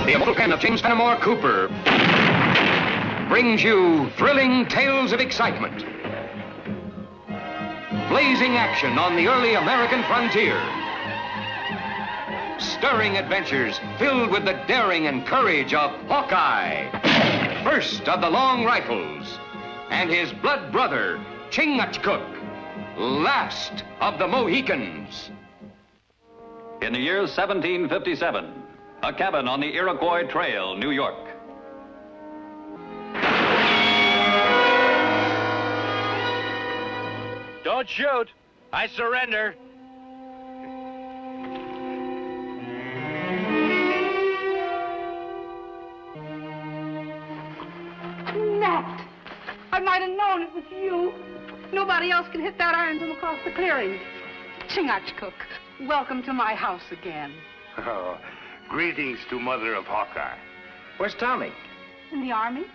The immortal pen of James Fenimore Cooper brings you thrilling tales of excitement, blazing action on the early American frontier, stirring adventures filled with the daring and courage of Hawkeye, first of the long rifles, and his blood brother, Chingachgook, last of the Mohicans. In the year 1757, a cabin on the Iroquois Trail, New York. Don't shoot. I surrender. Nat! I might have known it was you. Nobody else can hit that iron from across the clearing. Chingachgook, welcome to my house again. Oh, greetings to Mother of Hawkeye. Where's Tommy? In the Army?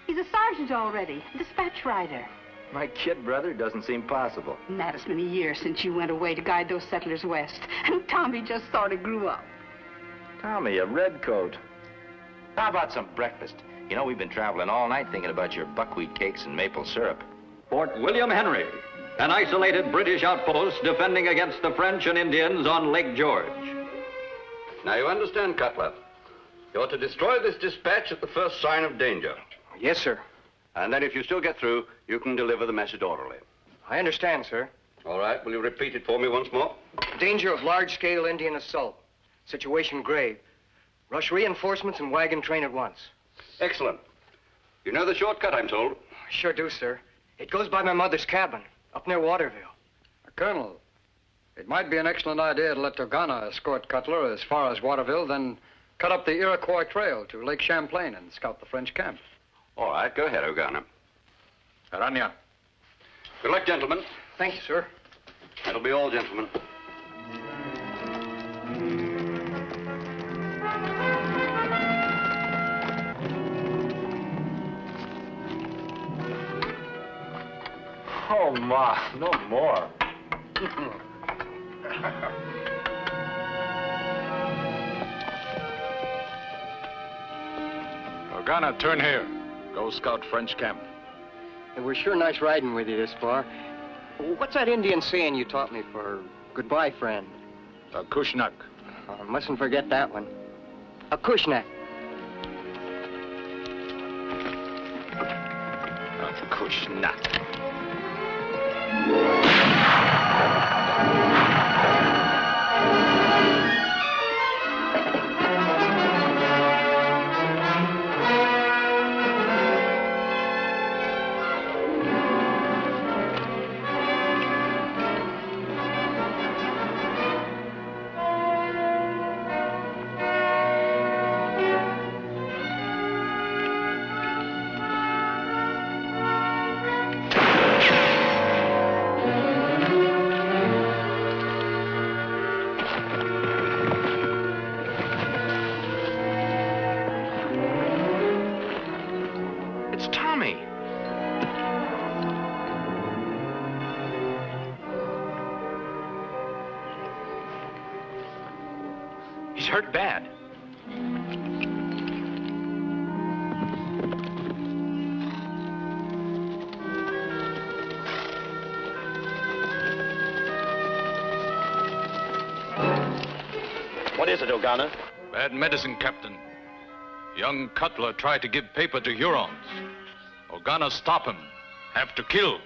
He's a sergeant already, a dispatch rider. My kid brother doesn't seem possible. Nat, it's been a year since you went away to guide those settlers west, and Tommy just sort of grew up. Tommy, a redcoat. How about some breakfast? You know, we've been traveling all night thinking about your buckwheat cakes and maple syrup. Fort William Henry, an isolated British outpost defending against the French and Indians on Lake George. Now you understand, Cutler. You're to destroy this dispatch at the first sign of danger. Yes, sir. And then if you still get through, you can deliver the message orally. I understand, sir. All right, will you repeat it for me once more? Danger of large-scale Indian assault. Situation grave. Rush reinforcements and wagon train at once. Excellent. You know the shortcut, I'm told. I sure do, sir. It goes by my mother's cabin, up near Waterville. Colonel, it might be an excellent idea to let Togana escort Cutler as far as Waterville, then cut up the Iroquois Trail to Lake Champlain and scout the French camp. All right, go ahead, Ogana. Aranya. Good luck, gentlemen. Thank you, sir. That'll be all, gentlemen. Oh, Ma, no more. Togana, turn here. Go scout French camp. It was sure nice riding with you this far. What's that Indian saying you taught me for goodbye, friend? Acushnak. Oh, mustn't forget that one. Acushnak. Acushnak. It's Tommy. He's hurt bad. What is it, Ogana? Bad medicine, Captain. Young Cutler tried to give paper to Hurons. Ogana stop him. Have to kill.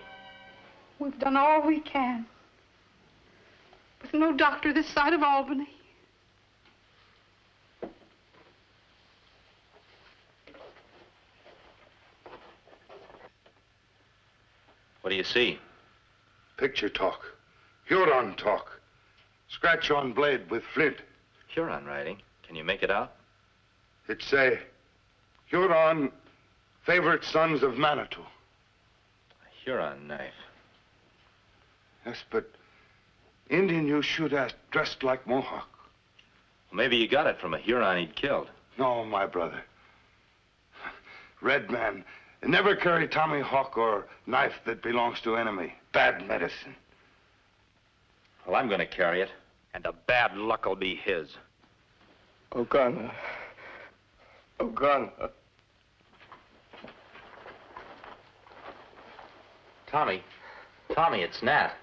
We've done all we can. With no doctor this side of Albany. What do you see? Picture talk. Huron talk. Scratch on blade with flint. Huron writing. Can you make it out? It say, Huron, favorite sons of Manitou. A Huron knife. Yes, but Indian you shoot at dressed like Mohawk. Well, maybe you got it from a Huron he'd killed. No, my brother. Red man, never carry tomahawk or knife that belongs to enemy. Bad medicine. Well, I'm going to carry it, and the bad luck will be his. Ogana. Ogana. Tommy, it's Nat.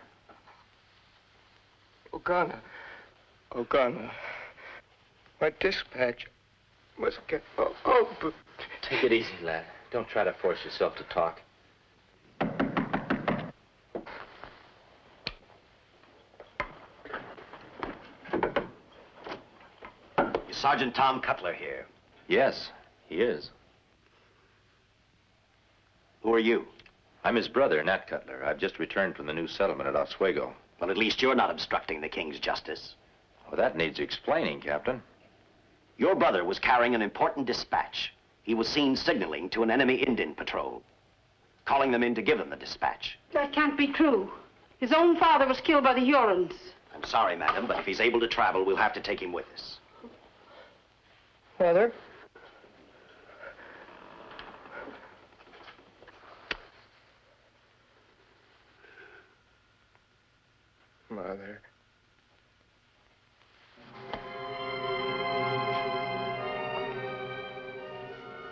Ogana. My dispatch must get open. Take it easy, lad. Don't try to force yourself to talk. Is Sergeant Tom Cutler here? Yes, he is. Who are you? I'm his brother, Nat Cutler. I've just returned from the new settlement at Oswego. Well, at least you're not obstructing the king's justice. Well, that needs explaining, Captain. Your brother was carrying an important dispatch. He was seen signaling to an enemy Indian patrol, calling them in to give him the dispatch. That can't be true. His own father was killed by the Hurons. I'm sorry, madam, but if he's able to travel, we'll have to take him with us. Father? Mother.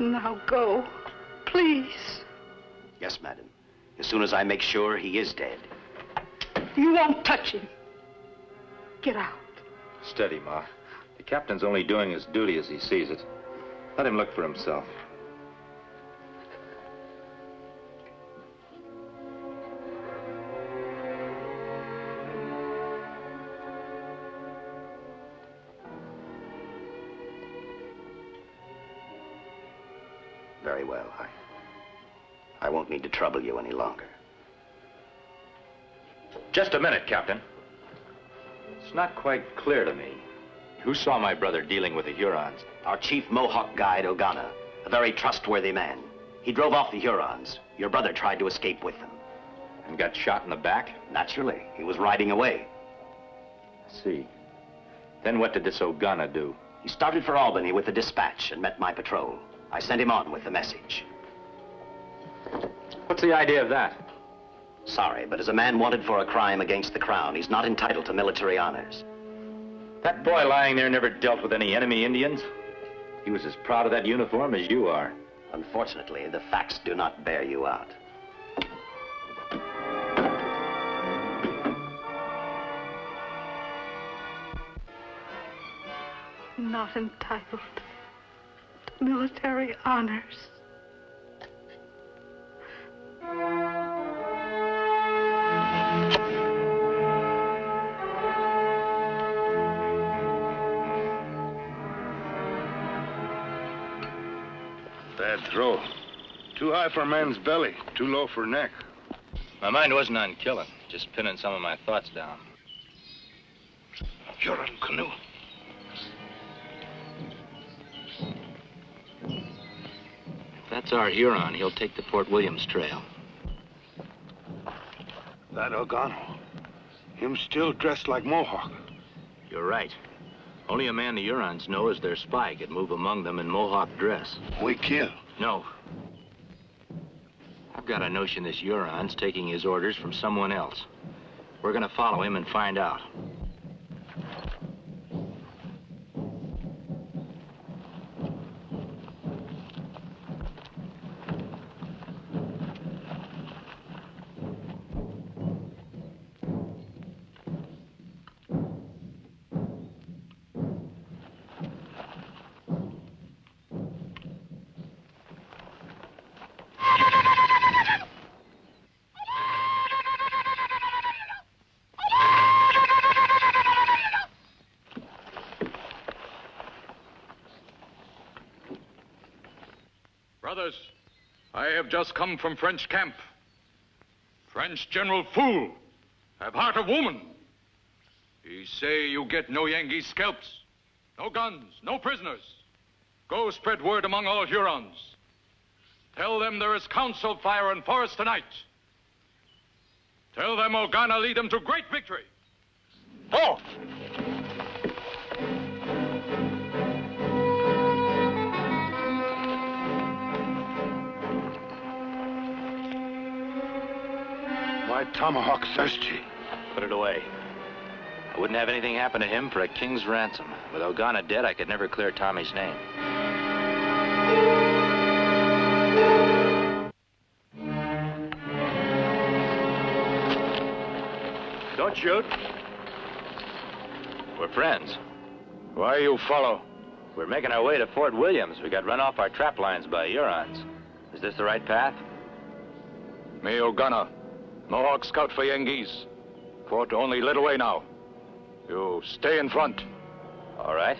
Now go, please. Yes, madam. As soon as I make sure he is dead. You won't touch him. Get out. Steady, Ma. The captain's only doing his duty as he sees it. Let him look for himself. Very well. I won't need to trouble you any longer. Just a minute, Captain. It's not quite clear to me. Who saw my brother dealing with the Hurons? Our chief Mohawk guide, Ogana, a very trustworthy man. He drove off the Hurons. Your brother tried to escape with them. And got shot in the back? Naturally. He was riding away. I see. Then what did this Ogana do? He started for Albany with the dispatch and met my patrol. I sent him on with the message. What's the idea of that? Sorry, but as a man wanted for a crime against the crown, he's not entitled to military honors. That boy lying there never dealt with any enemy Indians. He was as proud of that uniform as you are. Unfortunately, the facts do not bear you out. Not entitled to military honors. Bad throw. Too high for a man's belly, too low for neck. My mind wasn't on killing, just pinning some of my thoughts down. Huron canoe. If that's our Huron, he'll take the Fort Williams trail. That Ogano. Him still dressed like Mohawk. You're right. Only a man the Hurons know is their spy could move among them in Mohawk dress. We kill. No. I've got a notion this Huron's taking his orders from someone else. We're gonna follow him and find out. Brothers, I have just come from French camp. French General Fool have heart of woman. He say you get no Yankee scalps, no guns, no prisoners. Go spread word among all Hurons. Tell them there is council fire in forest tonight. Tell them Ogana lead them to great victory. Forth! My tomahawk thirsty. Put it away. I wouldn't have anything happen to him for a king's ransom. With Ogana dead, I could never clear Tommy's name. shoot. We're friends. Why you follow? We're making our way to Fort Williams. We got run off our trap lines by Hurons. Is this the right path? Me O'Gunner. Mohawk scout for Yengeese. Fort only little way now. You stay in front. All right.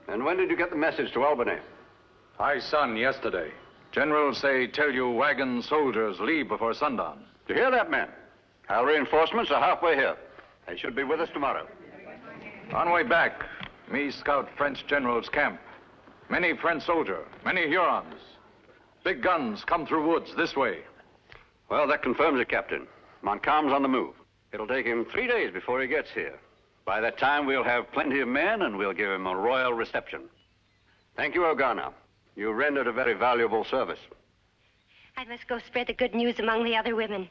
And when did you get the message to Albany? I son yesterday. General say tell you wagon soldiers leave before sundown. Do you hear that, man? Our reinforcements are halfway here. They should be with us tomorrow. On way back, me scout French general's camp. Many French soldier, many Hurons. Big guns come through woods this way. Well, that confirms it, Captain. Montcalm's on the move. It'll take him 3 days before he gets here. By that time, we'll have plenty of men, and we'll give him a royal reception. Thank you, O'Gunner. You rendered a very valuable service. I must go spread the good news among the other women.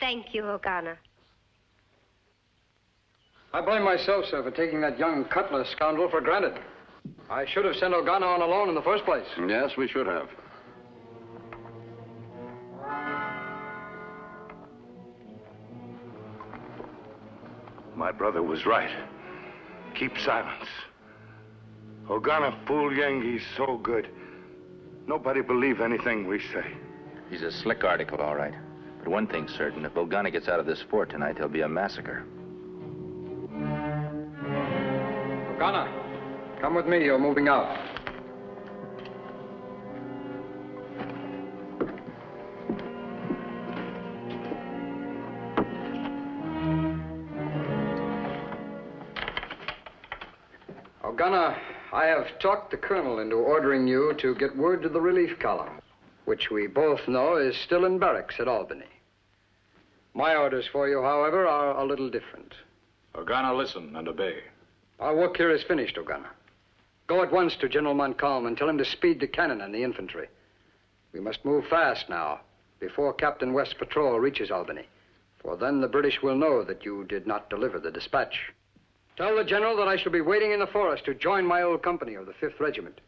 Thank you, O'Gunner. I blame myself, sir, for taking that young Cutler scoundrel for granted. I should have sent O'Gunner on alone in the first place. Yes, we should have. My brother was right. Keep silence. O'Gunner fooled Yengeese so good. Nobody believe anything we say. He's a slick article, all right. But one thing's certain, if O'Gunner gets out of this fort tonight, there'll be a massacre. O'Gunner, come with me. You're moving out. O'Gunner, I have talked the colonel into ordering you to get word to the relief column, which we both know is still in barracks at Albany. My orders for you, however, are a little different. O'Gunner, listen and obey. Our work here is finished, O'Gunner. Go at once to General Montcalm and tell him to speed the cannon and the infantry. We must move fast now, before Captain West's patrol reaches Albany, for then the British will know that you did not deliver the dispatch. Tell the general that I shall be waiting in the forest to join my old company of the 5th Regiment.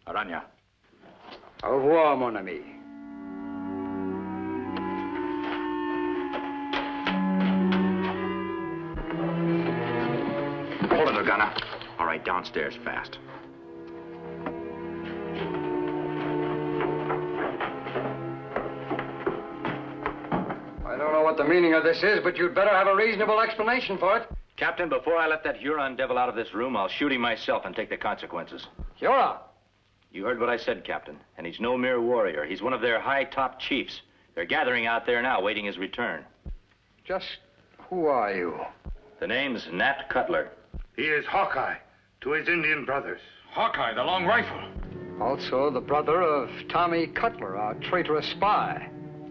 Aranya. Au revoir, mon ami. Hold it, O'Gunner. All right, downstairs fast. I don't know what the meaning of this is, but you'd better have a reasonable explanation for it. Captain, before I let that Huron devil out of this room, I'll shoot him myself and take the consequences. Huron? You heard what I said, Captain. And he's no mere warrior. He's one of their high top chiefs. They're gathering out there now, waiting his return. Just who are you? The name's Nat Cutler. He is Hawkeye to his Indian brothers. Hawkeye, the long rifle. Also the brother of Tommy Cutler, our traitorous spy.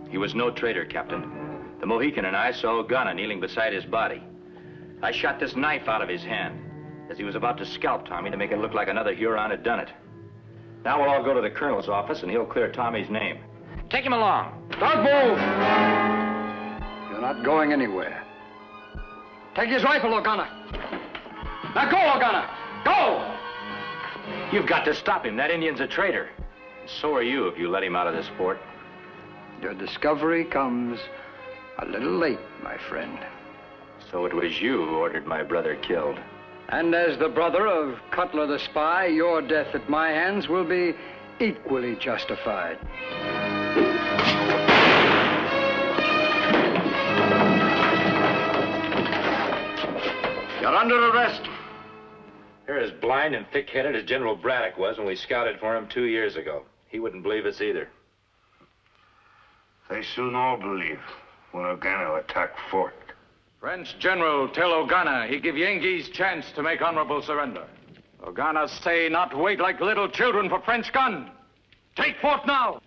He was no traitor, Captain. The Mohican and I saw O'Gunner kneeling beside his body. I shot this knife out of his hand as he was about to scalp Tommy to make it look like another Huron had done it. Now we'll all go to the colonel's office and he'll clear Tommy's name. Take him along. Don't move! You're not going anywhere. Take his rifle, O'Gunner. Now go, O'Gunner! Go! You've got to stop him. That Indian's a traitor. And so are you if you let him out of this fort. Your discovery comes a little late, my friend. So it was you who ordered my brother killed. And as the brother of Cutler the spy, your death at my hands will be equally justified. You're under arrest. You're as blind and thick-headed as General Braddock was when we scouted for him 2 years ago. He wouldn't believe us either. They soon all believe when O'Gunner attack fort. French general tell O'Gunner he give Yengeese chance to make honorable surrender. O'Gunner say not wait like little children for French gun. Take fort now.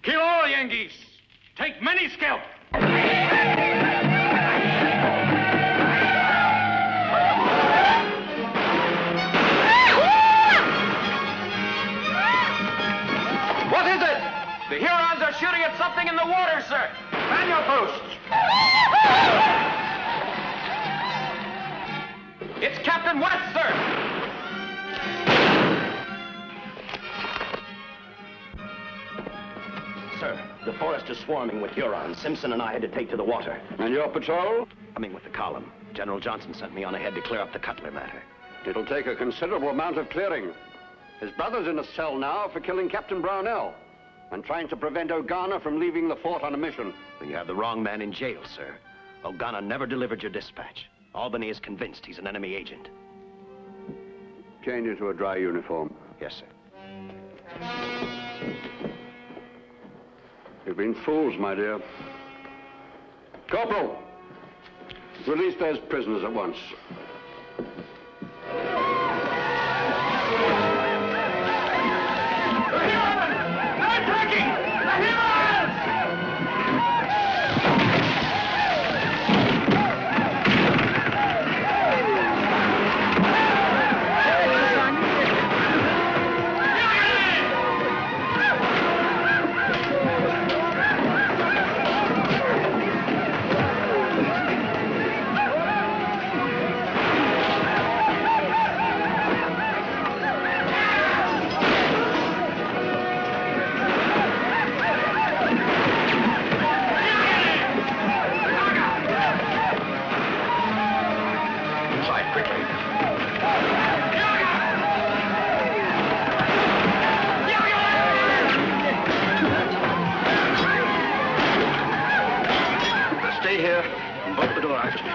Kill all Yengeese. Take many scalp. What is it? The Hurons are shooting at something in the water, sir. Man your posts. It's Captain West, sir. Sir, the forest is swarming with Hurons. Simpson and I had to take to the water. And your patrol? Coming with the column. General Johnson sent me on ahead to clear up the Cutler matter. It'll take a considerable amount of clearing. His brother's in a cell now for killing Captain Brownell and trying to prevent Ogana from leaving the fort on a mission. Then you have the wrong man in jail, sir. Ogana never delivered your dispatch. Albany is convinced he's an enemy agent. Change into a dry uniform. Yes, sir. You've been fools, my dear. Corporal, release those prisoners at once. Stay here and bolt the door after me.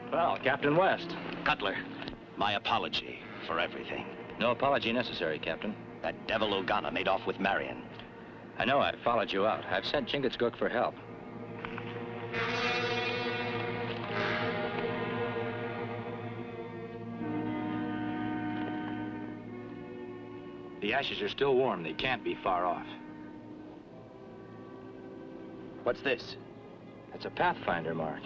Well, Captain West. Cutler, my apology for everything. No apology necessary, Captain. That devil Ogana made off with Marion. I know. I followed you out. I've sent Chingachgook for help. The ashes are still warm. They can't be far off. What's this? It's a Pathfinder mark.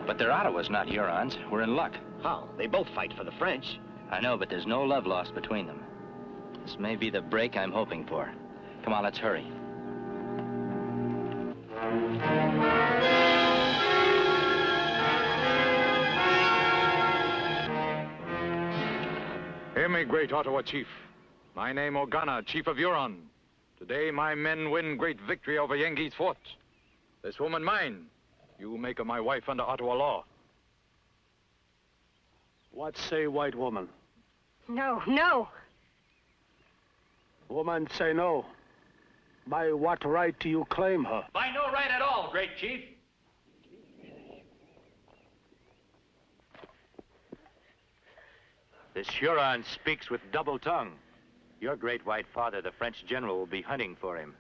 But they're Ottawas, not Hurons. We're in luck. How? They both fight for the French. I know, but there's no love lost between them. This may be the break I'm hoping for. Come on, let's hurry. Hear me, great Ottawa chief. My name Ogana, chief of Huron. Today my men win great victory over Yengi's fort. This woman mine. You make her my wife under Ottawa law. What say, white woman? No, no. Woman say no. By what right do you claim her? By no right at all, great chief. This Huron speaks with double tongue. Your great white father, the French general, will be hunting for him,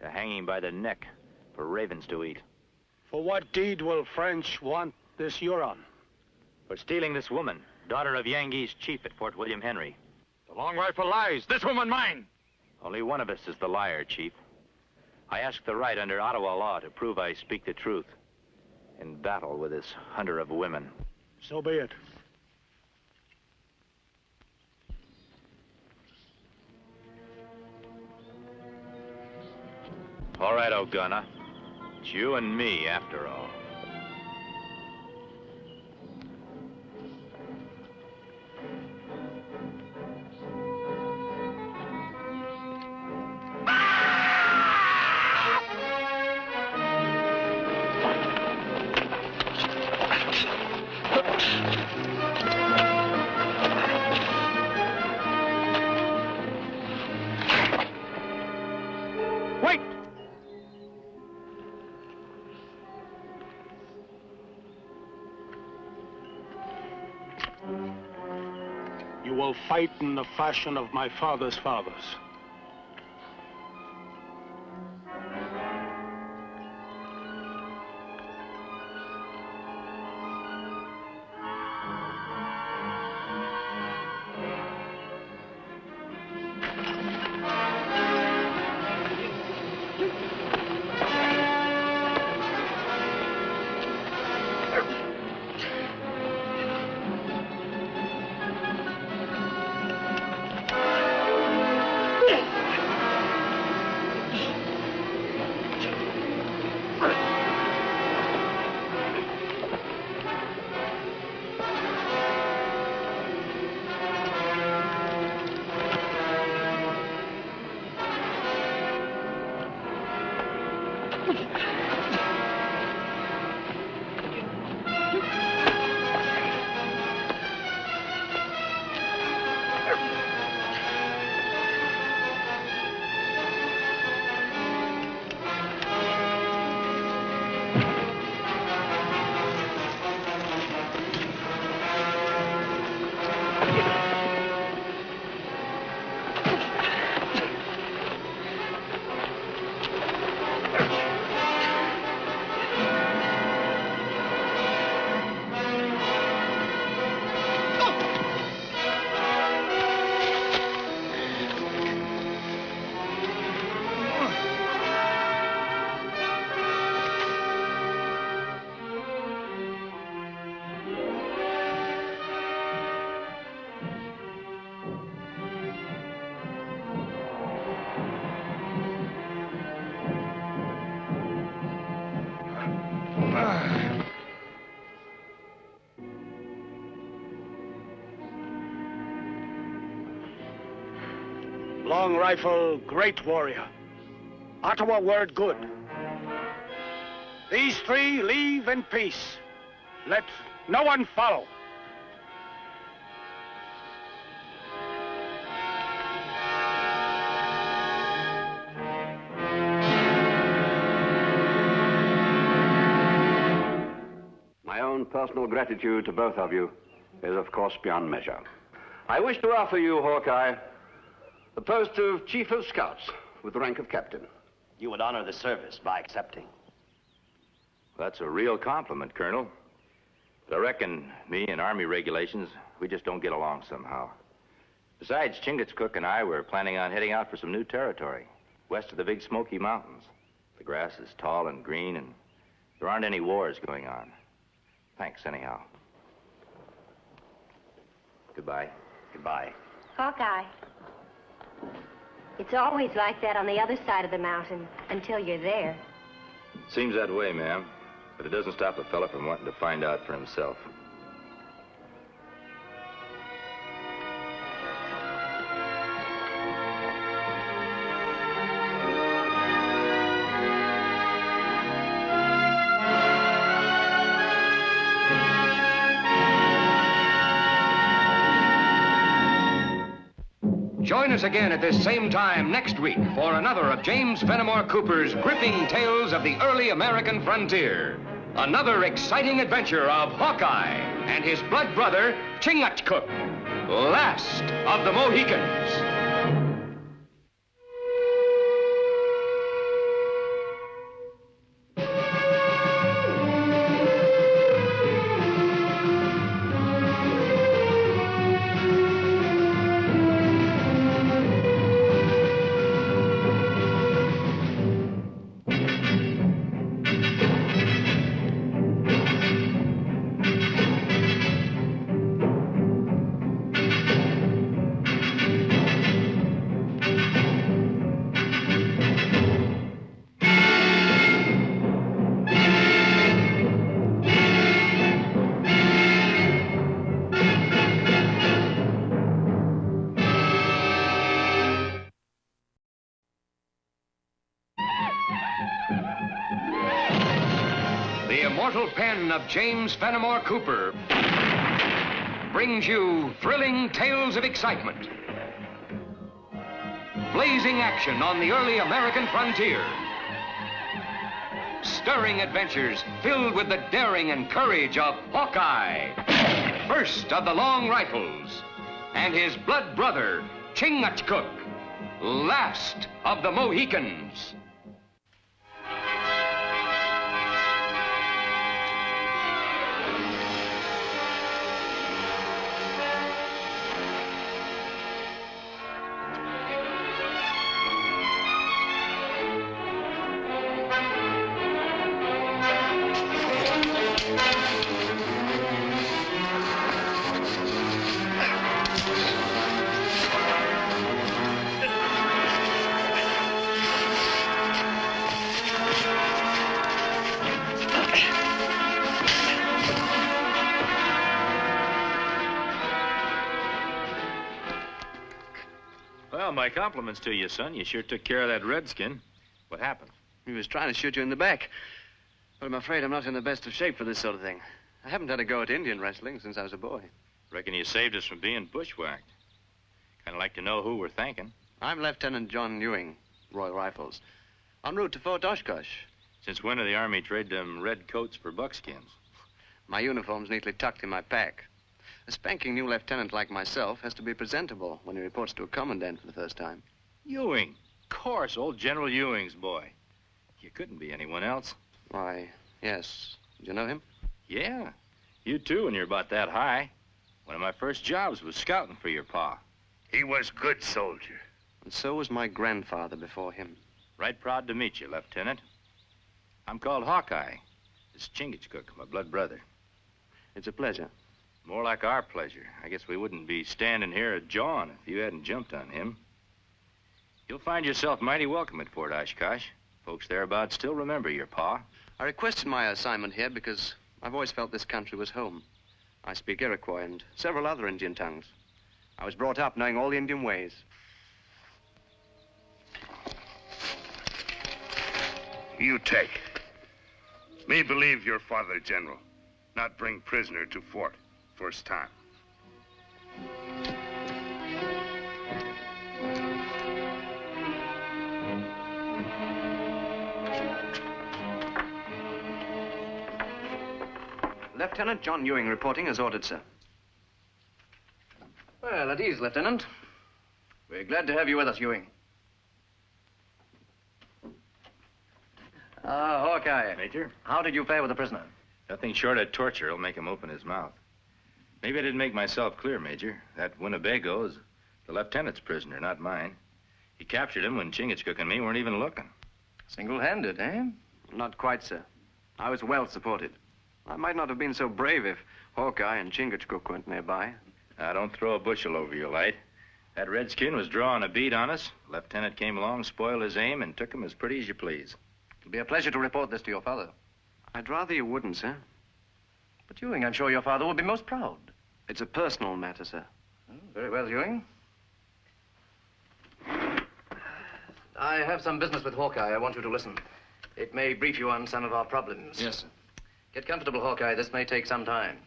to hang him by the neck for ravens to eat. For what deed will French want this Huron? For stealing this woman, daughter of Yengi's chief at Fort William Henry. The long rifle lies. This woman mine. Only one of us is the liar, chief. I ask the right under Ottawa law to prove I speak the truth in battle with this hunter of women. So be it. All right, Ogana. It's you and me, after all. You will fight in the fashion of my father's fathers. Long Rifle, great warrior. Ottawa word good. These three leave in peace. Let no one follow. My own personal gratitude to both of you is, of course, beyond measure. I wish to offer you, Hawkeye, the post of Chief of Scouts with the rank of Captain. You would honor the service by accepting. That's a real compliment, Colonel. But I reckon me and Army regulations, we just don't get along somehow. Besides, Chingachgook and I were planning on heading out for some new territory, west of the Big Smoky Mountains. The grass is tall and green, and there aren't any wars going on. Thanks, anyhow. Goodbye. Goodbye. Hawkeye. It's always like that on the other side of the mountain until you're there. Seems that way, ma'am. But it doesn't stop a fella from wanting to find out for himself. Join us again at this same time next week for another of James Fenimore Cooper's gripping tales of the early American frontier. Another exciting adventure of Hawkeye and his blood brother, Chingachgook, last of the Mohicans. Pen of James Fenimore Cooper brings you thrilling tales of excitement, blazing action on the early American frontier, stirring adventures filled with the daring and courage of Hawkeye, first of the Long Rifles, and his blood brother, Chingachgook, last of the Mohicans. Well, my compliments to you, son. You sure took care of that redskin. What happened? He was trying to shoot you in the back. But I'm afraid I'm not in the best of shape for this sort of thing. I haven't had a go at Indian wrestling since I was a boy. Reckon you saved us from being bushwhacked. Kind of like to know who we're thanking. I'm Lieutenant John Ewing, Royal Rifles, en route to Fort Oshkosh. Since when did the Army trade them red coats for buckskins? My uniform's neatly tucked in my pack. A spanking new lieutenant like myself has to be presentable when he reports to a commandant for the first time. Ewing. Of course, old General Ewing's boy. You couldn't be anyone else. Why, yes. Did you know him? Yeah. You too, when you're about that high. One of my first jobs was scouting for your pa. He was good soldier. And so was my grandfather before him. Right proud to meet you, Lieutenant. I'm called Hawkeye. This is Chingachgook, my blood brother. It's a pleasure. More like our pleasure. I guess we wouldn't be standing here at John if you hadn't jumped on him. You'll find yourself mighty welcome at Fort Oshkosh. Folks thereabouts still remember your pa. I requested my assignment here because I've always felt this country was home. I speak Iroquois and several other Indian tongues. I was brought up knowing all the Indian ways. You take. Me believe your father, General. Not bring prisoner to fort. First time. Lieutenant John Ewing reporting as ordered, sir. Well, at ease, Lieutenant. We're glad to have you with us, Ewing. Hawkeye. Major? How did you fare with the prisoner? Nothing short of torture will make him open his mouth. Maybe I didn't make myself clear, Major. That Winnebago is the lieutenant's prisoner, not mine. He captured him when Chingachgook and me weren't even looking. Single-handed, eh? Not quite, sir. I was well supported. I might not have been so brave if Hawkeye and Chingachgook weren't nearby. Now, don't throw a bushel over your light. That redskin was drawing a bead on us. The lieutenant came along, spoiled his aim, and took him as pretty as you please. It'll be a pleasure to report this to your father. I'd rather you wouldn't, sir. But Ewing, I'm sure your father would be most proud. It's a personal matter, sir. Oh, very well, Ewing. I have some business with Hawkeye. I want you to listen. It may brief you on some of our problems. Yes, sir. Get comfortable, Hawkeye. This may take some time.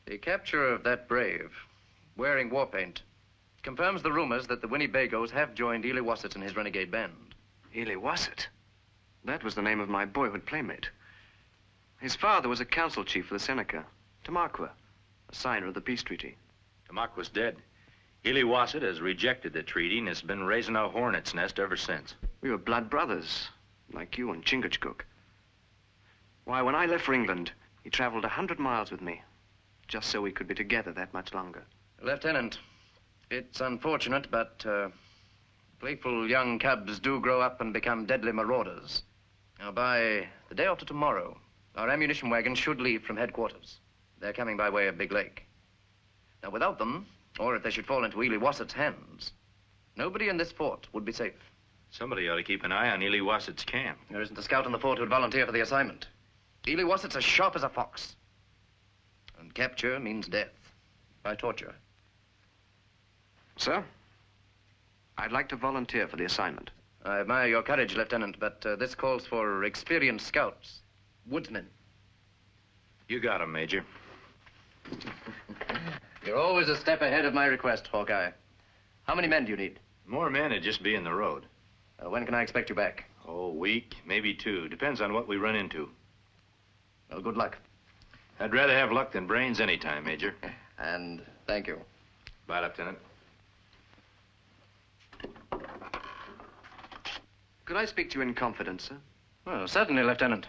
The capture of that brave, wearing war paint, confirms the rumors that the Winnebagos have joined Ely Wassett and his renegade band. Ely Wassett? That was the name of my boyhood playmate. His father was a council chief for the Seneca, Tomahawk, a signer of the peace treaty. Tomahawk was dead. Ely Wassett has rejected the treaty and has been raising a hornet's nest ever since. We were blood brothers, like you and Chingachgook. Why, when I left for England, he traveled 100 miles with me, just so we could be together that much longer. Lieutenant, it's unfortunate, but playful young cubs do grow up and become deadly marauders. Now, by the day after tomorrow, our ammunition wagons should leave from headquarters. They're coming by way of Big Lake. Now, without them, or if they should fall into Ely Wassett's hands, nobody in this fort would be safe. Somebody ought to keep an eye on Ely Wassett's camp. There isn't a scout in the fort who'd volunteer for the assignment. Ely Wassett's as sharp as a fox. And capture means death by torture. Sir, I'd like to volunteer for the assignment. I admire your courage, Lieutenant, but this calls for experienced scouts, woodsmen. You got him, Major. You're always a step ahead of my request, Hawkeye. How many men do you need? More men would just be in the road. When can I expect you back? Oh, a week, maybe 2. Depends on what we run into. Well, good luck. I'd rather have luck than brains any time, Major. And thank you. Bye, Lieutenant. Could I speak to you in confidence, sir? Well, certainly, Lieutenant.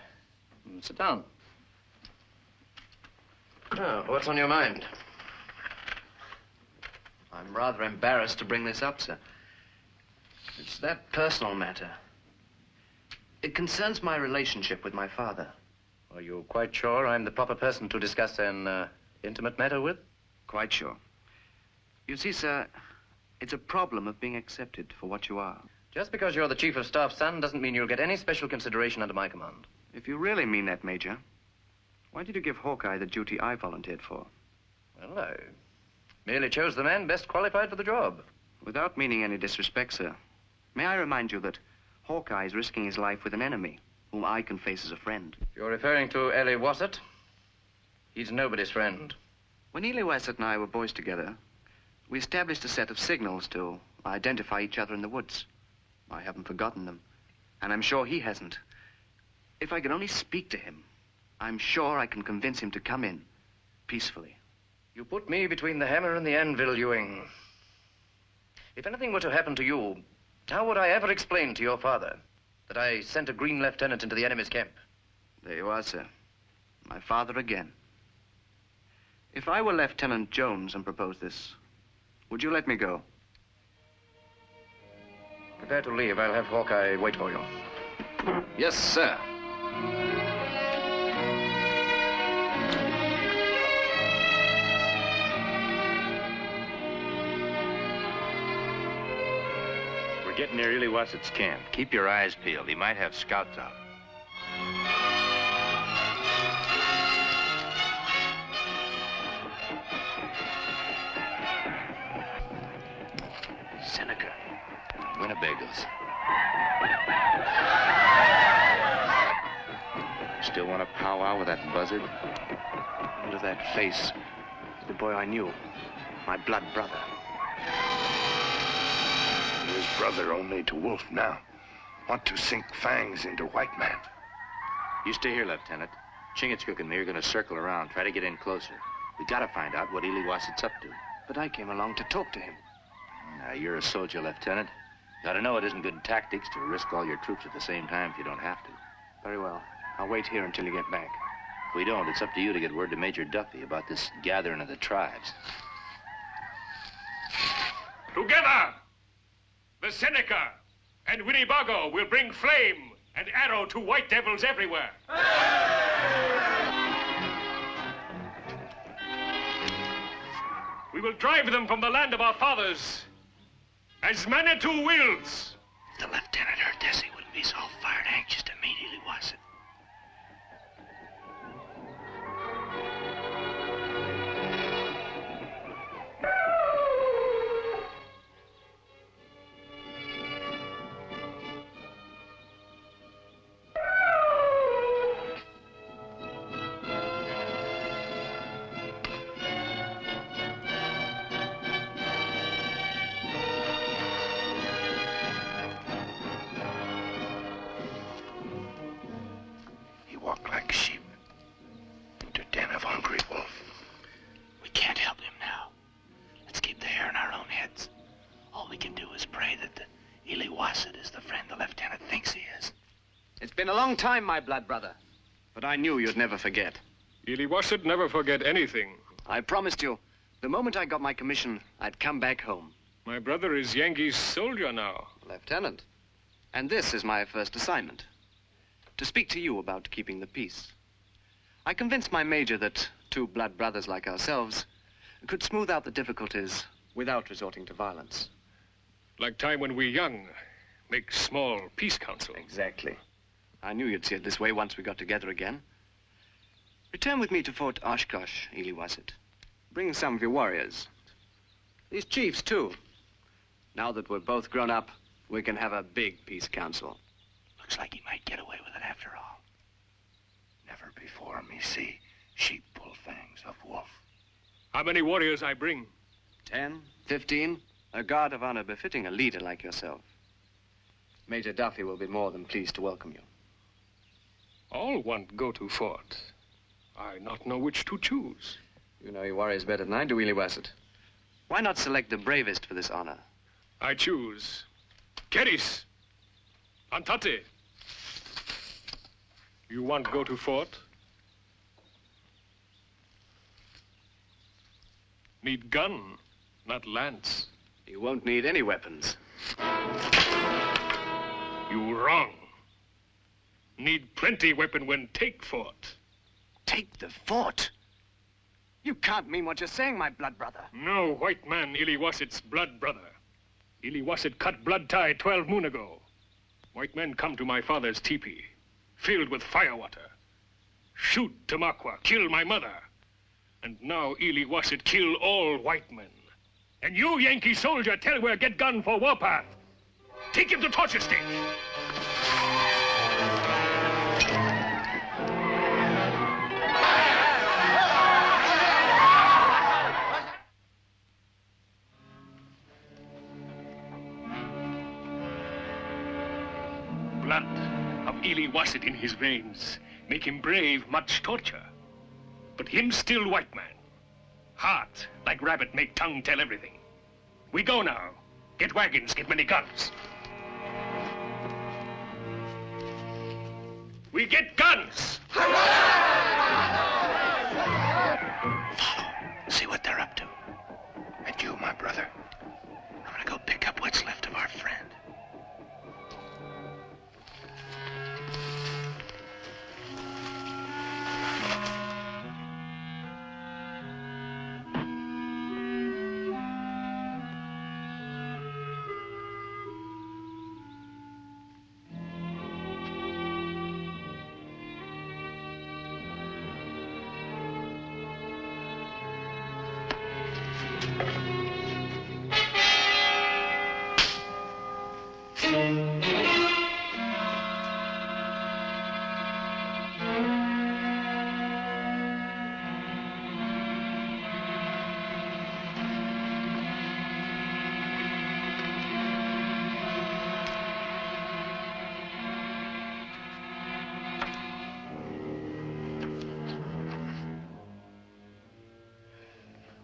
Sit down. Oh, what's on your mind? I'm rather embarrassed to bring this up, sir. It's that personal matter. It concerns my relationship with my father. Are you quite sure I'm the proper person to discuss an intimate matter with? Quite sure. You see, sir, it's a problem of being accepted for what you are. Just because you're the Chief of Staff's son doesn't mean you'll get any special consideration under my command. If you really mean that, Major, why did you give Hawkeye the duty I volunteered for? Well, I merely chose the man best qualified for the job. Without meaning any disrespect, sir, may I remind you that Hawkeye is risking his life with an enemy whom I can face as a friend. If you're referring to Ellie Wassett, he's nobody's friend. When Ely Wassett and I were boys together, we established a set of signals to identify each other in the woods. I haven't forgotten them, and I'm sure he hasn't. If I could only speak to him, I'm sure I can convince him to come in peacefully. You put me between the hammer and the anvil, Ewing. If anything were to happen to you, how would I ever explain to your father that I sent a green lieutenant into the enemy's camp? There you are, sir. My father again. If I were Lieutenant Jones and proposed this, would you let me go? Prepare to leave. I'll have Hawkeye wait for you. Yes, sir. We're getting near Ely Wassett's camp. Keep your eyes peeled. He might have scouts out. Seneca. Winnebagos. Still want to powwow with that buzzard? Look at that face. The boy I knew. My blood brother. His brother only to Wolf now. Want to sink fangs into white man. You stay here, Lieutenant. Chingachgook and me are going to circle around, try to get in closer. We got to find out what Ely Wassett's up to. But I came along to talk to him. Now, you're a soldier, Lieutenant. Got to know it isn't good tactics to risk all your troops at the same time if you don't have to. Very well. I'll wait here until you get back. If we don't, it's up to you to get word to Major Duffy about this gathering of the tribes. Together, the Seneca and Winnebago will bring flame and arrow to white devils everywhere. We will drive them from the land of our fathers as Manitou wills. If the lieutenant heard this, he wouldn't be so fired anxious to meet Ely Wassett. Walk like sheep into den of hungry wolf. We can't help him now. Let's keep the hair in our own heads. All we can do is pray that the Ely Wassett is the friend the lieutenant thinks he is. It's been a long time, my blood brother. But I knew you'd never forget. Ely Wassett never forget anything. I promised you, the moment I got my commission, I'd come back home. My brother is Yankee's soldier now. Lieutenant. And this is my first assignment. To speak to you about keeping the peace. I convinced my major that two blood brothers like ourselves could smooth out the difficulties without resorting to violence. Like time when we young, make small peace council. Exactly. I knew you'd see it this way once we got together again. Return with me to Fort Oshkosh, Ely Wassett. Bring some of your warriors. These chiefs, too. Now that we're both grown up, we can have a big peace council. Looks like he might get away with it after all. Never before me see sheep pull fangs of wolf. How many warriors I bring? 10, 15, a guard of honor befitting a leader like yourself. Major Duffy will be more than pleased to welcome you. All want go to fort. I not know which to choose. You know your warriors better than I do, Iliwassett. Why not select the bravest for this honor? I choose Keris, Antate. You want to go to fort? Need gun, not lance. You won't need any weapons. You wrong. Need plenty weapon when take fort. Take the fort? You can't mean what you're saying, my blood brother. No white man Iliwasset's blood brother. Iliwasset cut blood tie 12 moon ago. White men come to my father's teepee, filled with firewater. Shoot Tamaqua, kill my mother. And now Iliwasset kill all white men. And you, Yankee soldier, tell where get gun for warpath. Take him to torture stick. Blood of Iliwasset in his veins make him brave much torture. But him still white man. Heart, like rabbit, make tongue tell everything. We go now. Get wagons, get many guns. We get guns! Follow. See what they're up to. And you, my brother, I'm gonna go pick up what's left of our friend.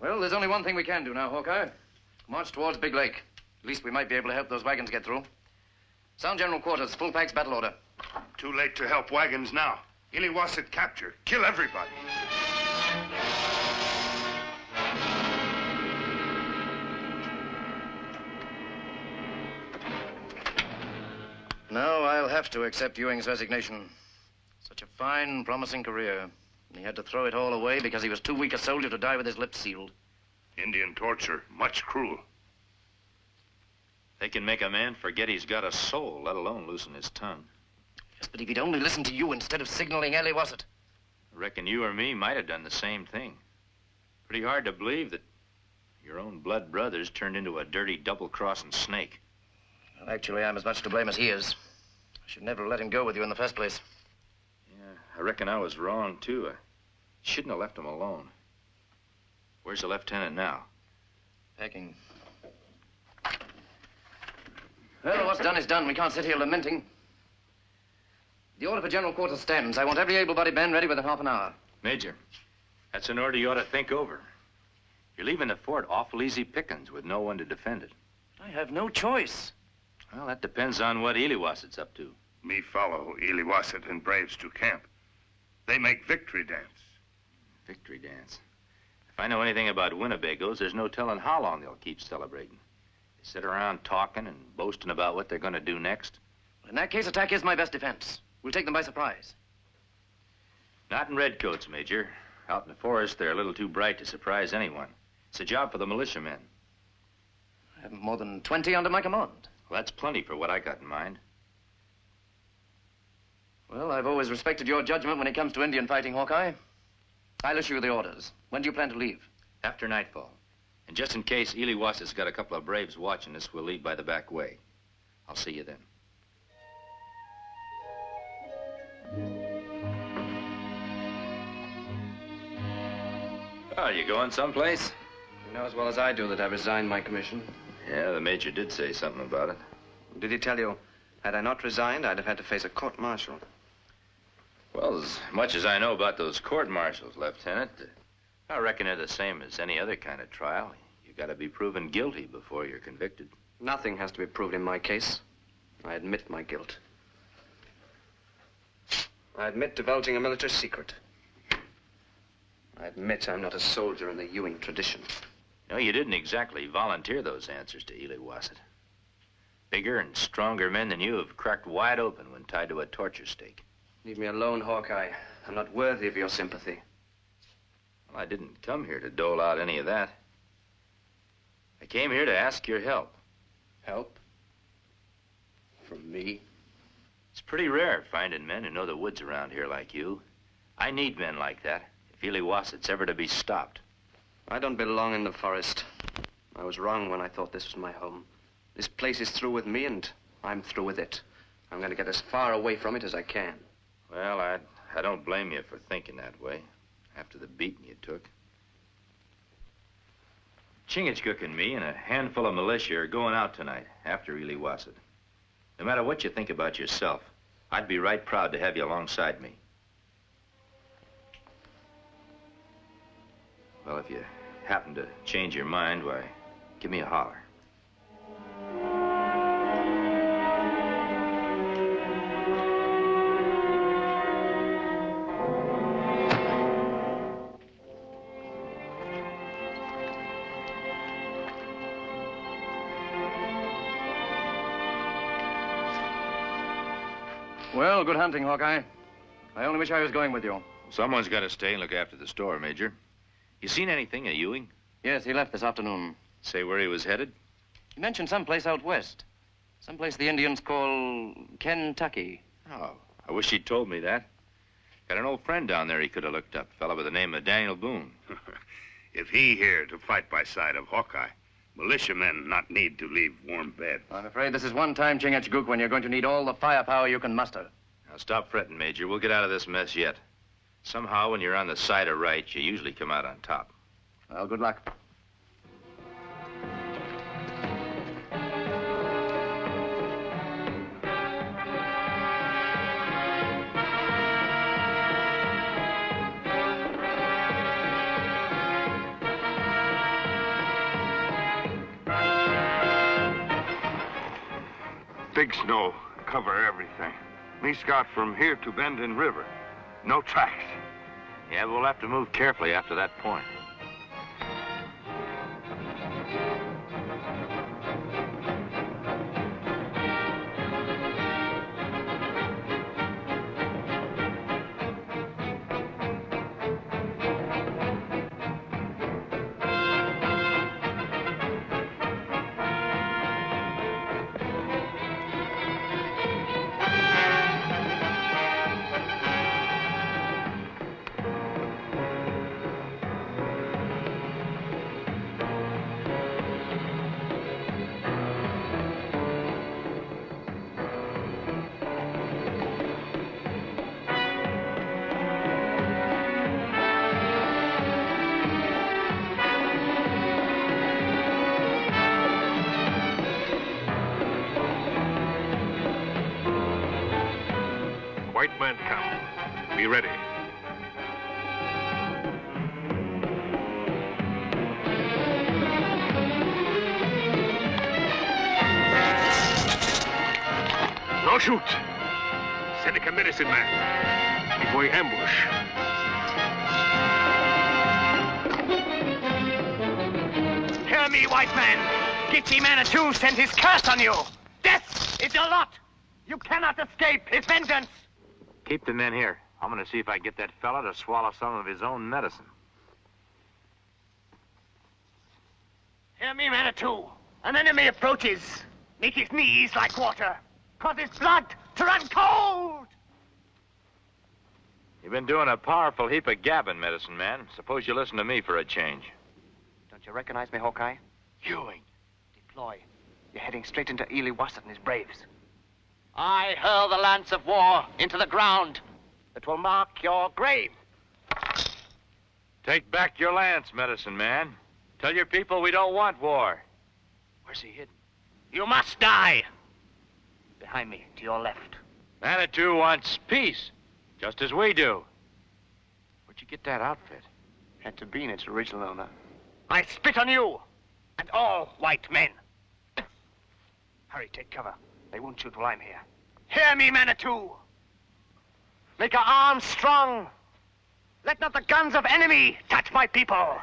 Well, there's only one thing we can do now, Hawkeye. March towards Big Lake. At least we might be able to help those wagons get through. Sound general quarters, full packs, battle order. Too late to help wagons now. Iliwasset capture. Kill everybody. No, I'll have to accept Ewing's resignation. Such a fine, promising career. And he had to throw it all away because he was too weak a soldier to die with his lips sealed. Indian torture, much cruel. They can make a man forget he's got a soul, let alone loosen his tongue. Yes, but if he'd only listened to you instead of signaling Iliwasset. I reckon you or me might have done the same thing. Pretty hard to believe that your own blood brothers turned into a dirty double-crossing snake. Well, actually, I'm as much to blame as he is. I should never have let him go with you in the first place. Yeah, I reckon I was wrong, too. I shouldn't have left him alone. Where's the lieutenant now? Packing. Well, what's done is done. We can't sit here lamenting. The order for general quarters stands. I want every able-bodied man ready within half an hour. Major, that's an order you ought to think over. You're leaving the fort awful easy pickings with no one to defend it. I have no choice. Well, that depends on what Iliwasset's up to. Me follow Iliwasset and braves to camp. They make victory dance. Victory dance. If I know anything about Winnebagos, there's no telling how long they'll keep celebrating. They sit around talking and boasting about what they're going to do next. In that case, attack is my best defense. We'll take them by surprise. Not in redcoats, Major. Out in the forest, they're a little too bright to surprise anyone. It's a job for the militiamen. I have more than 20 under my command. Well, that's plenty for what I got in mind. Well, I've always respected your judgment when it comes to Indian fighting, Hawkeye. I'll issue the orders. When do you plan to leave? After nightfall. And just in case Iliwasset's got a couple of braves watching us, we'll leave by the back way. I'll see you then. Oh, you going someplace? You know as well as I do that I resigned my commission. Yeah, the major did say something about it. Did he tell you, had I not resigned, I'd have had to face a court-martial? Well, as much as I know about those court-martials, Lieutenant, I reckon they're the same as any other kind of trial. You gotta be proven guilty before you're convicted. Nothing has to be proved in my case. I admit my guilt. I admit divulging a military secret. I admit I'm not a soldier in the Ewing tradition. No, you didn't exactly volunteer those answers to Ely Wassett. Bigger and stronger men than you have cracked wide open when tied to a torture stake. Leave me alone, Hawkeye. I'm not worthy of your sympathy. Well, I didn't come here to dole out any of that. I came here to ask your help. Help? From me? It's pretty rare finding men who know the woods around here like you. I need men like that if Ely Wassett's ever to be stopped. I don't belong in the forest. I was wrong when I thought this was my home. This place is through with me, and I'm through with it. I'm going to get as far away from it as I can. Well, I don't blame you for thinking that way after the beating you took. Chingachgook and me and a handful of militia are going out tonight after Ely Wassett. No matter what you think about yourself, I'd be right proud to have you alongside me. Well, if you happen to change your mind, why, give me a holler. Well, good hunting, Hawkeye. I only wish I was going with you. Someone's got to stay and look after the store, Major. You seen anything of Ewing? Yes, he left this afternoon. Say where he was headed? He mentioned someplace out west. Someplace the Indians call Kentucky. Oh, I wish he'd told me that. Got an old friend down there he could have looked up, a fella by the name of Daniel Boone. If he here to fight by side of Hawkeye, militiamen not need to leave warm bed. I'm afraid this is one time, Chingachgook, when you're going to need all the firepower you can muster. Now, stop fretting, Major. We'll get out of this mess yet. Somehow, when you're on the side of right, you usually come out on top. Well, good luck. Big snow cover everything. Me scout from here to Bendin River. No tracks. Yeah, but we'll have to move carefully after that point. White man come. Be ready. No shoot. Seneca medicine man. Before you ambush. Hear me, white man. Gitche Manitou sent his curse on you. Death is your lot. You cannot escape his vengeance. Keep the men here. I'm going to see if I can get that fella to swallow some of his own medicine. Hear me, Manitou. An enemy approaches. Make his knees like water. Cause his blood to run cold. You've been doing a powerful heap of gabbing, medicine man. Suppose you listen to me for a change. Don't you recognize me, Hawkeye? Ewing. Deploy. You're heading straight into Ely Wassett and his braves. I hurl the lance of war into the ground. It will mark your grave. Take back your lance, medicine man. Tell your people we don't want war. Where's he hidden? You must die. Behind me, to your left. Manitou wants peace, just as we do. Where'd you get that outfit? Had to be in its original owner. I spit on you and all white men. Hurry, take cover. They won't shoot while I'm here. Hear me, Manitou. Make our arms strong. Let not the guns of enemy touch my people.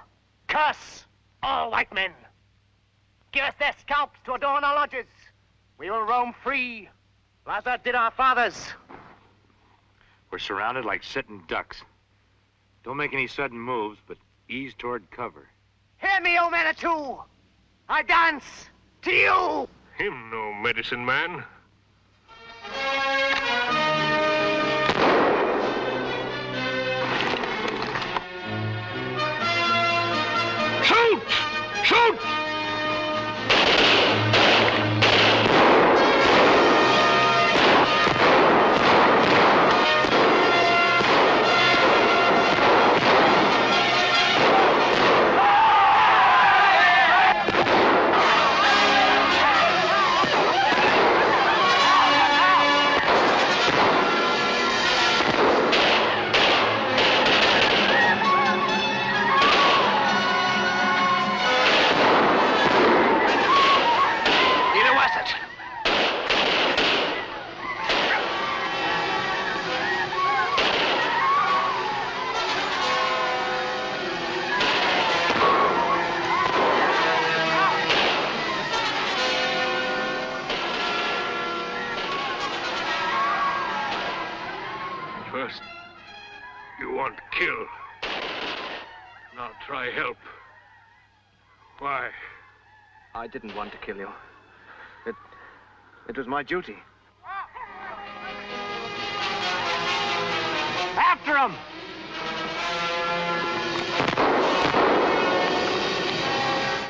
Curse all white men. Give us their scalps to adorn our lodges. We will roam free, as did our fathers. We're surrounded like sitting ducks. Don't make any sudden moves, but ease toward cover. Hear me, O Manitou. I dance to you. Him no medicine man. Shoot! Shoot! First, you want to kill. Now try help. Why? I didn't want to kill you. It was my duty. After him!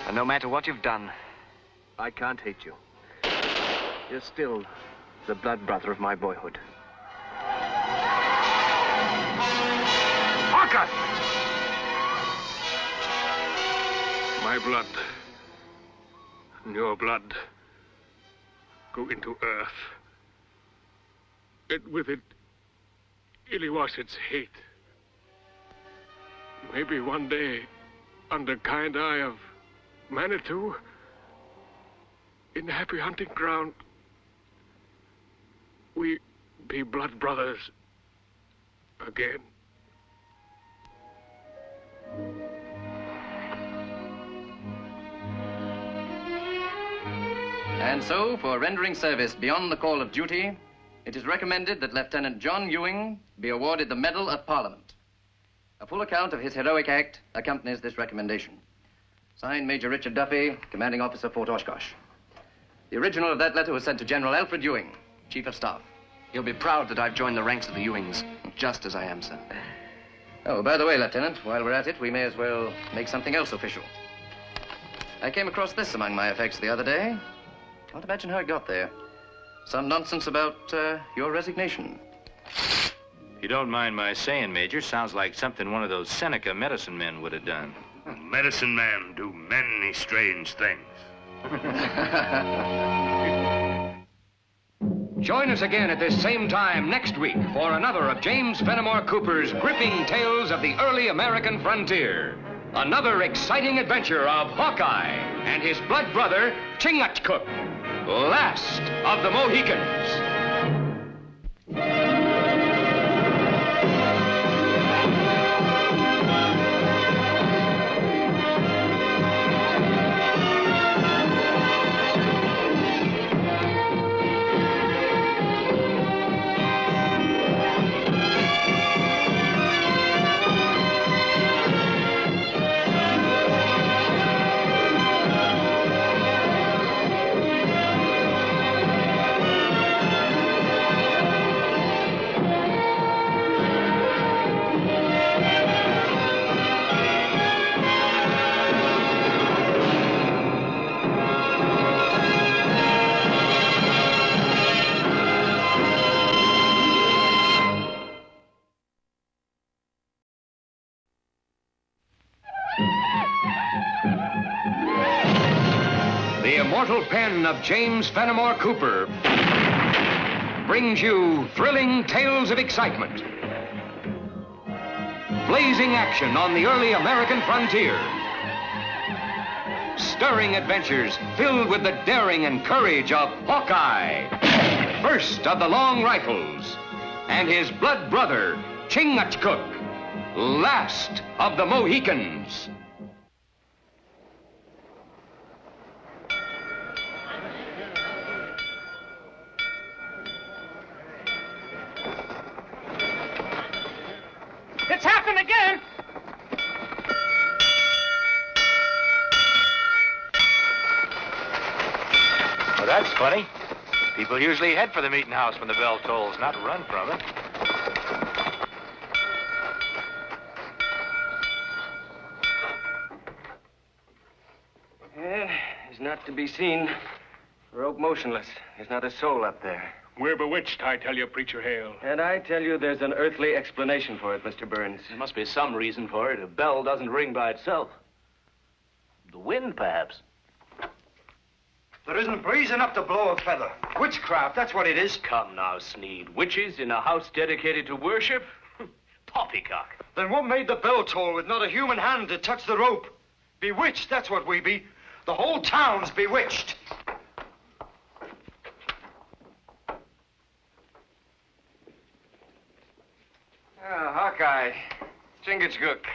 And no matter what you've done, I can't hate you. You're still the blood brother of my boyhood. Hawkeye! My blood and your blood go into earth. And with it, Illiwasset's hate. Maybe one day, under kind eye of Manitou, in the happy hunting ground, we be blood brothers again. And so, for rendering service beyond the call of duty, it is recommended that Lieutenant John Ewing be awarded the Medal of Parliament. A full account of his heroic act accompanies this recommendation. Signed, Major Richard Duffy, Commanding Officer, Fort Oshkosh. The original of that letter was sent to General Alfred Ewing, Chief of Staff. He'll be proud that I've joined the ranks of the Ewings, just as I am, sir. Oh, by the way, Lieutenant, while we're at it, we may as well make something else official. I came across this among my effects the other day. Can't imagine how it got there. Some nonsense about your resignation. If you don't mind my saying, Major, sounds like something one of those Seneca medicine men would have done. Medicine men do many strange things. Join us again at this same time next week for another of James Fenimore Cooper's gripping tales of the early American frontier. Another exciting adventure of Hawkeye and his blood brother, Chingachgook, last of the Mohicans. The immortal pen of James Fenimore Cooper brings you thrilling tales of excitement, blazing action on the early American frontier. Stirring adventures filled with the daring and courage of Hawkeye, first of the Long Rifles, and his blood brother, Chingachgook, last of the Mohicans. It's happened again! Well, that's funny. People usually head for the meeting house when the bell tolls, not run from it. Yeah, he's not to be seen. Rope motionless. There's not a soul up there. We're bewitched, I tell you, Preacher Hale. And I tell you, there's an earthly explanation for it, Mr. Burns. There must be some reason for it. A bell doesn't ring by itself. The wind, perhaps. There isn't breeze enough to blow a feather. Witchcraft, that's what it is. Come now, Sneed. Witches in a house dedicated to worship? Poppycock. Then what made the bell toll with not a human hand to touch the rope? Bewitched, that's what we be. The whole town's bewitched. Hawkeye, Chingachgook,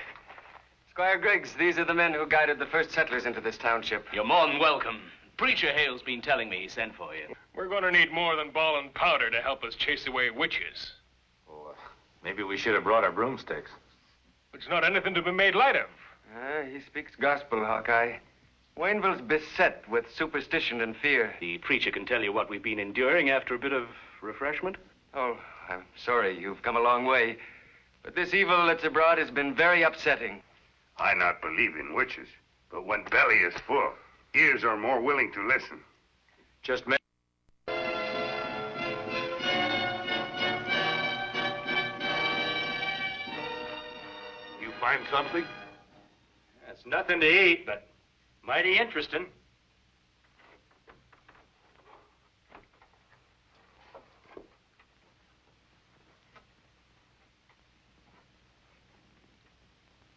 Squire Griggs, these are the men who guided the first settlers into this township. You're more than welcome. Preacher Hale's been telling me he sent for you. We're going to need more than ball and powder to help us chase away witches. Oh, maybe we should have brought our broomsticks. It's not anything to be made light of. He speaks gospel, Hawkeye. Wayneville's beset with superstition and fear. The preacher can tell you what we've been enduring after a bit of refreshment. Oh, I'm sorry. You've come a long way. But this evil that's abroad has been very upsetting. I not believe in witches, but when belly is full, ears are more willing to listen. Just You find something? That's nothing to eat, but mighty interesting.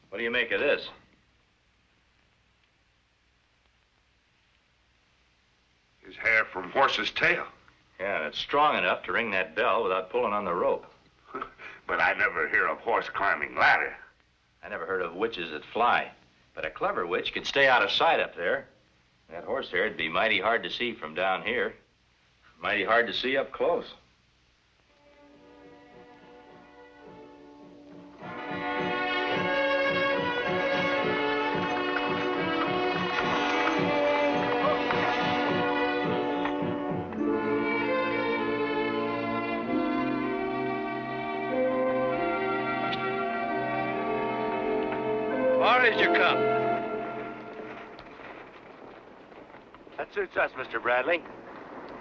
What do you make of this? His hair from horse's tail. Yeah, and it's strong enough to ring that bell without pulling on the rope. But I never hear of horse climbing ladder. I never heard of witches that fly. But a clever witch could stay out of sight up there. That horse hair'd be mighty hard to see from down here. Mighty hard to see up close. Far as you come. That suits us, Mr. Bradley.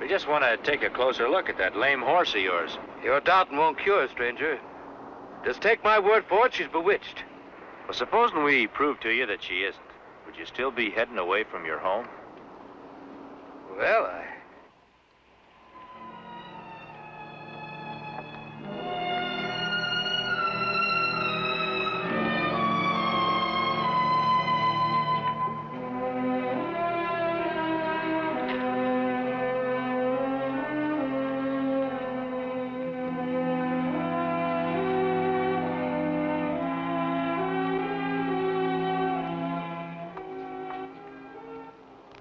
We just want to take a closer look at that lame horse of yours. Your doubting won't cure, stranger. Just take my word for it, she's bewitched. Well, supposing we prove to you that she isn't, would you still be heading away from your home? Well,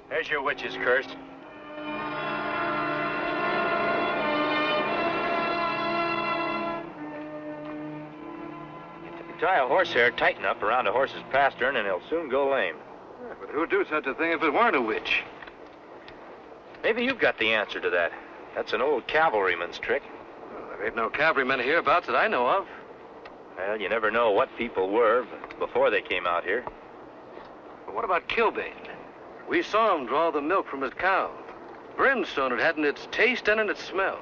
There's your witch's curse. You tie a horsehair tight enough around a horse's pastern and he'll soon go lame. But who'd do such a thing if it weren't a witch? Maybe you've got the answer to that. That's an old cavalryman's trick. Well, there ain't no cavalrymen hereabouts that I know of. Well, you never know what people were before they came out here. But what about Kilbane? We saw him draw the milk from his cow. Brimstone it had in its taste and in its smell.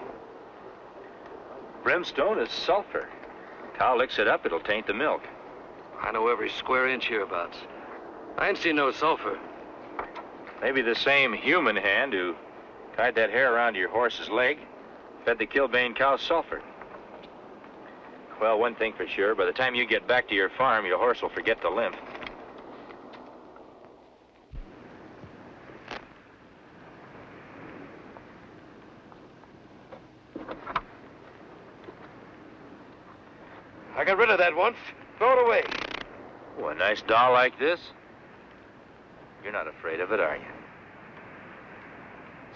Brimstone is sulfur. Cow licks it up, it'll taint the milk. I know every square inch hereabouts. I ain't seen no sulfur. Maybe the same human hand who tied that hair around your horse's leg fed the Kilbane cow sulfur. Well, one thing for sure. By the time you get back to your farm, your horse will forget to limp. I got rid of that once. Throw it away. Oh, a nice doll like this? You're not afraid of it, are you?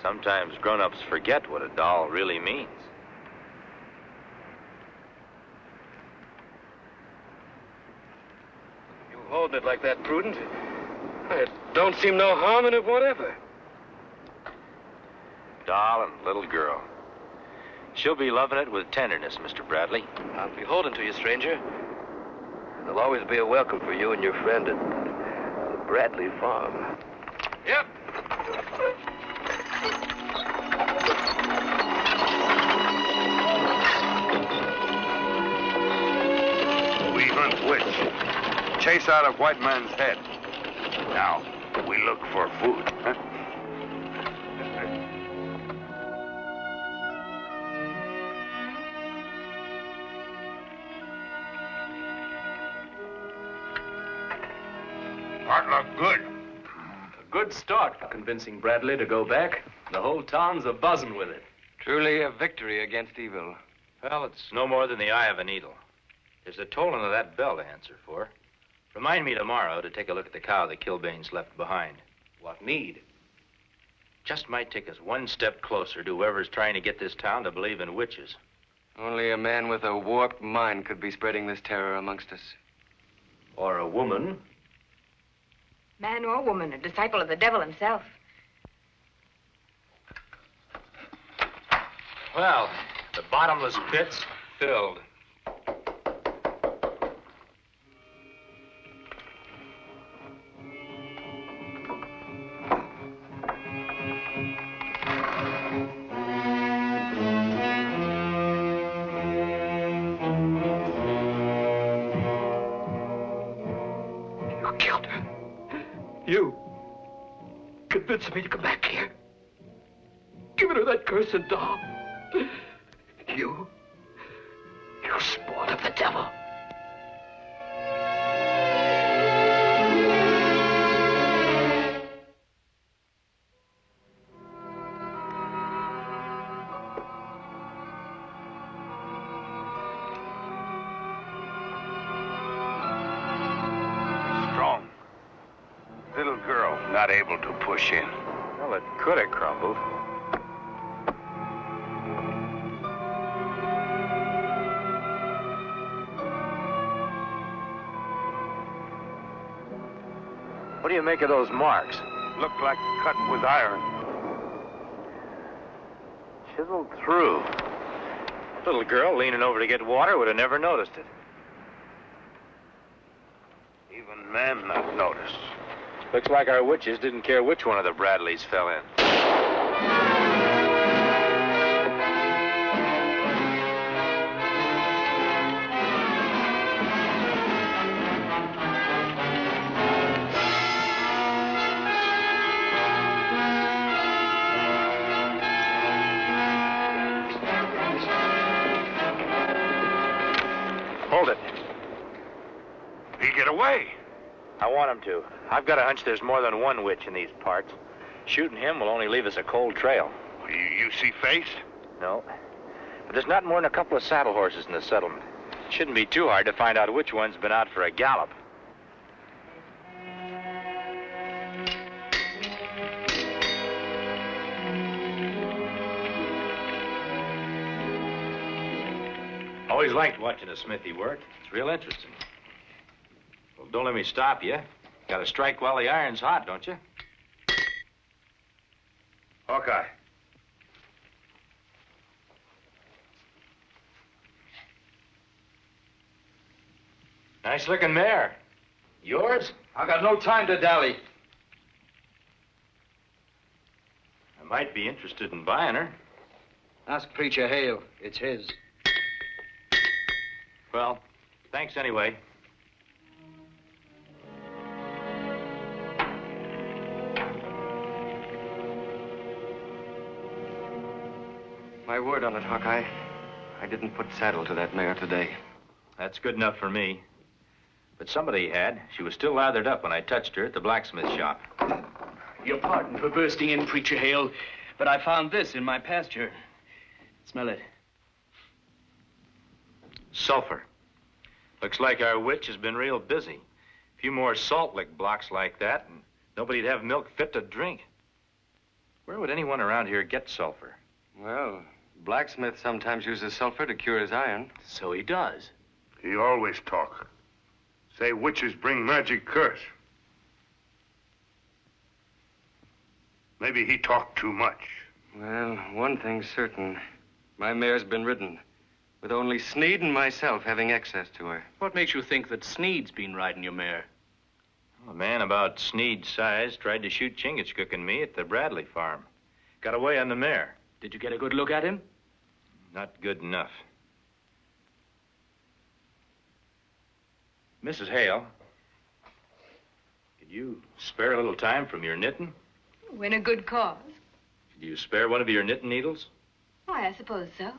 Sometimes grown-ups forget what a doll really means. You holding it like that, Prudence? It don't seem no harm in it whatever. Doll and little girl. She'll be loving it with tenderness, Mr. Bradley. I'll be beholden to you, stranger. There'll always be a welcome for you and your friend at the Bradley farm. Yep. We hunt witch. Chase out of white man's head. Now, we look for food, huh? That look good. A good start for convincing Bradley to go back. The whole town's a buzzing with it. Truly a victory against evil. Well, it's no more than the eye of a needle. There's the tolling of that bell to answer for. Remind me tomorrow to take a look at the cow the Kilbanes left behind. What need? Just might take us one step closer to whoever's trying to get this town to believe in witches. Only a man with a warped mind could be spreading this terror amongst us. Or a woman. Man or woman, a disciple of the devil himself. Well, the bottomless pit's filled. You convinced me to come back here. Giving her that cursed doll. You sport of the devil. Strong. Little girl, not able to push in. Well, it could have crumbled. What do you make of those marks? Look like cut with iron. Chiseled through. Little girl leaning over to get water would have never noticed it. Even men not notice. Looks like our witches didn't care which one of the Bradleys fell in. Hold it. He get away. I want him to. I've got a hunch there's more than one witch in these parts. Shooting him will only leave us a cold trail. You see face? No. But there's not more than a couple of saddle horses in the settlement. It shouldn't be too hard to find out which one's been out for a gallop. Always liked watching a smithy work. It's real interesting. Well, don't let me stop you. Gotta strike while the iron's hot, don't you? Hawkeye. Nice looking mare. Yours? I got no time to dally. I might be interested in buying her. Ask Preacher Hale. It's his. Well, thanks anyway. My word on it, Hawkeye. I didn't put saddle to that mare today. That's good enough for me. But somebody had. She was still lathered up when I touched her at the blacksmith shop. Your pardon for bursting in, Preacher Hale, but I found this in my pasture. Smell it. Sulfur. Looks like our witch has been real busy. A few more salt lick blocks like that, and nobody'd have milk fit to drink. Where would anyone around here get sulfur? Well, blacksmith sometimes uses sulfur to cure his iron. So he does. He always talk. Say witches bring magic curse. Maybe he talked too much. Well, one thing's certain. My mare's been ridden, with only Sneed and myself having access to her. What makes you think that Sneed's been riding your mare? A man about Sneed's size tried to shoot Chingachgook and me at the Bradley farm. Got away on the mare. Did you get a good look at him? Not good enough. Mrs. Hale, could you spare a little time from your knitting? In a good cause. Could you spare one of your knitting needles? Why, I suppose so.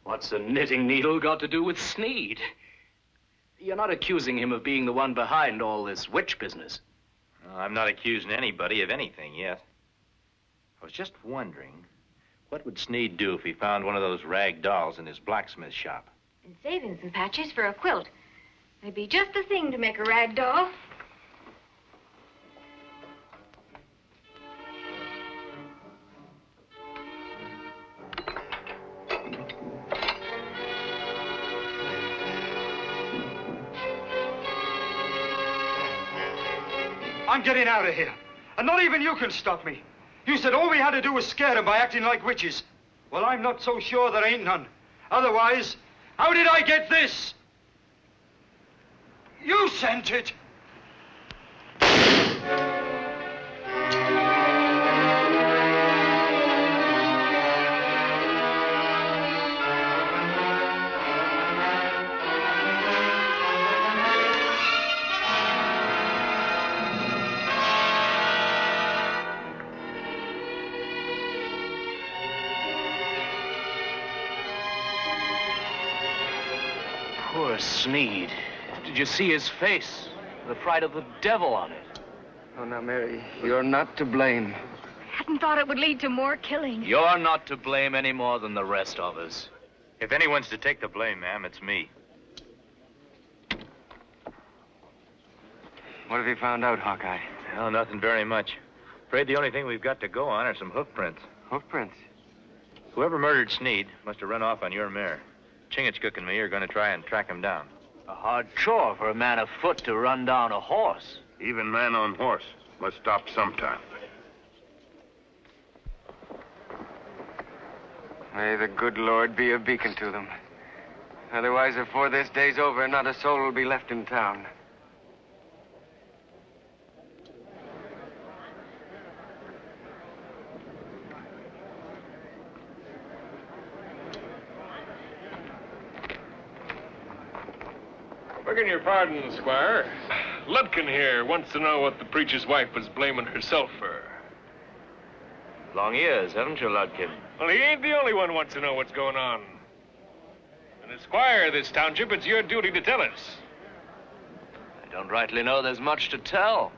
What's a knitting needle got to do with Sneed? You're not accusing him of being the one behind all this witch business. Well, I'm not accusing anybody of anything yet. I was just wondering, what would Sneed do if he found one of those rag dolls in his blacksmith shop? And saving some patches for a quilt. It'd be just the thing to make a rag doll. I'm getting out of here. And not even you can stop me. You said all we had to do was scare them by acting like witches. Well, I'm not so sure there ain't none. Otherwise, how did I get this? You sent it. Poor Sneed. Did you see his face? The fright of the devil on it. Oh, now, Mary, you're not to blame. Hadn't thought it would lead to more killing. You're not to blame any more than the rest of us. If anyone's to take the blame, ma'am, it's me. What have you found out, Hawkeye? Well, nothing very much. Afraid the only thing we've got to go on are some hoof prints. Hoof prints? Whoever murdered Sneed must have run off on your mare. Chingachgook and me are going to try and track him down. A hard chore for a man afoot to run down a horse. Even man on horse must stop sometime. May the good Lord be a beacon to them. Otherwise, before this day's over, not a soul will be left in town. Begging your pardon, Squire. Ludkin here wants to know what the preacher's wife was blaming herself for. Long years, haven't you, Ludkin? Well, he ain't the only one wants to know what's going on. And as Squire of this township, it's your duty to tell us. I don't rightly know there's much to tell.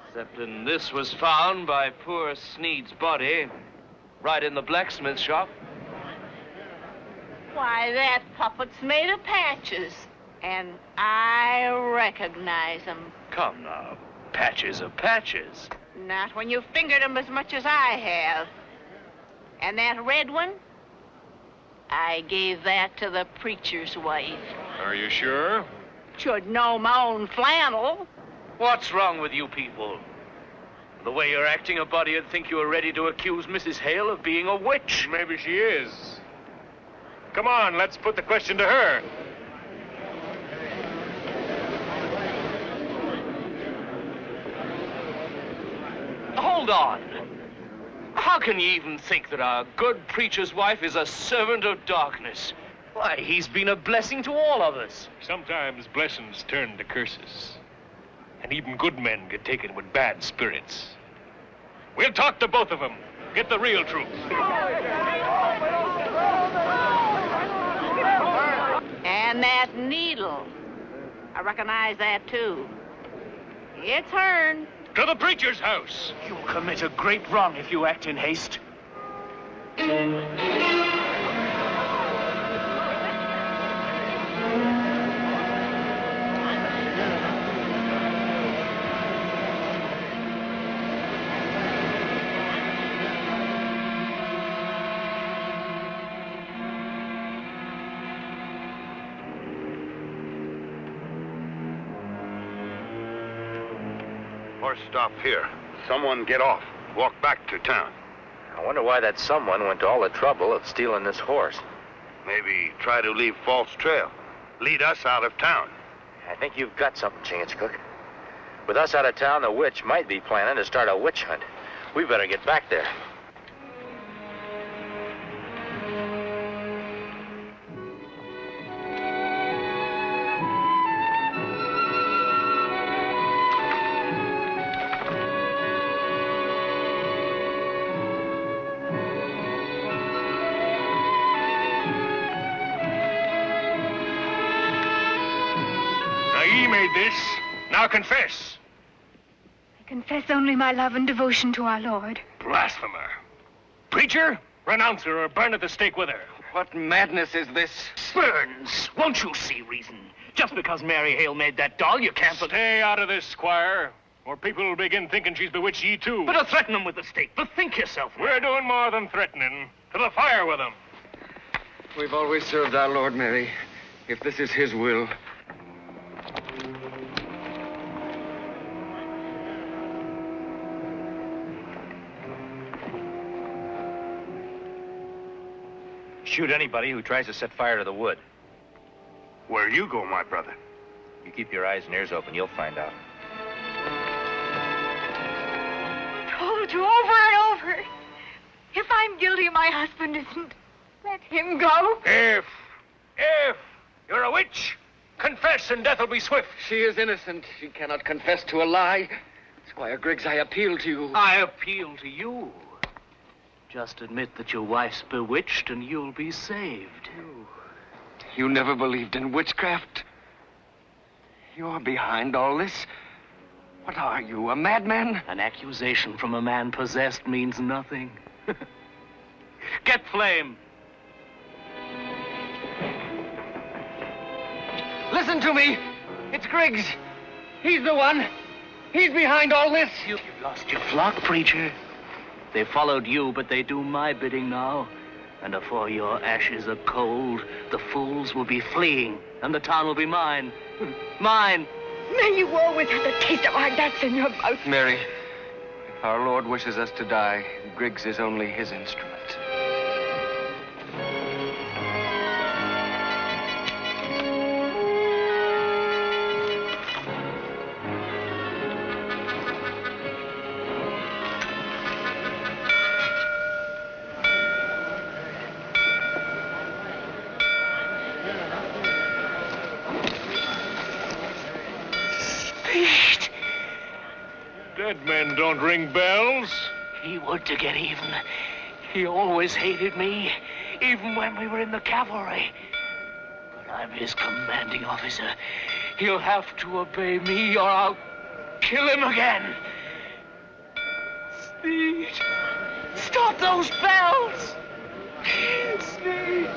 Excepting this was found by poor Sneed's body right in the blacksmith shop. Why, that puppet's made of patches, and I recognize them. Come now, patches are patches. Not when you've fingered them as much as I have. And that red one? I gave that to the preacher's wife. Are you sure? Should know my own flannel. What's wrong with you people? The way you're acting, a body would think you were ready to accuse Mrs. Hale of being a witch. Maybe she is. Come on, let's put the question to her. Hold on. How can you even think that our good preacher's wife is a servant of darkness? Why, he's been a blessing to all of us. Sometimes blessings turn to curses. And even good men get taken with bad spirits. We'll talk to both of them. Get the real truth. recognize that, too. It's Hearn. To the preacher's house. You'll commit a great wrong if you act in haste. Horse stop here. Someone get off. Walk back to town. I wonder why that someone went to all the trouble of stealing this horse. Maybe try to leave false trail. Lead us out of town. I think you've got something, Chingachgook. With us out of town, the witch might be planning to start a witch hunt. We better get back there. This. Now confess. I confess only my love and devotion to our Lord. Blasphemer. Preacher, renounce her or burn at the stake with her. What madness is this? Burns, won't you see reason? Just because Mary Hale made that doll, you can't... Stay out of this, Squire, or people will begin thinking she's bewitched ye too. But to threaten them with the stake, bethink yourself. We're doing more than threatening. To the fire with them. We've always served our Lord, Mary. If this is his will... Shoot anybody who tries to set fire to the wood. Where you go, my brother? You keep your eyes and ears open, you'll find out. Told you over and over. If I'm guilty, my husband isn't. Let him go. If you're a witch, confess and death will be swift. She is innocent. She cannot confess to a lie. Squire Griggs, I appeal to you. I appeal to you. Just admit that your wife's bewitched and you'll be saved. You never believed in witchcraft? You're behind all this? What are you, a madman? An accusation from a man possessed means nothing. Get flame. Listen to me. It's Griggs. He's the one. He's behind all this. You've lost your flock, preacher. They followed you, but they do my bidding now. And afore your ashes are cold, the fools will be fleeing, and the town will be mine. Mine. May you always have the taste of our guts in your mouth. Mary, if our Lord wishes us to die, Griggs is only his instrument. Dead men don't ring bells. He would to get even. He always hated me, even when we were in the cavalry. But I'm his commanding officer. He'll have to obey me or I'll kill him again. Sneed, stop those bells! Sneed.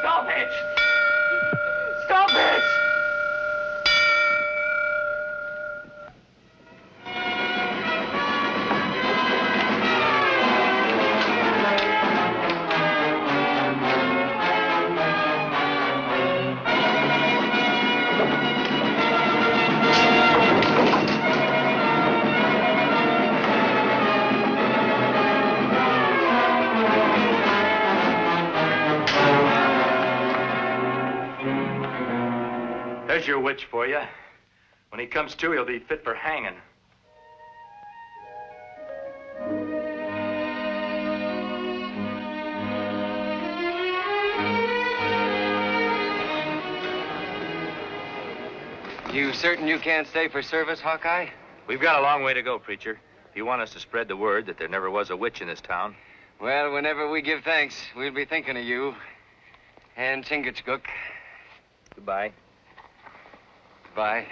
Stop it! Stop it! There's your witch for you. When he comes to, he'll be fit for hanging. You certain you can't stay for service, Hawkeye? We've got a long way to go, preacher. If you want us to spread the word that there never was a witch in this town. Well, whenever we give thanks, we'll be thinking of you. And Chingachgook. Goodbye. Bye.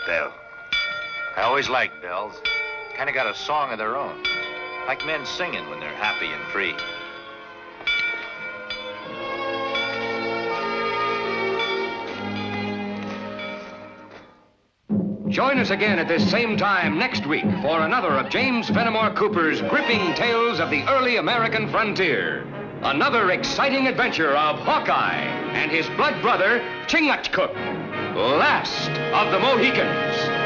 Bell. I always liked bells. Kind of got a song of their own. Like men singing when they're happy and free. Join us again at this same time next week for another of James Fenimore Cooper's gripping tales of the early American frontier. Another exciting adventure of Hawkeye and his blood brother, Chingachgook, last of the Mohicans.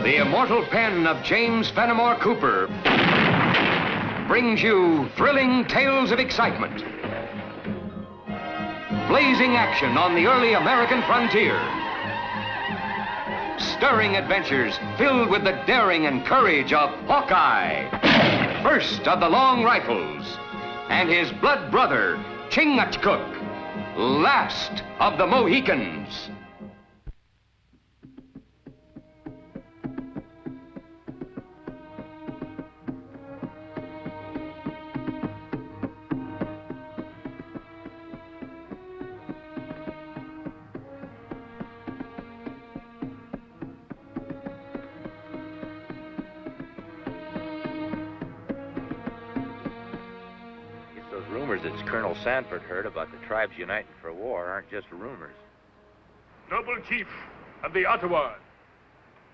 The immortal pen of James Fenimore Cooper brings you thrilling tales of excitement, blazing action on the early American frontier, stirring adventures filled with the daring and courage of Hawkeye, first of the long rifles, and his blood brother, Chingachgook, last of the Mohicans. Rumors that Colonel Sanford heard about the tribes uniting for war aren't just rumors. Noble chief of the Ottawa,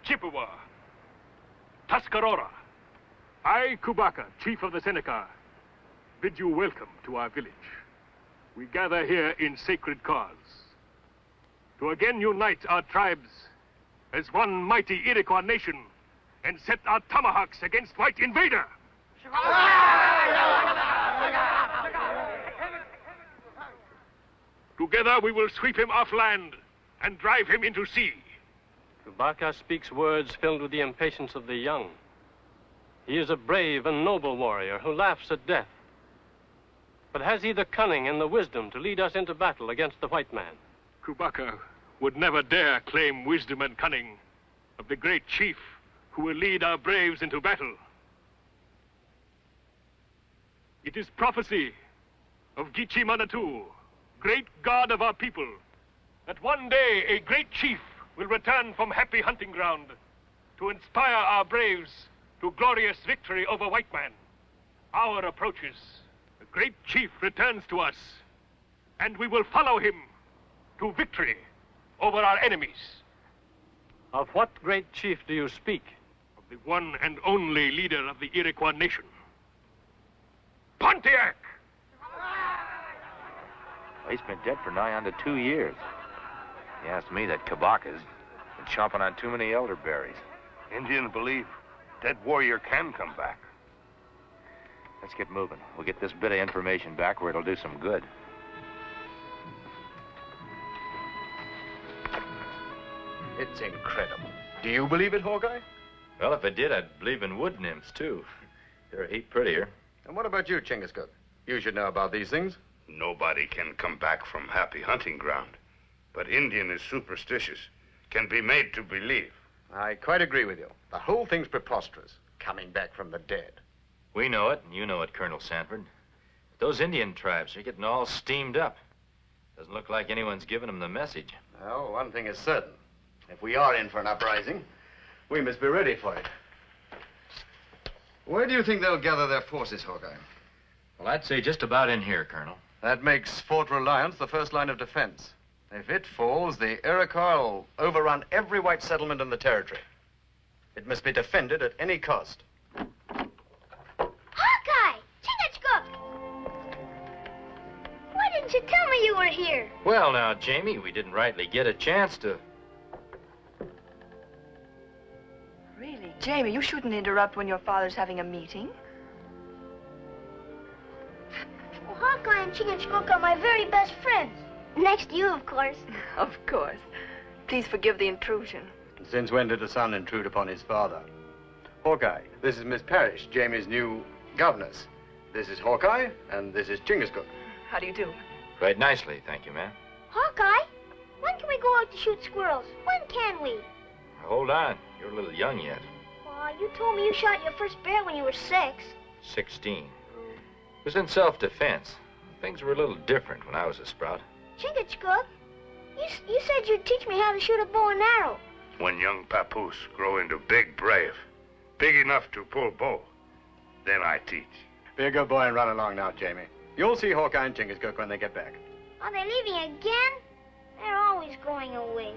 Chippewa, Tuscarora, I, Kubaka, chief of the Seneca, bid you welcome to our village. We gather here in sacred cause to again unite our tribes as one mighty Iroquois nation and set our tomahawks against white invader. Together we will sweep him off land and drive him into sea. Kubaka speaks words filled with the impatience of the young. He is a brave and noble warrior who laughs at death. But has he the cunning and the wisdom to lead us into battle against the white man? Kubaka would never dare claim wisdom and cunning of the great chief who will lead our braves into battle. It is prophecy of Gichi Manatu, great god of our people, that one day a great chief will return from happy hunting ground to inspire our braves to glorious victory over white man. Hour approaches. The great chief returns to us, and we will follow him to victory over our enemies. Of what great chief do you speak? Of the one and only leader of the Iroquois nation, Pontiac! Well, he's been dead for nigh on to 2 years. You ask me, that Kabaka's been chomping on too many elderberries. Indians believe dead warrior can come back. Let's get moving. We'll get this bit of information back where it'll do some good. It's incredible. Do you believe it, Hawkeye? Well, if I did, I'd believe in wood nymphs, too. They're a heap prettier. And what about you, Chingachgook? You should know about these things. Nobody can come back from happy hunting ground. But Indian is superstitious, can be made to believe. I quite agree with you. The whole thing's preposterous, coming back from the dead. We know it, and you know it, Colonel Sanford. Those Indian tribes are getting all steamed up. Doesn't look like anyone's giving them the message. Well, one thing is certain. If we are in for an uprising, We must be ready for it. Where do you think they'll gather their forces, Hawkeye? Well, I'd say just about in here, Colonel. That makes Fort Reliance the first line of defense. If it falls, the Iroquois will overrun every white settlement in the territory. It must be defended at any cost. Hawkeye! Chingachgook! Why didn't you tell me you were here? Well, now, Jamie, we didn't rightly get a chance to... Really, Jamie, you shouldn't interrupt when your father's having a meeting. Well, Hawkeye and Chingachgook are my very best friends. Next to you, of course. Of course. Please forgive the intrusion. Since when did a son intrude upon his father? Hawkeye, this is Miss Parrish, Jamie's new governess. This is Hawkeye, and this is Chingachgook. How do you do? Quite nicely, thank you, ma'am. Hawkeye, when can we go out to shoot squirrels? When can we? Now, hold on. You're a little young yet. Aw, you told me you shot your first bear when you were 6. 16. It was in self-defense. Things were a little different when I was a sprout. Chingachgook, you said you'd teach me how to shoot a bow and arrow. When young papoose grow into big brave, big enough to pull bow, then I teach. Be a good boy and run along now, Jamie. You'll see Hawkeye and Chingachgook when they get back. Are they leaving again? They're always going away.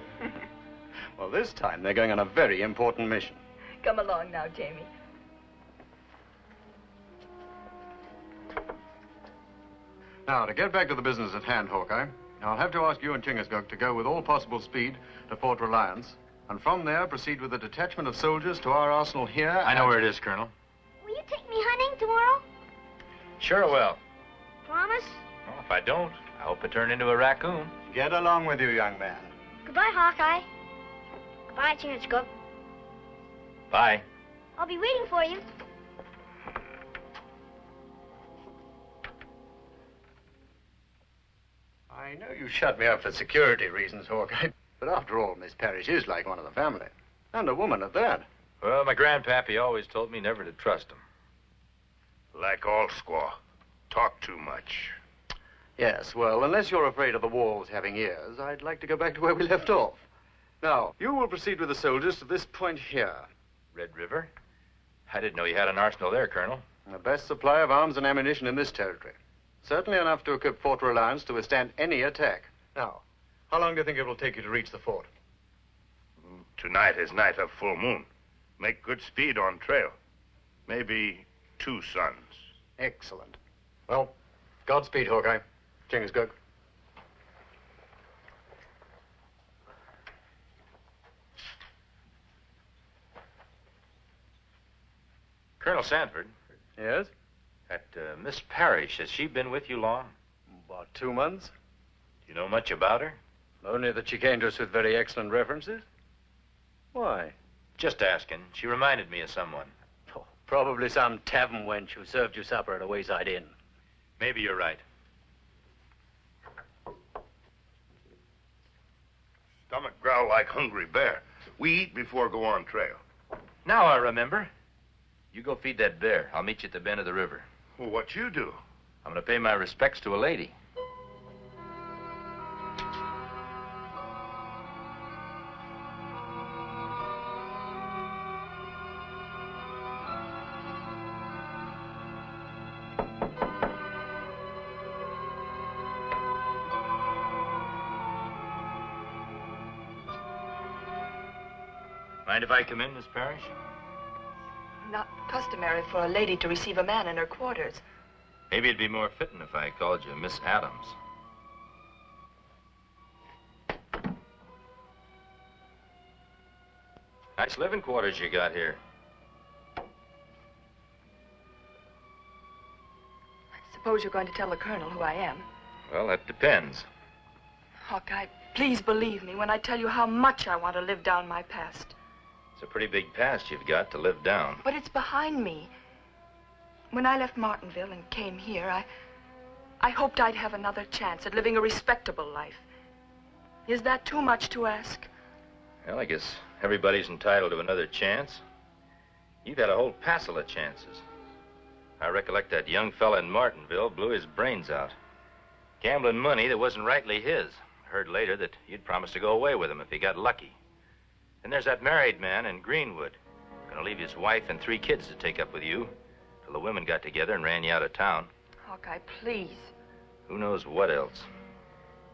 Well, this time they're going on a very important mission. Come along now, Jamie. Now, to get back to the business at hand, Hawkeye, I'll have to ask you and Chingachgook to go with all possible speed to Fort Reliance, and from there proceed with a detachment of soldiers to our arsenal here. I know where it is, Colonel. Will you take me hunting tomorrow? Sure will. Promise? Well, if I don't, I hope I turn into a raccoon. Get along with you, young man. Goodbye, Hawkeye. Goodbye, Chingachgook. Bye. I'll be waiting for you. I know you shut me up for security reasons, Hawkeye, but after all, Miss Parrish is like one of the family, and a woman at that. Well, my grandpappy always told me never to trust him. Like all squaw, talk too much. Yes, well, unless you're afraid of the walls having ears, I'd like to go back to where we left off. Now, you will proceed with the soldiers to this point here. Red River? I didn't know you had an arsenal there, Colonel. The best supply of arms and ammunition in this territory. Certainly enough to equip Fort Reliance to withstand any attack. Now, how long do you think it will take you to reach the fort? Tonight is night of full moon. Make good speed on trail. Maybe 2 suns. Excellent. Well, Godspeed, Hawkeye. Chingachgook. Colonel Sanford. Yes? That Miss Parrish, has she been with you long? About 2 months. Do you know much about her? Only that she came to us with very excellent references. Why? Just asking. She reminded me of someone. Oh, probably some tavern wench who served you supper at a wayside inn. Maybe you're right. Stomach growl like hungry bear. We eat before go on trail. Now I remember. You go feed that bear. I'll meet you at the bend of the river. Well, what you do? I'm going to pay my respects to a lady. Mind if I come in, Miss Parrish? Not customary for a lady to receive a man in her quarters. Maybe it'd be more fitting if I called you Miss Adams. Nice living quarters you got here. Suppose you're going to tell the Colonel who I am. Well, that depends. Hawkeye, please believe me when I tell you how much I want to live down my past. It's a pretty big past you've got to live down. But it's behind me. When I left Martinville and came here, I hoped I'd have another chance at living a respectable life. Is that too much to ask? Well, I guess everybody's entitled to another chance. You've had a whole passel of chances. I recollect that young fella in Martinville blew his brains out. Gambling money that wasn't rightly his. I heard later that you'd promised to go away with him if he got lucky. And there's that married man in Greenwood. Gonna leave his wife and 3 kids to take up with you till the women got together and ran you out of town. Hawkeye, please. Who knows what else?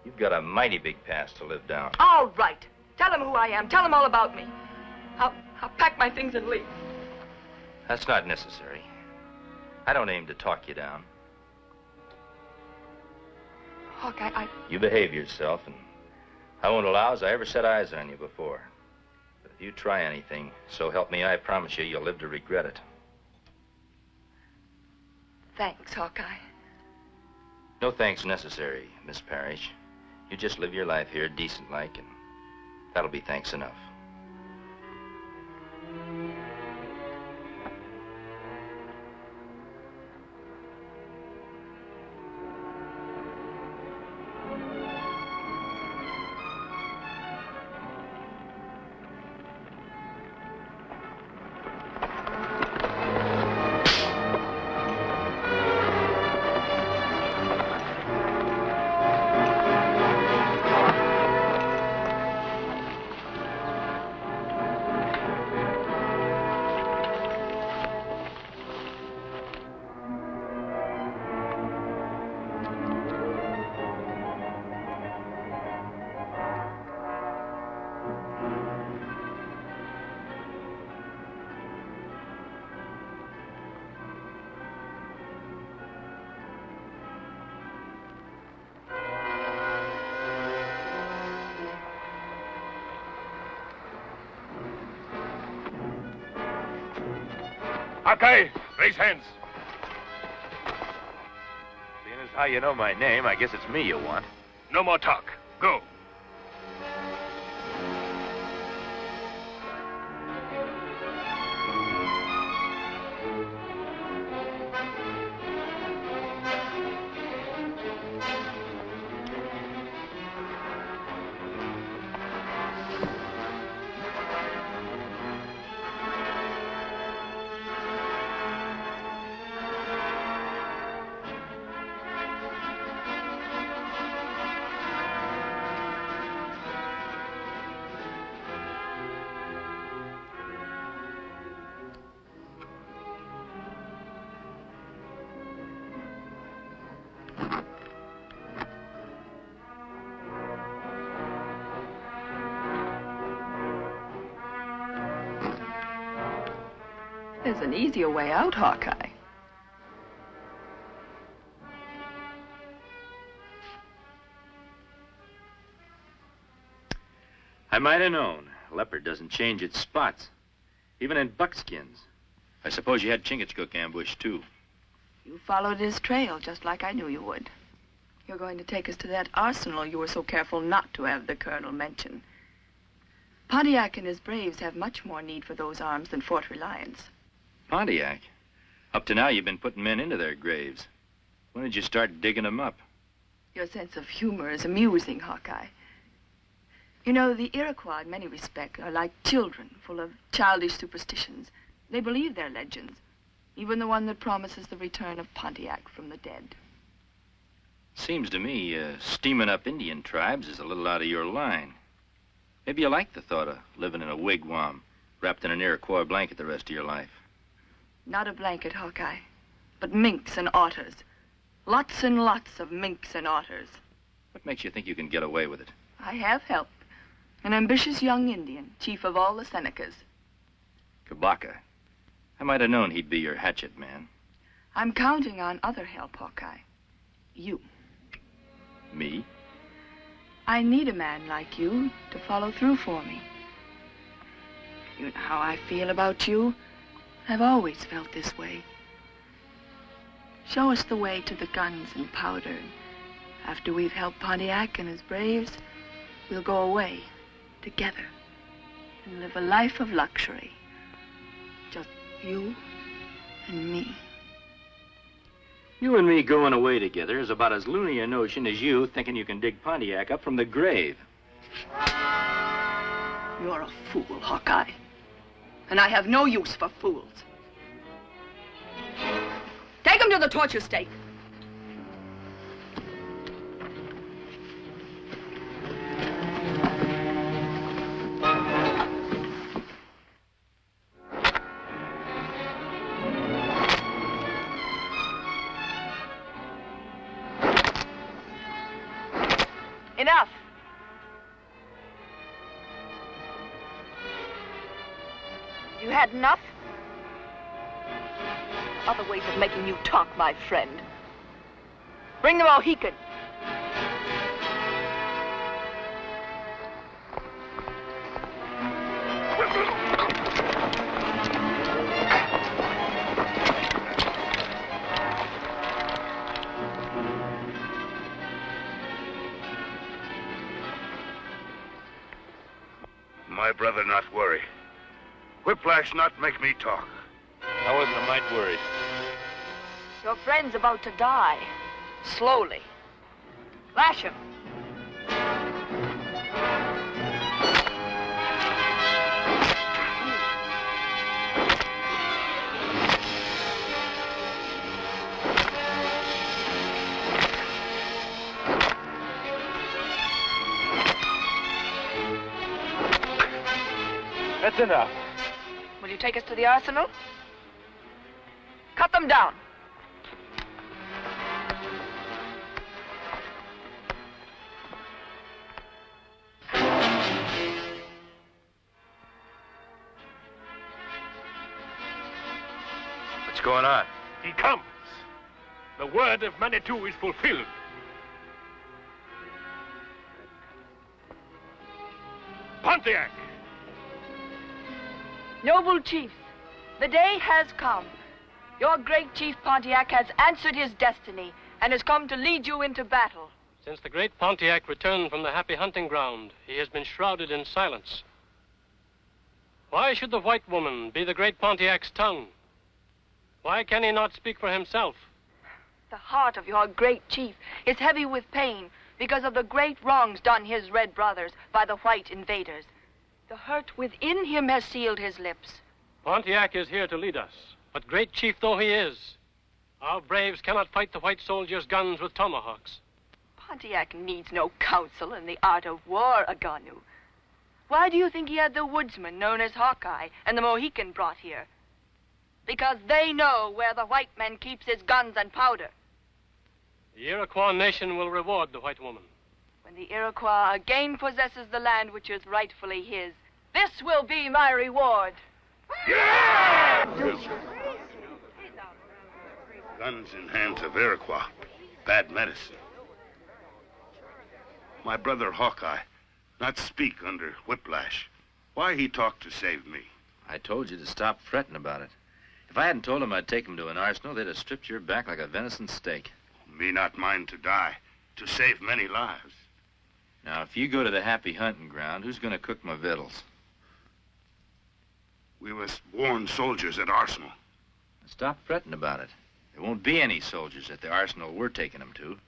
You've got a mighty big past to live down. All right. Tell him who I am. Tell him all about me. I'll pack my things and leave. That's not necessary. I don't aim to talk you down. Hawkeye, You behave yourself, and I won't allow as I ever set eyes on you before. But if you try anything, so help me, I promise you, you'll live to regret it. Thanks, Hawkeye. No thanks necessary, Miss Parrish. You just live your life here decent-like, and that'll be thanks enough. Hawkeye, raise hands. Seeing as how you know my name, I guess it's me you want. No more talk. Go. There's an easier way out, Hawkeye. I might have known. Leopard doesn't change its spots, even in buckskins. I suppose you had Chingachgook ambushed, too. You followed his trail, just like I knew you would. You're going to take us to that arsenal you were so careful not to have the Colonel mention. Pontiac and his braves have much more need for those arms than Fort Reliance. Pontiac? Up to now, you've been putting men into their graves. When did you start digging them up? Your sense of humor is amusing, Hawkeye. You know, the Iroquois, in many respects, are like children, full of childish superstitions. They believe their legends, even the one that promises the return of Pontiac from the dead. Seems to me steaming up Indian tribes is a little out of your line. Maybe you like the thought of living in a wigwam, wrapped in an Iroquois blanket the rest of your life. Not a blanket, Hawkeye, but minks and otters. Lots and lots of minks and otters. What makes you think you can get away with it? I have help. An ambitious young Indian, chief of all the Senecas. Kabaka. I might have known he'd be your hatchet man. I'm counting on other help, Hawkeye. You. Me? I need a man like you to follow through for me. You know how I feel about you. I've always felt this way. Show us the way to the guns and powder. After we've helped Pontiac and his braves, we'll go away together and live a life of luxury. Just you and me. You and me going away together is about as loony a notion as you thinking you can dig Pontiac up from the grave. You're a fool, Hawkeye. And I have no use for fools. Take him to the torture stake. Enough. You had enough? Other ways of making you talk, my friend. Bring the Mohican. My brother not worry. Whiplash not make me talk. I wasn't a mite worried. Your friend's about to die. Slowly. Lash him. That's enough. Will you take us to the arsenal? Cut them down. What's going on? He comes. The word of Manitou is fulfilled. Pontiac! Noble chiefs, the day has come. Your great chief Pontiac has answered his destiny and has come to lead you into battle. Since the great Pontiac returned from the happy hunting ground, he has been shrouded in silence. Why should the white woman be the great Pontiac's tongue? Why can he not speak for himself? The heart of your great chief is heavy with pain because of the great wrongs done his red brothers by the white invaders. The hurt within him has sealed his lips. Pontiac is here to lead us, but great chief though he is, our braves cannot fight the white soldiers' guns with tomahawks. Pontiac needs no counsel in the art of war, Aganu. Why do you think he had the woodsman known as Hawkeye and the Mohican brought here? Because they know where the white man keeps his guns and powder. The Iroquois nation will reward the white woman. When the Iroquois again possesses the land which is rightfully his, this will be my reward. Guns in hands of Iroquois. Bad medicine. My brother Hawkeye, not speak under Whiplash. Why he talk to save me? I told you to stop fretting about it. If I hadn't told them I'd take him to an arsenal, they'd have stripped your back like a venison steak. Me not mind to die, to save many lives. Now, if you go to the happy hunting ground, who's going to cook my victuals? We was worn soldiers at Arsenal. Stop fretting about it. There won't be any soldiers at the arsenal we're taking them to.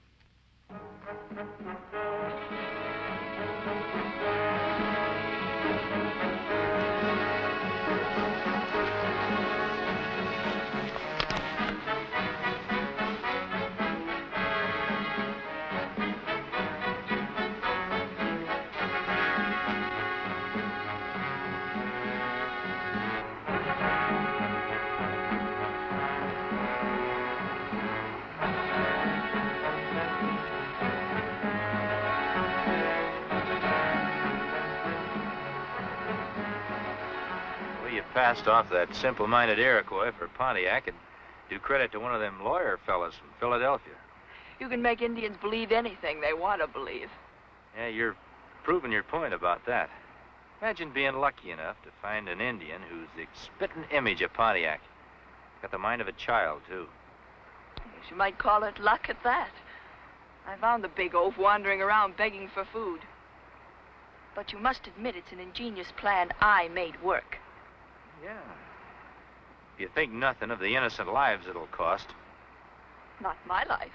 Passed off that simple-minded Iroquois for Pontiac and do credit to one of them lawyer fellas from Philadelphia. You can make Indians believe anything they want to believe. Yeah, you're proving your point about that. Imagine being lucky enough to find an Indian who's the spitting image of Pontiac. Got the mind of a child, too. Yes, you might call it luck at that. I found the big oaf wandering around begging for food. But you must admit it's an ingenious plan I made work. Yeah. If you think nothing of the innocent lives it'll cost. Not my life.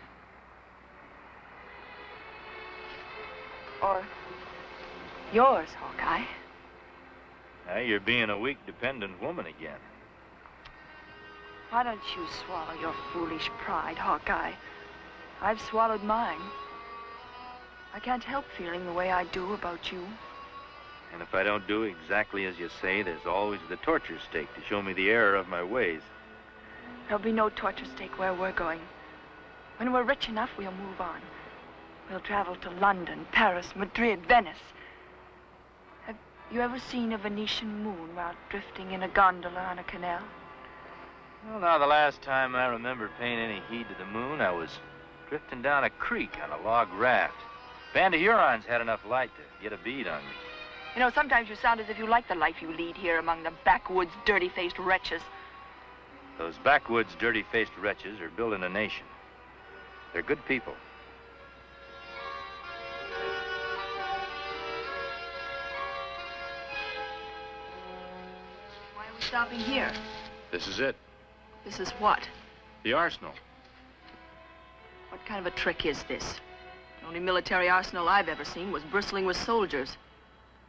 Or yours, Hawkeye. Now you're being a weak, dependent woman again. Why don't you swallow your foolish pride, Hawkeye? I've swallowed mine. I can't help feeling the way I do about you. And if I don't do exactly as you say, there's always the torture stake to show me the error of my ways. There'll be no torture stake where we're going. When we're rich enough, we'll move on. We'll travel to London, Paris, Madrid, Venice. Have you ever seen a Venetian moon while drifting in a gondola on a canal? Well, now, the last time I remember paying any heed to the moon, I was drifting down a creek on a log raft. Band of Hurons had enough light to get a bead on me. You know, sometimes you sound as if you like the life you lead here among the backwoods, dirty-faced wretches. Those backwoods, dirty-faced wretches are building a nation. They're good people. Why are we stopping here? This is it. This is what? The arsenal. What kind of a trick is this? The only military arsenal I've ever seen was bristling with soldiers.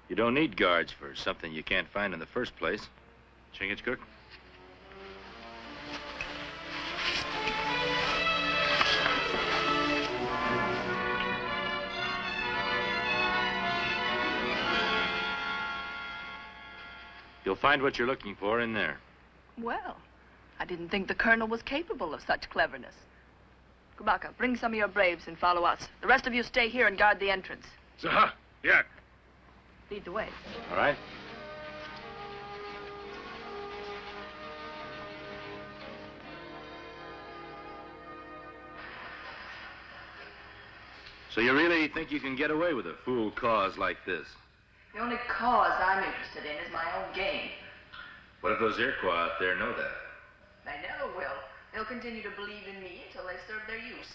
You don't need guards for something you can't find in the first place. Chingachgook? You'll find what you're looking for in there. Well, I didn't think the colonel was capable of such cleverness. Kubaka, bring some of your braves and follow us. The rest of you stay here and guard the entrance. Zaha, yeah. Lead the way. All right. So you really think you can get away with a fool cause like this? The only cause I'm interested in is my own game. What if those Iroquois out there know that? They never will. They'll continue to believe in me until they serve their use.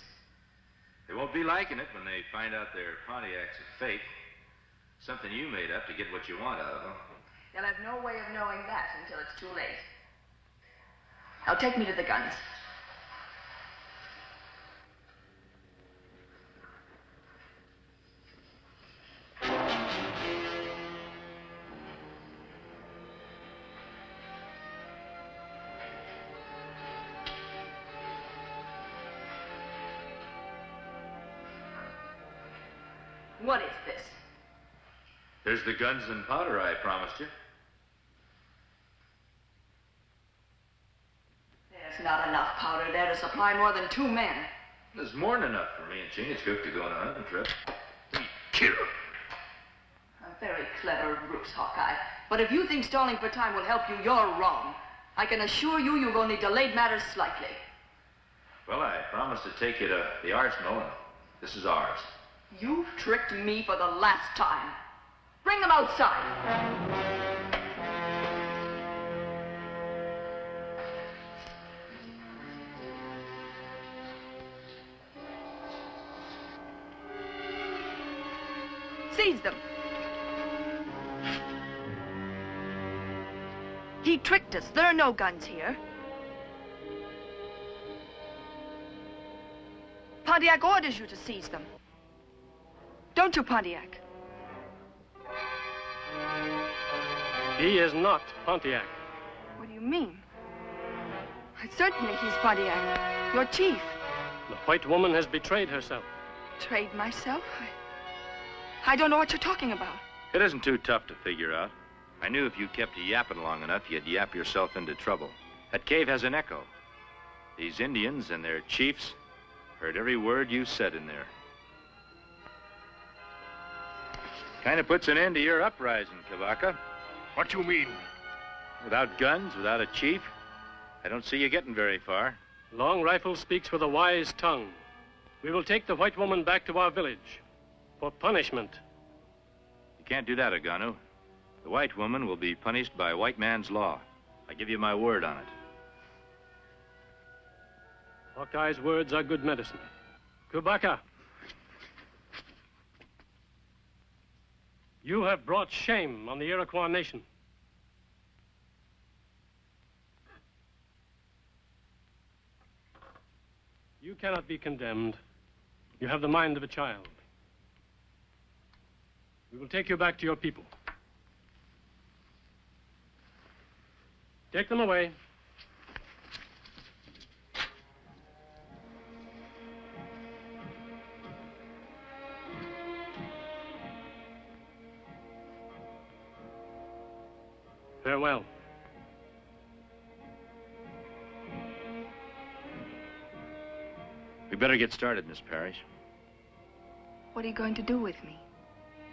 They won't be liking it when they find out their Pontiacs are fake. Something you made up to get what you want out of them. They'll have no way of knowing that until it's too late. Now take me to the guns. What is this? There's the guns and powder I promised you. There's not enough powder there to supply more than 2 men. There's more than enough for me and Chingachgook to go on a hunting trip. Kill her. A very clever ruse, Hawkeye. But if you think stalling for time will help you, you're wrong. I can assure you you've only delayed matters slightly. Well, I promised to take you to the arsenal, and this is ours. You've tricked me for the last time. Bring them outside. Seize them. He tricked us. There are no guns here. Pontiac orders you to seize them. Don't you, Pontiac? He is not Pontiac. What do you mean? Certainly he's Pontiac, your chief. The white woman has betrayed herself. Betrayed myself? I don't know what you're talking about. It isn't too tough to figure out. I knew if you kept yapping long enough, you'd yap yourself into trouble. That cave has an echo. These Indians and their chiefs heard every word you said in there. Kind of puts an end to your uprising, Kabaka. What do you mean? Without guns, without a chief, I don't see you getting very far. Long Rifle speaks with a wise tongue. We will take the white woman back to our village for punishment. You can't do that, Aganu. The white woman will be punished by white man's law. I give you my word on it. Hawkeye's words are good medicine. Kubaka. You have brought shame on the Iroquois nation. You cannot be condemned. You have the mind of a child. We will take you back to your people. Take them away. Farewell. We better get started, Miss Parrish. What are you going to do with me?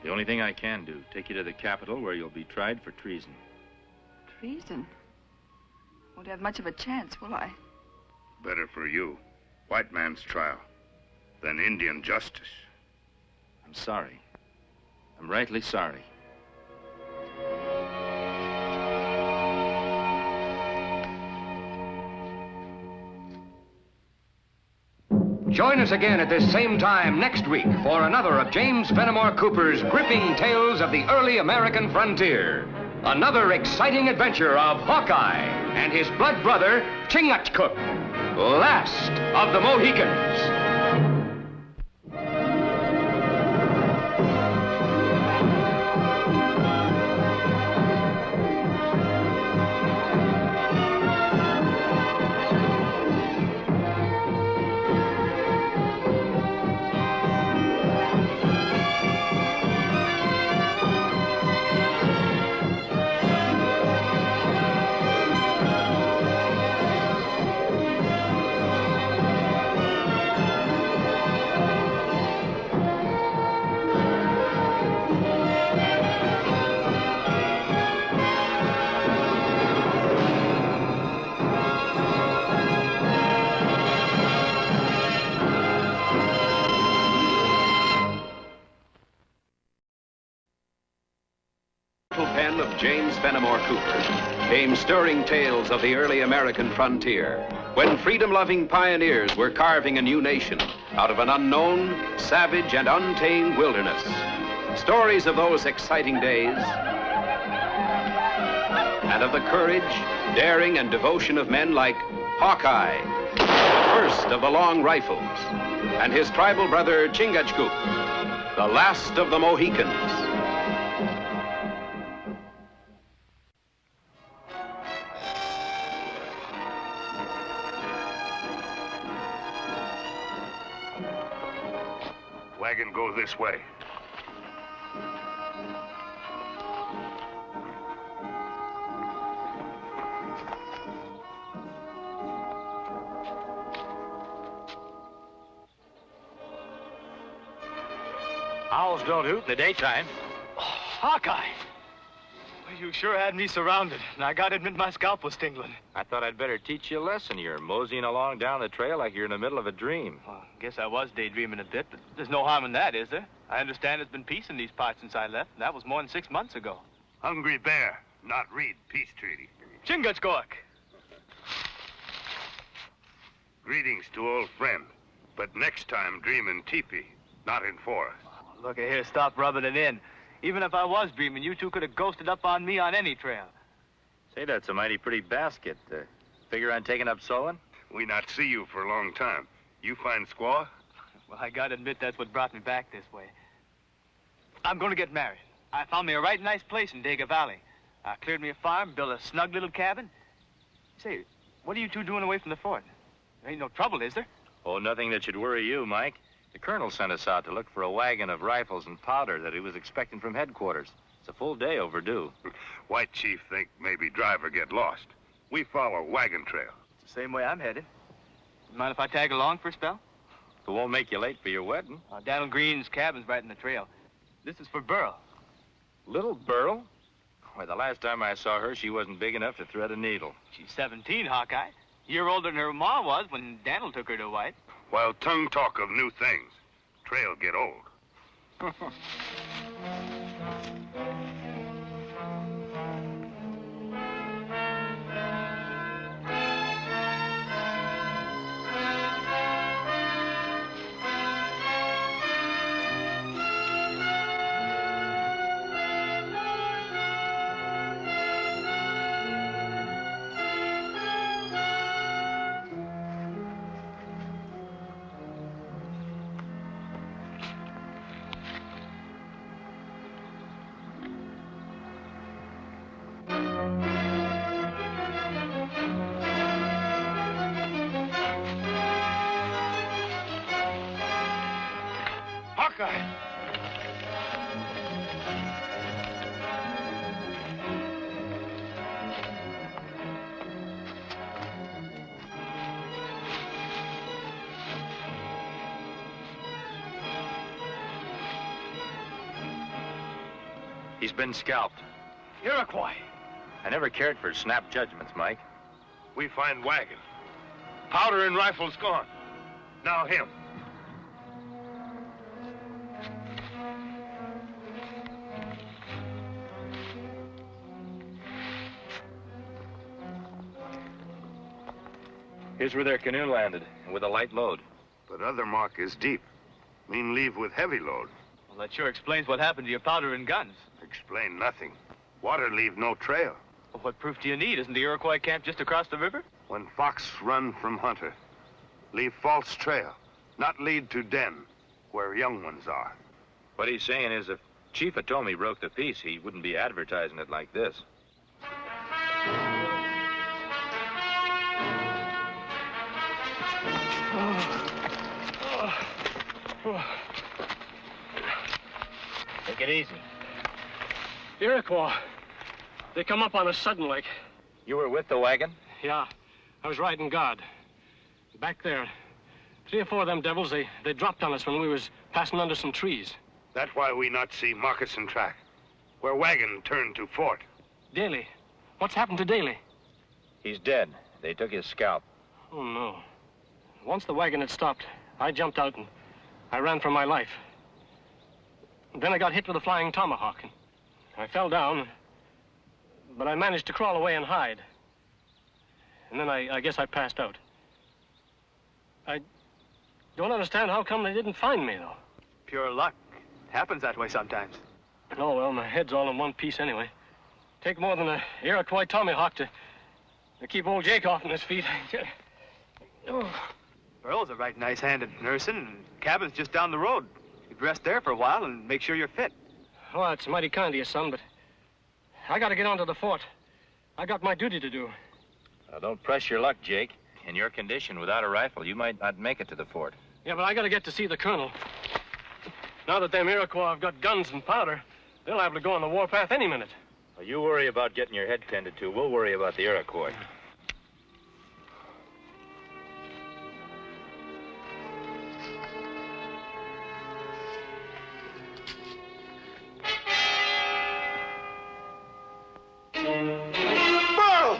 The only thing I can do, take you to the capital where you'll be tried for treason. Treason? Won't have much of a chance, will I? Better for you. White man's trial than Indian justice. I'm sorry. I'm rightly sorry. Join us again at this same time next week for another of James Fenimore Cooper's gripping tales of the early American frontier. Another exciting adventure of Hawkeye and his blood brother, Chingachgook, last of the Mohicans. Pen of James Fenimore Cooper came stirring tales of the early American frontier, when freedom-loving pioneers were carving a new nation out of an unknown, savage, and untamed wilderness. Stories of those exciting days and of the courage, daring, and devotion of men like Hawkeye, first of the long rifles, and his tribal brother Chingachgook, the last of the Mohicans. Wagon go this way. Owls don't hoot in the daytime. Hawkeye! You sure had me surrounded, and I gotta admit my scalp was tingling. I thought I'd better teach you a lesson. You're moseying along down the trail like you're in the middle of a dream. Well, guess I was daydreaming a bit, but there's no harm in that, is there? I understand there's been peace in these parts since I left, and that was more than 6 months ago. Hungry bear, not read peace treaty. Chingachgook! Greetings to old friend, but next time dream in teepee, not in forest. Look here, stop rubbing it in. Even if I was dreaming, you two could have ghosted up on me on any trail. Say, that's a mighty pretty basket. Figure on taking up sewing? We not see you for a long time. You find squaw? Well, I gotta admit that's what brought me back this way. I'm gonna get married. I found me a right nice place in Dega Valley. I cleared me a farm, built a snug little cabin. Say, what are you two doing away from the fort? There ain't no trouble, is there? Oh, nothing that should worry you, Mike. The colonel sent us out to look for a wagon of rifles and powder that he was expecting from headquarters. It's a full day overdue. White chief think maybe driver get lost. We follow wagon trail. It's the same way I'm headed. Mind if I tag along for a spell? It won't make you late for your wedding. Daniel Green's cabin's right in the trail. This is for Burl. Little Burl? Why, the last time I saw her, she wasn't big enough to thread a needle. She's 17, Hawkeye. A year older than her ma was when Daniel took her to wife. While tongue talk of new things, trail get old. Hawkeye! He's been scalped. Iroquois. I never cared for snap judgments, Mike. We find wagon. Powder and rifles gone. Now him. Here's where their canoe landed, and with a light load. But other mark is deep. Mean leave with heavy load. Well, that sure explains what happened to your powder and guns. Explain nothing. Water leave no trail. Well, what proof do you need? Isn't the Iroquois camp just across the river? When fox run from hunter, leave false trail, not lead to den, where young ones are. What he's saying is if Chief Atomi broke the peace, he wouldn't be advertising it like this. Take it easy. Iroquois. They come up on us sudden like. You were with the wagon? Yeah. I was riding guard. Back there. 3 or 4 of them devils, they dropped on us when we was passing under some trees. That's why we not see moccasin track. Where wagon turned to fort. Daly. What's happened to Daly? He's dead. They took his scalp. Oh, no. Once the wagon had stopped, I jumped out and I ran for my life. Then I got hit with a flying tomahawk. And I fell down, but I managed to crawl away and hide. And then I guess I passed out. I don't understand how come they didn't find me, though. Pure luck. Happens that way sometimes. Oh, well, my head's all in one piece anyway. Take more than a Iroquois tomahawk to keep old Jake off on his feet. Oh. Earl's a right nice hand at nursing, and cabin's just down the road. You can rest there for a while and make sure you're fit. Well, it's mighty kind of you, son, but I got to get on to the fort. I got my duty to do. Now, don't press your luck, Jake. In your condition, without a rifle, you might not make it to the fort. Yeah, but I got to get to see the colonel. Now that them Iroquois have got guns and powder, they'll have to go on the warpath any minute. Well, you worry about getting your head tended to. We'll worry about the Iroquois. Burl!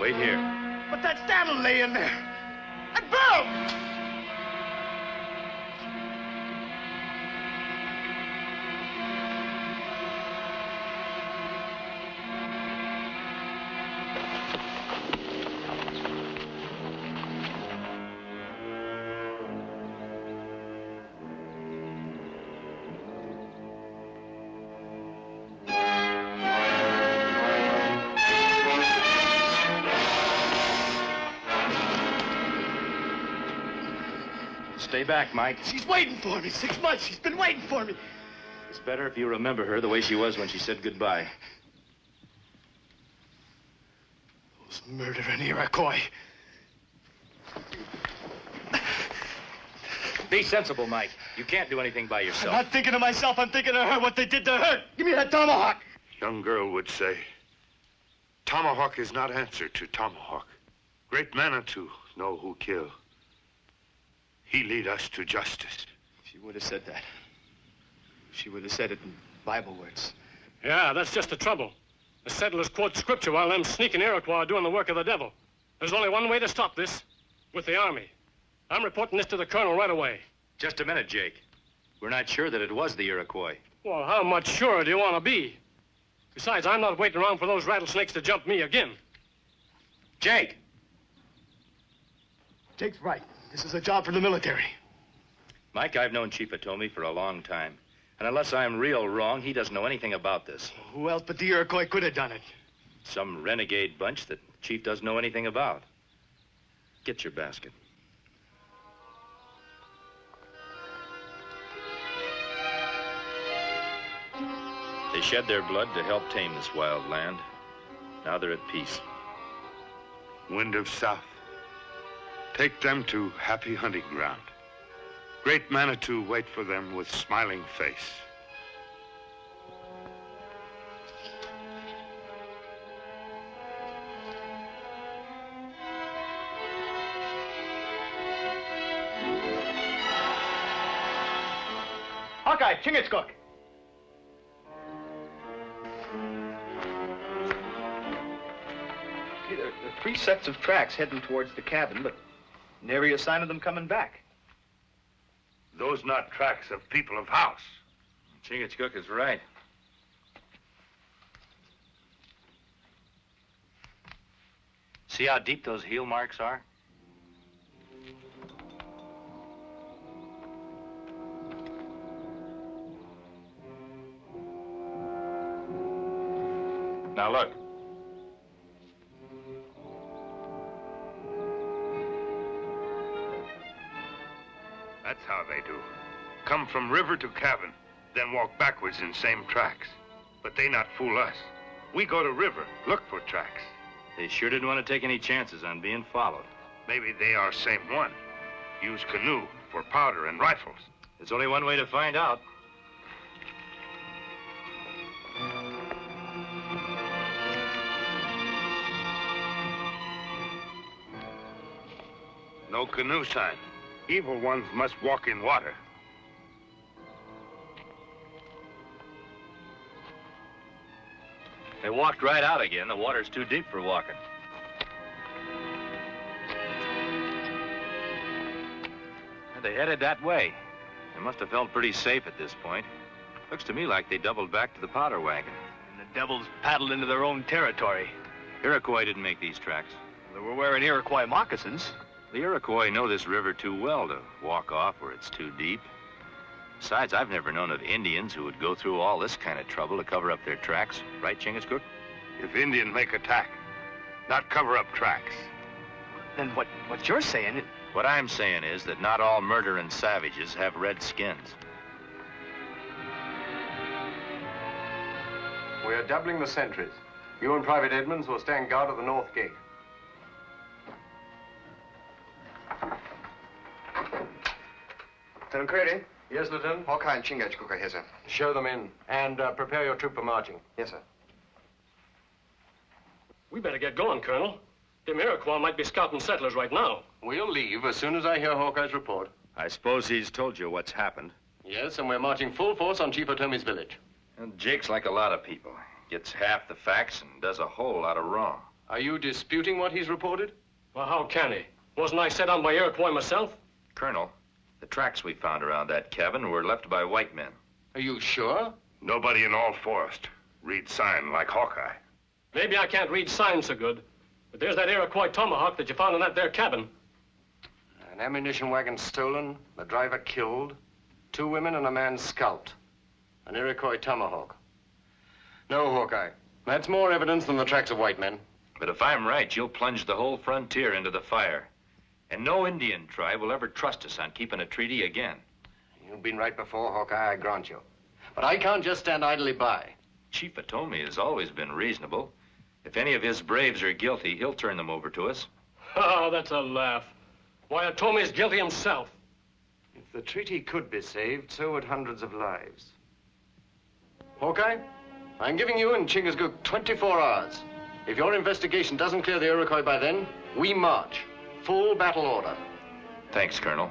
Wait here. But that's Daniel laying there. And Burl! Stay back, Mike. She's waiting for me. 6 months. She's been waiting for me. It's better if you remember her the way she was when she said goodbye. Those murdering Iroquois. Be sensible, Mike. You can't do anything by yourself. I'm not thinking of myself. I'm thinking of her, what they did to her. Give me that tomahawk. Young girl would say, tomahawk is not answer to tomahawk. Great Manitou know who kill. He lead us to justice. She would have said that. She would have said it in Bible words. Yeah, that's just the trouble. The settlers quote scripture while them sneaking Iroquois are doing the work of the devil. There's only one way to stop this, with the army. I'm reporting this to the colonel right away. Just a minute, Jake. We're not sure that it was the Iroquois. Well, how much surer do you want to be? Besides, I'm not waiting around for those rattlesnakes to jump me again. Jake! Jake's right. This is a job for the military. Mike, I've known Chief Atomi for a long time. And unless I'm real wrong, he doesn't know anything about this. Who else but the Iroquois could have done it? Some renegade bunch that Chief doesn't know anything about. Get your basket. They shed their blood to help tame this wild land. Now they're at peace. Wind of south. Take them to happy hunting ground. Great Manitou wait for them with smiling face. Hawkeye, Chingachgook. 3 sets of tracks heading towards the cabin, but nary a sign of them coming back. Those not tracks of people of house. Chingachgook is right. See how deep those heel marks are? Now look. That's how they do. Come from river to cabin, then walk backwards in same tracks. But they not fool us. We go to river, look for tracks. They sure didn't want to take any chances on being followed. Maybe they are same one. Use canoe for powder and rifles. There's only one way to find out. No canoe sign. Evil ones must walk in water. They walked right out again. The water's too deep for walking. And they headed that way. They must have felt pretty safe at this point. Looks to me like they doubled back to the powder wagon. And the devils paddled into their own territory. Iroquois didn't make these tracks. They were wearing Iroquois moccasins. The Iroquois know this river too well to walk off where it's too deep. Besides, I've never known of Indians who would go through all this kind of trouble to cover up their tracks. Right, Chingachgook? If Indian make attack, not cover up tracks. Then what you're saying... What I'm saying is that not all murdering savages have red skins. We are doubling the sentries. You and Private Edmonds will stand guard at the north gate. Lieutenant Crady? Yes, Lieutenant? Hawkeye and Chingachgook are here, sir. Show them in, and prepare your troop for marching. Yes, sir. We better get going, Colonel. Them Iroquois might be scouting settlers right now. We'll leave as soon as I hear Hawkeye's report. I suppose he's told you what's happened. Yes, and we're marching full force on Chief Otomi's village. And Jake's like a lot of people. Gets half the facts and does a whole lot of wrong. Are you disputing what he's reported? Well, how can he? Wasn't I set on by Iroquois myself? Colonel, the tracks we found around that cabin were left by white men. Are you sure? Nobody in all forest reads sign like Hawkeye. Maybe I can't read signs so good, but there's that Iroquois Tomahawk that you found in that there cabin. An ammunition wagon stolen, the driver killed, 2 women and a man scalped. An Iroquois Tomahawk. No, Hawkeye. That's more evidence than the tracks of white men. But if I'm right, you'll plunge the whole frontier into the fire. And no Indian tribe will ever trust us on keeping a treaty again. You've been right before, Hawkeye, I grant you. But I can't just stand idly by. Chief Otomi has always been reasonable. If any of his braves are guilty, he'll turn them over to us. Oh, that's a laugh. Why, Otomi's guilty himself. If the treaty could be saved, so would hundreds of lives. Hawkeye, I'm giving you and Chingachgook 24 hours. If your investigation doesn't clear the Iroquois by then, we march. Full battle order. Thanks, Colonel.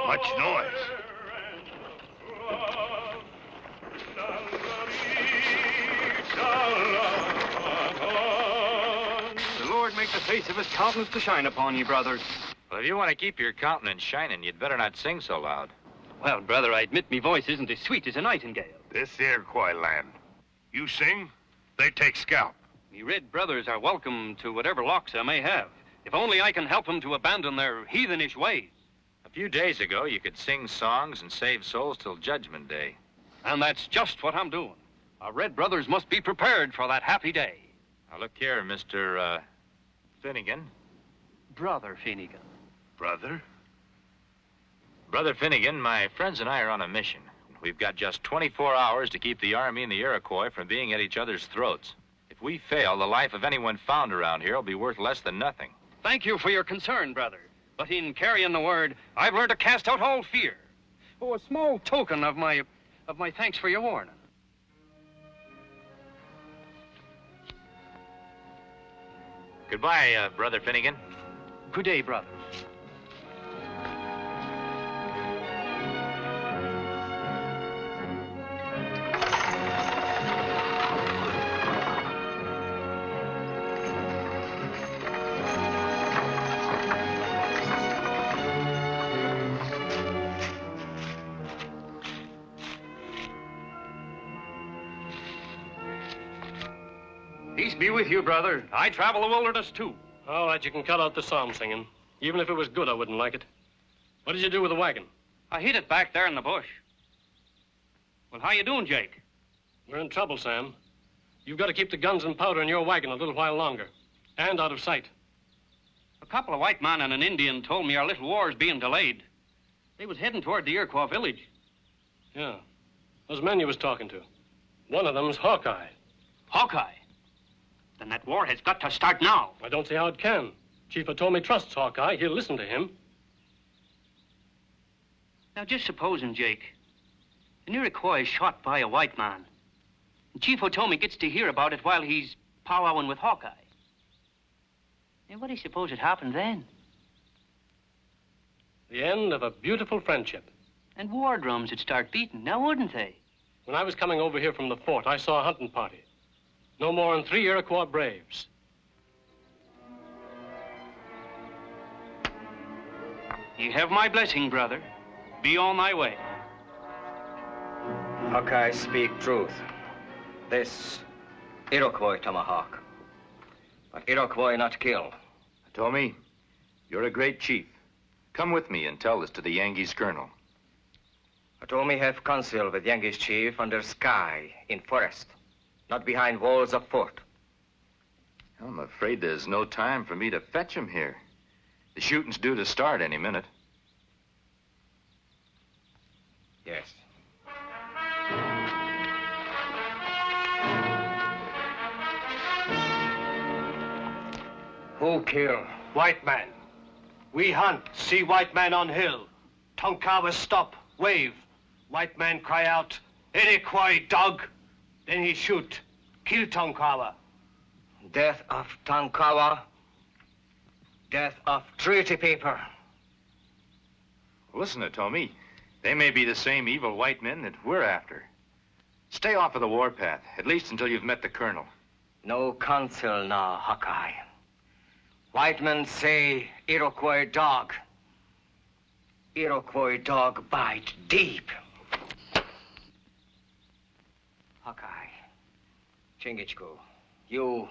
Much noise. The Lord make the face of his countenance to shine upon you, brothers. Well, if you want to keep your countenance shining, you'd better not sing so loud. Well, brother, I admit me voice isn't as sweet as a nightingale. This Iroquois land. You sing, they take scalp. Me red brothers are welcome to whatever locks I may have, if only I can help them to abandon their heathenish ways. A few days ago, you could sing songs and save souls till Judgment Day. And that's just what I'm doing. Our red brothers must be prepared for that happy day. Now, look here, Mr. Finnegan. Brother Finnegan. Brother? Brother Finnegan, my friends and I are on a mission. We've got just 24 hours to keep the Army and the Iroquois from being at each other's throats. If we fail, the life of anyone found around here will be worth less than nothing. Thank you for your concern, brother. But in carrying the word, I've learned to cast out all fear. Oh, a small token of my thanks for your warning. Goodbye, Brother Finnegan. Good day, brother. Peace be with you, brother. I travel the wilderness, too. All right, you can cut out the psalm singing. Even if it was good, I wouldn't like it. What did you do with the wagon? I hid it back there in the bush. Well, how you doing, Jake? We're in trouble, Sam. You've got to keep the guns and powder in your wagon a little while longer. And out of sight. A couple of white men and an Indian told me our little war is being delayed. They was heading toward the Iroquois village. Yeah. Those men you was talking to. One of them's Hawkeye. Hawkeye? Then that war has got to start now. I don't see how it can. Chief Tomahawk trusts Hawkeye. He'll listen to him. Now, just supposing, Jake, an Iroquois is shot by a white man. And Chief Tomahawk gets to hear about it while he's powwowing with Hawkeye. And what do you suppose would happen then? The end of a beautiful friendship. And war drums would start beating, now wouldn't they? When I was coming over here from the fort, I saw a hunting party. No more than 3 Iroquois braves. You have my blessing, brother. Be on thy way. Hawkeye speak truth. This Iroquois Tomahawk. But Iroquois not kill. Tommy, you're a great chief. Come with me and tell this to the Yankees colonel. Tommy have counsel with Yankees chief under sky in forest. Not behind walls of fort. I'm afraid there's no time for me to fetch him here. The shooting's due to start any minute. Yes. Who kill? White man. We hunt, see white man on hill. Tonkawa stop, wave. White man cry out, Iroquois dog. Then he shoot, kill Tonkawa. Death of Tonkawa. Death of treaty paper. Listen to Tommy. They may be the same evil white men that we're after. Stay off of the warpath, at least until you've met the colonel. No counsel now, Hawkeye. White men say Iroquois dog. Iroquois dog bite deep. Hawkeye, Chingachgook, you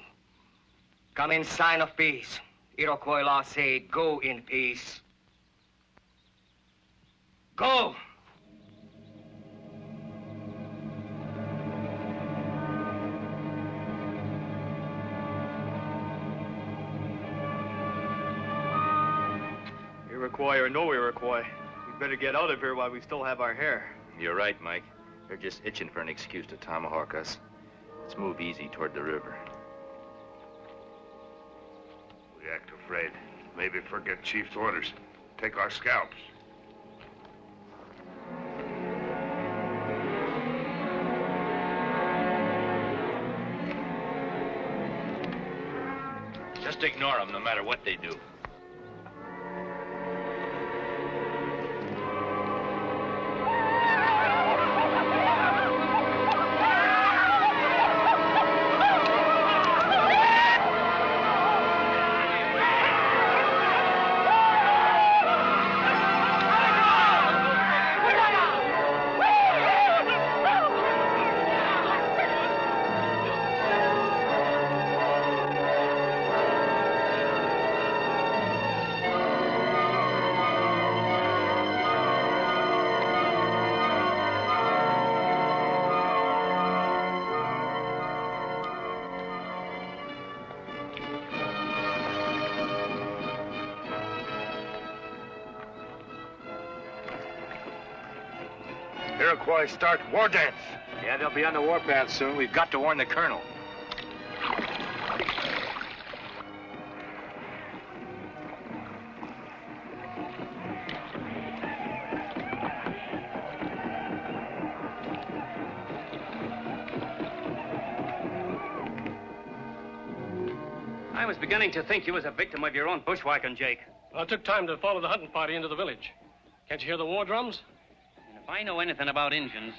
come in sign of peace. Iroquois law say go in peace. Go! Iroquois or no Iroquois, we'd better get out of here while we still have our hair. You're right, Mike. They're just itching for an excuse to tomahawk us. Let's move easy toward the river. We act afraid. Maybe forget Chief's orders. Take our scalps. Just ignore them no matter what they do. Iroquois start war dance. Yeah, they'll be on the warpath soon. We've got to warn the colonel. was beginning to think you was a victim of your own bushwhacking, Jake. Well, it took time to follow the hunting party into the village. Can't you hear the war drums? And if I know anything about Injuns,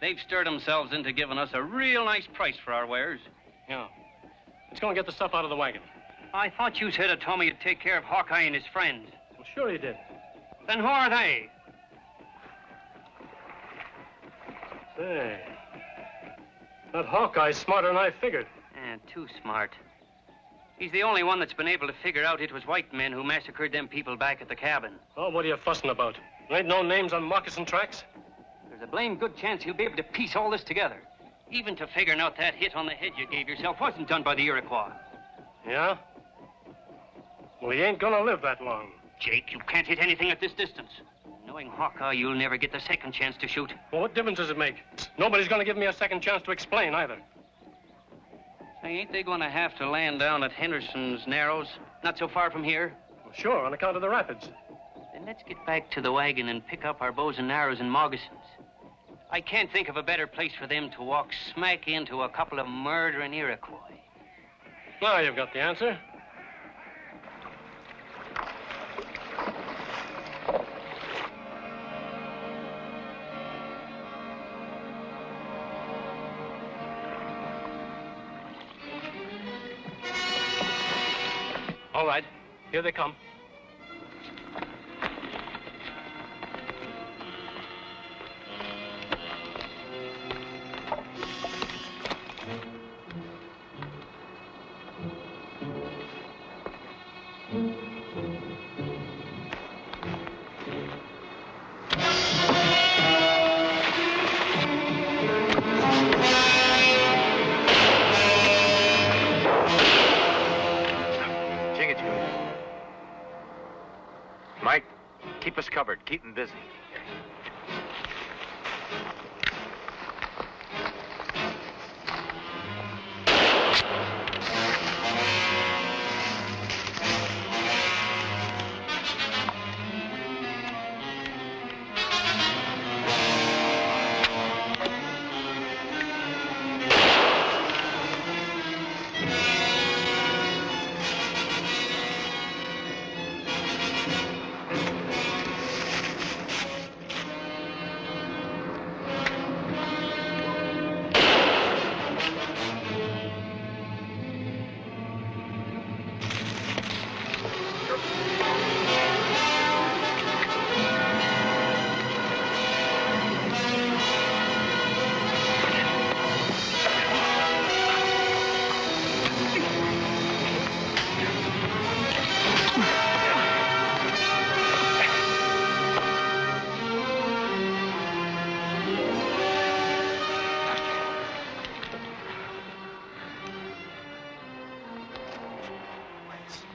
they've stirred themselves into giving us a real nice price for our wares. Yeah. Let's go and get the stuff out of the wagon. I thought you said told me you'd take care of Hawkeye and his friends. Well, sure he did. Then who are they? Say, that Hawkeye's smarter than I figured. Too smart. He's the only one that's been able to figure out it was white men who massacred them people back at the cabin. Oh, what are you fussing about? There ain't no names on moccasin tracks? There's a blame good chance he'll be able to piece all this together. Even to figuring out that hit on the head you gave yourself wasn't done by the Iroquois. Yeah? Well, he ain't gonna live that long. Jake, you can't hit anything at this distance. Knowing Hawkeye, you'll never get the second chance to shoot. Well, what difference does it make? Nobody's gonna give me a second chance to explain either. Say, ain't they gonna have to land down at Henderson's Narrows? Not so far from here? Well, sure, on account of the rapids. Then let's get back to the wagon and pick up our bows and arrows and moccasins. I can't think of a better place for them to walk smack into a couple of murdering Iroquois. Now you've got the answer. All right, here they come. Mike, keep us covered. Keep them busy.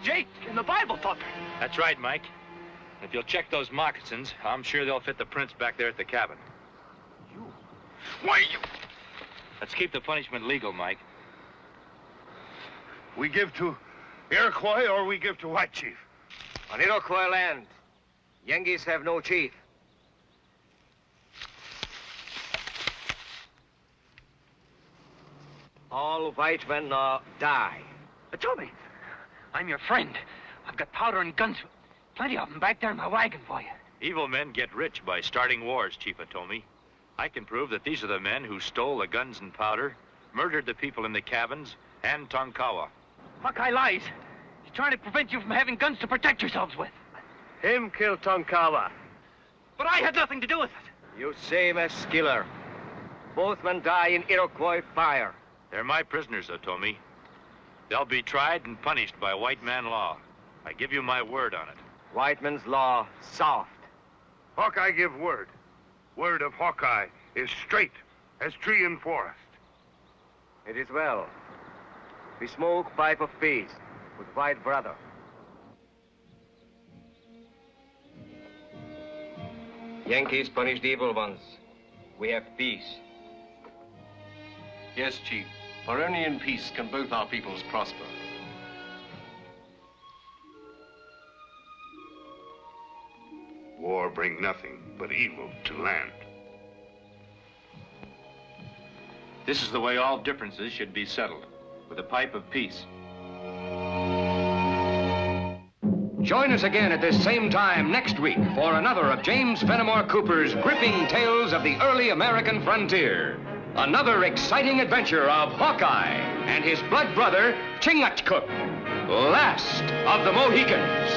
Jake, in the Bible thumper. That's right, Mike. If you'll check those moccasins, I'm sure they'll fit the prints back there at the cabin. Why, you... Let's keep the punishment legal, Mike. We give to Iroquois or we give to White Chief? On Iroquois land, Yengeese have no chief. All white men die. Tommy, I'm your friend. I've got powder and guns. Plenty of them back there in my wagon for you. Evil men get rich by starting wars, Chief Atomi. I can prove that these are the men who stole the guns and powder, murdered the people in the cabins, and Tonkawa. Hawkeye lies. He's trying to prevent you from having guns to protect yourselves with. Him kill Tonkawa. But I had nothing to do with it. You same as Skiller. Both men die in Iroquois fire. They're my prisoners, Atomi. They'll be tried and punished by white man law. I give you my word on it. White man's law, soft. Hawkeye give word. Word of Hawkeye is straight as tree and forest. It is well. We smoke pipe of peace with white brother. Yankees punish the evil ones. We have peace. Yes, Chief. For only in peace can both our peoples prosper. War bring nothing but evil to land. This is the way all differences should be settled, with a pipe of peace. Join us again at this same time next week for another of James Fenimore Cooper's gripping tales of the early American frontier. Another exciting adventure of Hawkeye and his blood brother, Chingachgook, last of the Mohicans.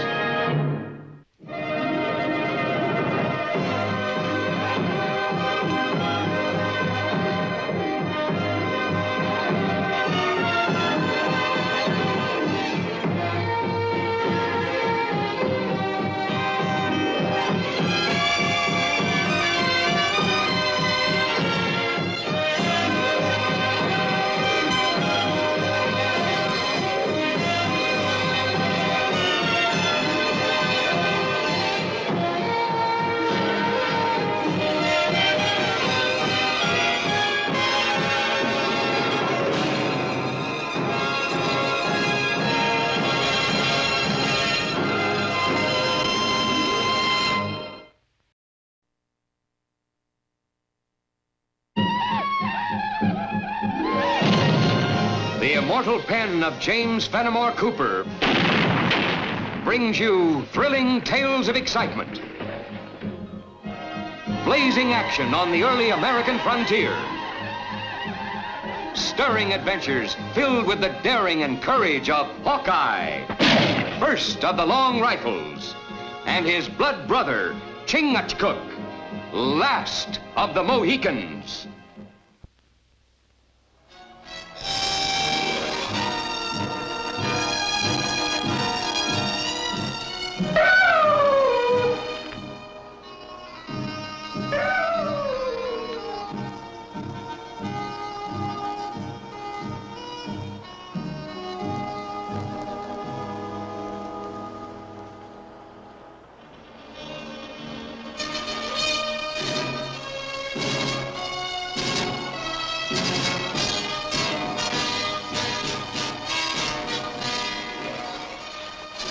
The immortal pen of James Fenimore Cooper brings you thrilling tales of excitement, blazing action on the early American frontier, stirring adventures filled with the daring and courage of Hawkeye, first of the long rifles, and his blood brother, Chingachgook, last of the Mohicans.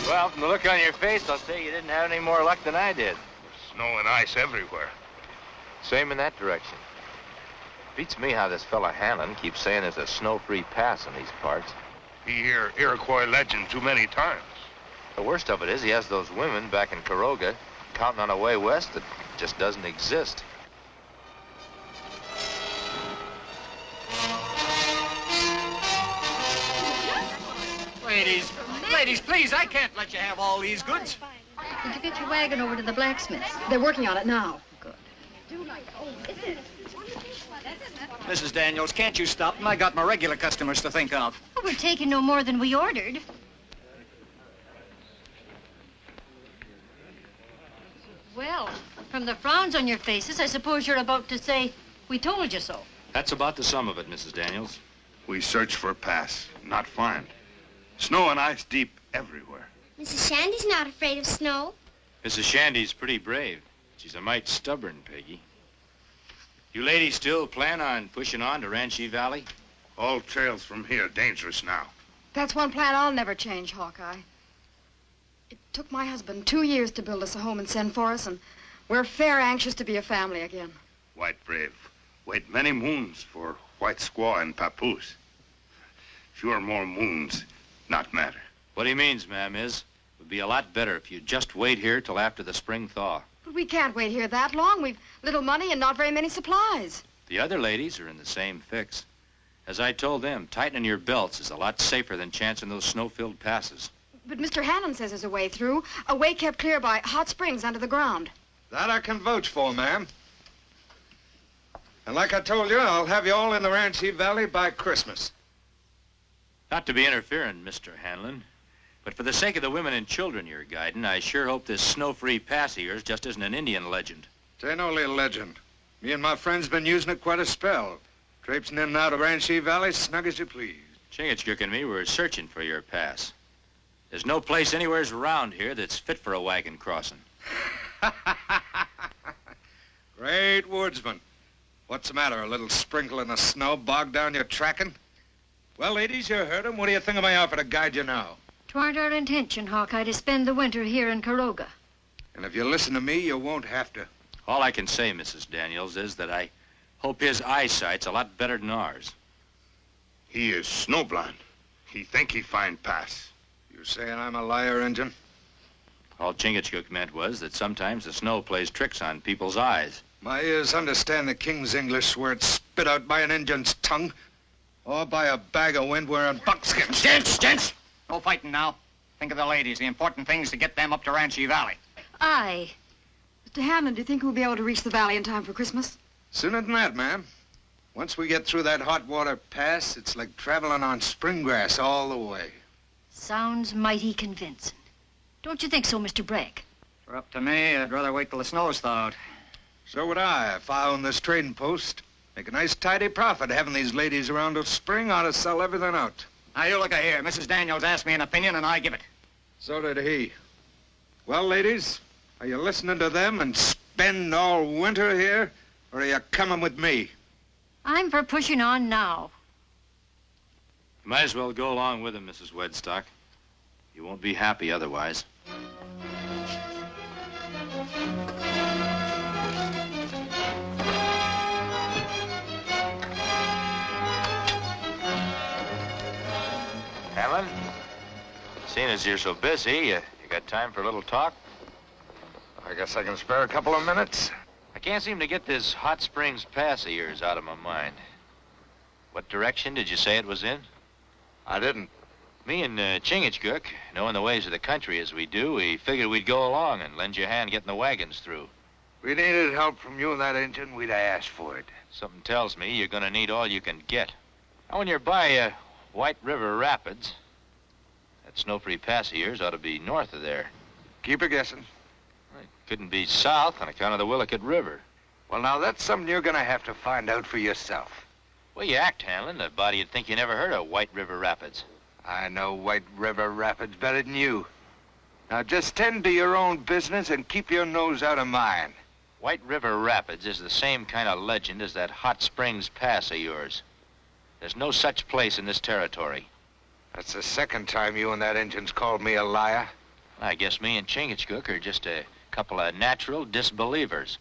Well, from the look on your face, I'll say you didn't have any more luck than I did. Snow and ice everywhere. Same in that direction. Beats me how this fella Hanlon keeps saying there's a snow-free pass in these parts. He hear Iroquois legend too many times. The worst of it is he has those women back in Caroga counting on a way west that just doesn't exist. Ladies, please, I can't let you have all these goods. Did you get your wagon over to the blacksmith's? They're working on it now. Good. Mrs. Daniels, can't you stop them? I got my regular customers to think of. Well, we're taking no more than we ordered. Well, from the frowns on your faces, I suppose you're about to say, we told you so. That's about the sum of it, Mrs. Daniels. We search for a pass, not find. Snow and ice deep everywhere. Mrs. Shandy's not afraid of snow. Mrs. Shandy's pretty brave. She's a mite stubborn, Peggy. You ladies still plan on pushing on to Ranchi Valley? All trails from here dangerous now. That's one plan I'll never change, Hawkeye. It took my husband 2 years to build us a home and send for us, and we're fair anxious to be a family again. White brave. Wait many moons for white squaw and papoose. Fewer more moons, not matter. What he means, ma'am, is it would be a lot better if you'd just wait here till after the spring thaw. But we can't wait here that long. We've little money and not very many supplies. The other ladies are in the same fix. As I told them, tightening your belts is a lot safer than chancing those snow-filled passes. But Mr. Hanlon says there's a way through, a way kept clear by hot springs under the ground. That I can vouch for, ma'am. And like I told you, I'll have you all in the Ranchi Valley by Christmas. Not to be interfering, Mr. Hanlon, but for the sake of the women and children you're guiding, I sure hope this snow-free pass of yours just isn't an Indian legend. It ain't only a legend. Me and my friends been using it quite a spell. Traipsing in and out of Ranchi Valley, snug as you please. Chingachgook and me were searching for your pass. There's no place anywhere around here that's fit for a wagon crossing. Great woodsman. What's the matter, a little sprinkling of snow bogged down your tracking? Well, ladies, you heard him. What do you think of my offer to guide you now? 'Twarn't our intention, Hawkeye, to spend the winter here in Caroga. And if you listen to me, you won't have to. All I can say, Mrs. Daniels, is that I hope his eyesight's a lot better than ours. He is snowblind. He think he find pass. You saying I'm a liar, Injun? All Chingachgook meant was that sometimes the snow plays tricks on people's eyes. My ears understand the king's English where it's spit out by an Indian's tongue or by a bag of wind wearing buckskin. Gents! No fighting now. Think of the ladies. The important thing is to get them up to Ranchi Valley. Aye. Mr. Hamlin, do you think we'll be able to reach the valley in time for Christmas? Sooner than that, ma'am. Once we get through that hot water pass, it's like traveling on spring grass all the way. Sounds mighty convincing. Don't you think so, Mr. Bragg? For up to me, I'd rather wait till the snow's thawed. So would I, if I owned this trading post. Make a nice tidy profit having these ladies around till spring. Ought to sell everything out. Now, you look here. Mrs. Daniels asked me an opinion, and I give it. So did he. Well, ladies, are you listening to them and spend all winter here, or are you coming with me? I'm for pushing on now. You might as well go along with him, Mrs. Wedstock. You won't be happy otherwise. Hamlin, seeing as you're so busy, you got time for a little talk? I guess I can spare a couple of minutes. I can't seem to get this Hot Springs Pass of yours out of my mind. What direction did you say it was in? I didn't. Me and Chingachgook, knowing the ways of the country as we do, we figured we'd go along and lend you a hand getting the wagons through. We needed help from you and that engine, we'd asked for it. Something tells me you're gonna need all you can get. Now, when you're by White River Rapids, that Snow-Free Pass of yours ought to be north of there. Keep a guessing. It couldn't be south on account of the Willicut River. Well, now, that's something you're gonna have to find out for yourself. Well, you act, Hanlon. A body'd think you never heard of White River Rapids. I know White River Rapids better than you. Now, just tend to your own business and keep your nose out of mine. White River Rapids is the same kind of legend as that Hot Springs Pass of yours. There's no such place in this territory. That's the second time you and that engine's called me a liar. I guess me and Chingachgook are just a couple of natural disbelievers.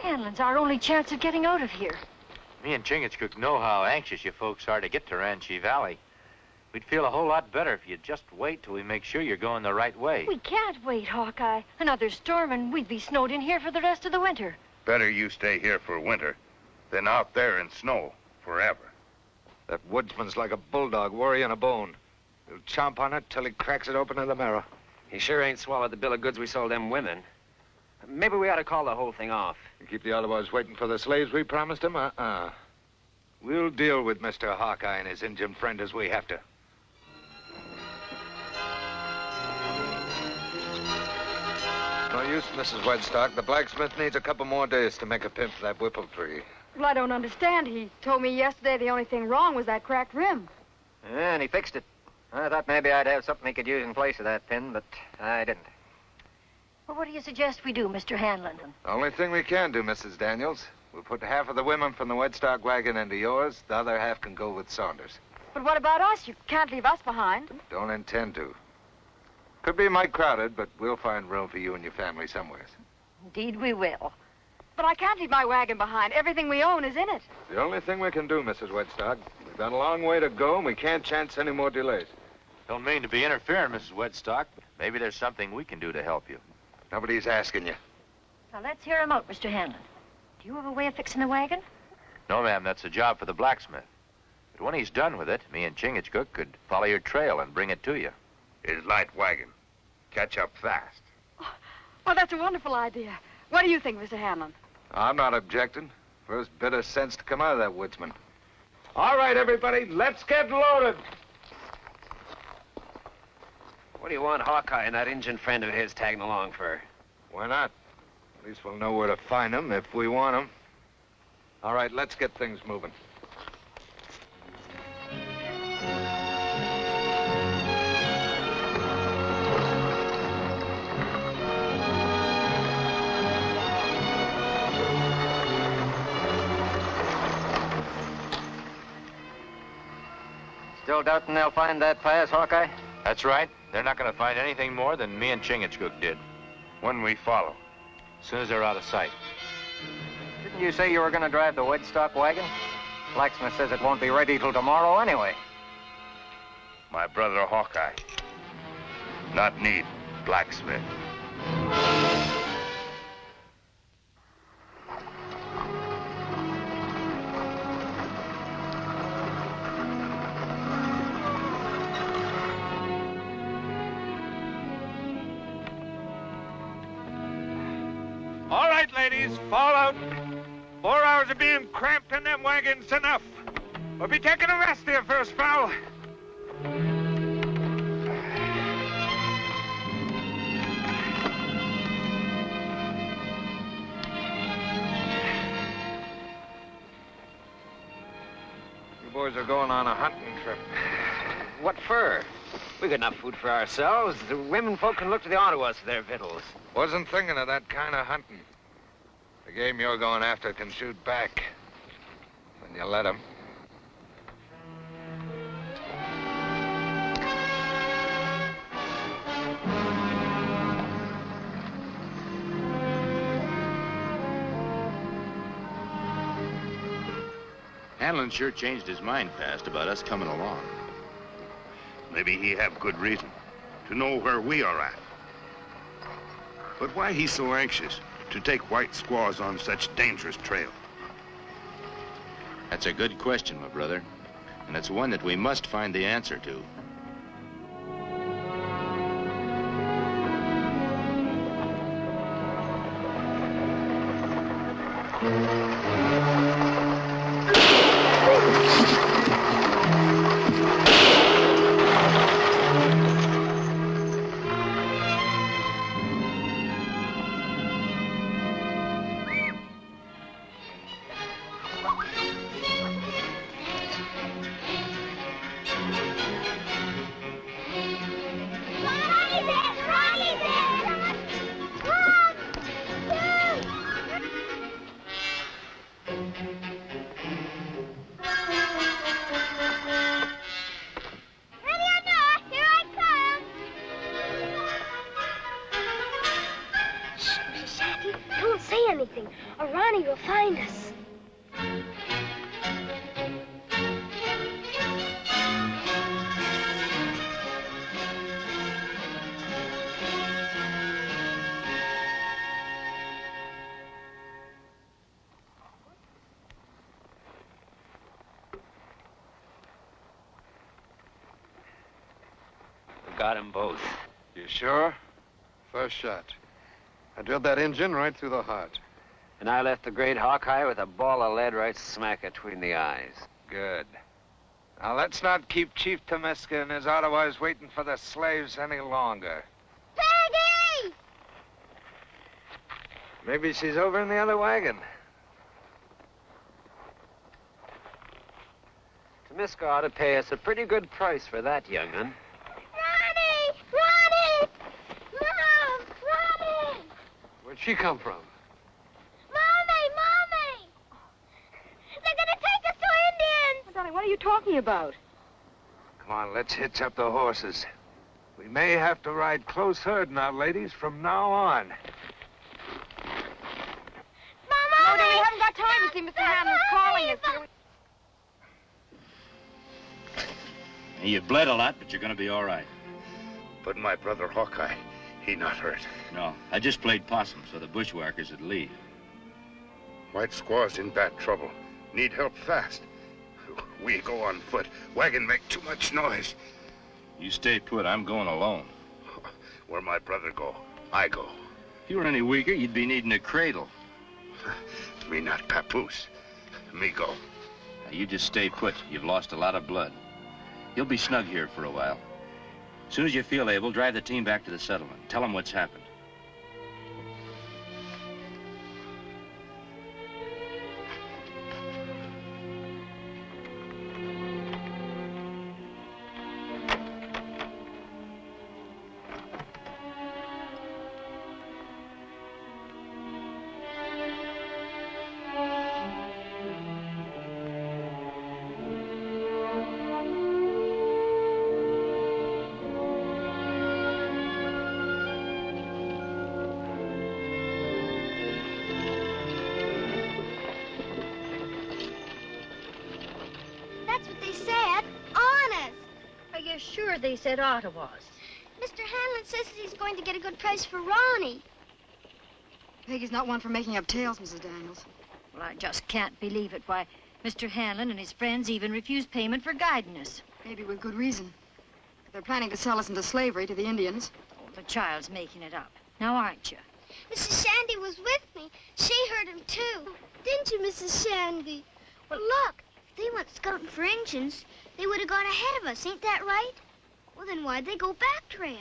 Hanlon's our only chance of getting out of here. Me and Chingachgook know how anxious you folks are to get to Ranchi Valley. We'd feel a whole lot better if you'd just wait till we make sure you're going the right way. We can't wait, Hawkeye. Another storm and we'd be snowed in here for the rest of the winter. Better you stay here for winter than out there in snow forever. That woodsman's like a bulldog worrying a bone. He'll chomp on it till he cracks it open in the marrow. He sure ain't swallowed the bill of goods we sold them women. Maybe we ought to call the whole thing off. You keep the other boys waiting for the slaves we promised him? We'll deal with Mr. Hawkeye and his Indian friend as we have to. No use, Mrs. Wedstock. The blacksmith needs a couple more days to make a pin for that whipple tree. Well, I don't understand. He told me yesterday the only thing wrong was that cracked rim. Yeah, and he fixed it. I thought maybe I'd have something he could use in place of that pin, but I didn't. Well, what do you suggest we do, Mr. Hanlon? The only thing we can do, Mrs. Daniels, we'll put half of the women from the Wedstock wagon into yours. The other half can go with Saunders. But what about us? You can't leave us behind. Don't intend to. Could be mighty crowded, but we'll find room for you and your family somewhere. Indeed we will. But I can't leave my wagon behind. Everything we own is in it. The only thing we can do, Mrs. Wedstock. We've got a long way to go, and we can't chance any more delays. Don't mean to be interfering, Mrs. Wedstock, but maybe there's something we can do to help you. Nobody's asking you. Now, let's hear him out, Mr. Hanlon. Do you have a way of fixing the wagon? No, ma'am, that's a job for the blacksmith. But when he's done with it, me and Chingachgook could follow your trail and bring it to you. His light wagon. catch up fast. Well, that's a wonderful idea. What do you think, Mr. Hanlon? I'm not objecting. First bit of sense to come out of that woodsman. All right, everybody, let's get loaded. What do you want Hawkeye and that Injun friend of his tagging along for? Why not? At least we'll know where to find them if we want them. All right, let's get things moving. Still doubting they'll find that pass, Hawkeye? That's right. They're not going to find anything more than me and Chingachgook did. When we follow. As soon as they're out of sight. Didn't you say you were going to drive the wedge-stock wagon? Blacksmith says it won't be ready till tomorrow anyway. My brother Hawkeye. Not need blacksmith. All right, ladies, fall out. 4 hours of being cramped in them wagons enough. We'll be taking a rest here for a spell. You boys are going on a hunting trip. What for? We got enough food for ourselves. The women folk can look to the Ottawas for their victuals. Wasn't thinking of that kind of hunting. The game you're going after can shoot back. When you let 'em. Hanlon sure changed his mind fast about us coming along. Maybe he have good reason to know where we are at. But why he so anxious to take white squaws on such dangerous trail? That's a good question, my brother. And it's one that we must find the answer to. Don't say anything, or Ronnie will find us. Got 'em both. You sure? First shot. I drilled that Injun right through the heart. And I left the great Hawkeye with a ball of lead right smack between the eyes. Good. Now, let's not keep Chief Tomiska and his Ottawas waiting for the slaves any longer. Peggy! Maybe she's over in the other wagon. Tomiska ought to pay us a pretty good price for that, young'un. Ronnie! Ronnie! Mom! Ronnie! Where'd she come from? Mommy! Mommy! They're gonna take us to Indians! Oh, darling, what are you talking about? Come on, let's hitch up the horses. We may have to ride close herd now, ladies, from now on. Oh, no, we haven't got time to see Mr. Hanlon's calling us here. You bled a lot, but you're going to be all right. But my brother Hawkeye, he not hurt. No, I just played possum so the bushwhackers would leave. White squaw's in bad trouble. Need help fast. We go on foot. Wagon make too much noise. You stay put. I'm going alone. Where my brother go, I go. If you were any weaker, you'd be needing a cradle. Me not papoose. Me go. Now, you just stay put. You've lost a lot of blood. You'll be snug here for a while. As soon as you feel able, drive the team back to the settlement. Tell them what's happened. Sure, they said Ottawas. Mr. Hanlon says that he's going to get a good price for Ronnie. Peggy's not one for making up tales, Mrs. Daniels. Well, I just can't believe it. Why, Mr. Hanlon and his friends even refused payment for guiding us. Maybe with good reason. They're planning to sell us into slavery to the Indians. Oh, the child's making it up. Now, aren't you? Mrs. Shandy was with me. She heard him, too. Didn't you, Mrs. Shandy? Well, look, if they went scouting for Injuns, they would have gone ahead of us, ain't that right? Well, then why'd they go back trail?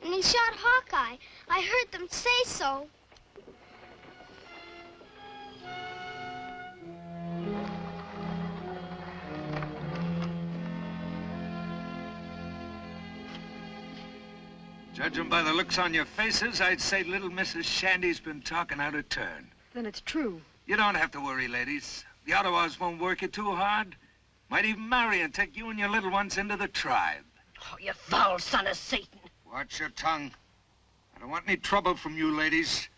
And he shot Hawkeye. I heard them say so. Judging by the looks on your faces, I'd say little Mrs. Shandy's been talking out of turn. Then it's true. You don't have to worry, ladies. The Ottawas won't work you too hard. Might even marry and take you and your little ones into the tribe. Oh, you foul son of Satan. Watch your tongue. I don't want any trouble from you ladies.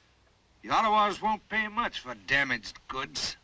The Ottawas won't pay much for damaged goods.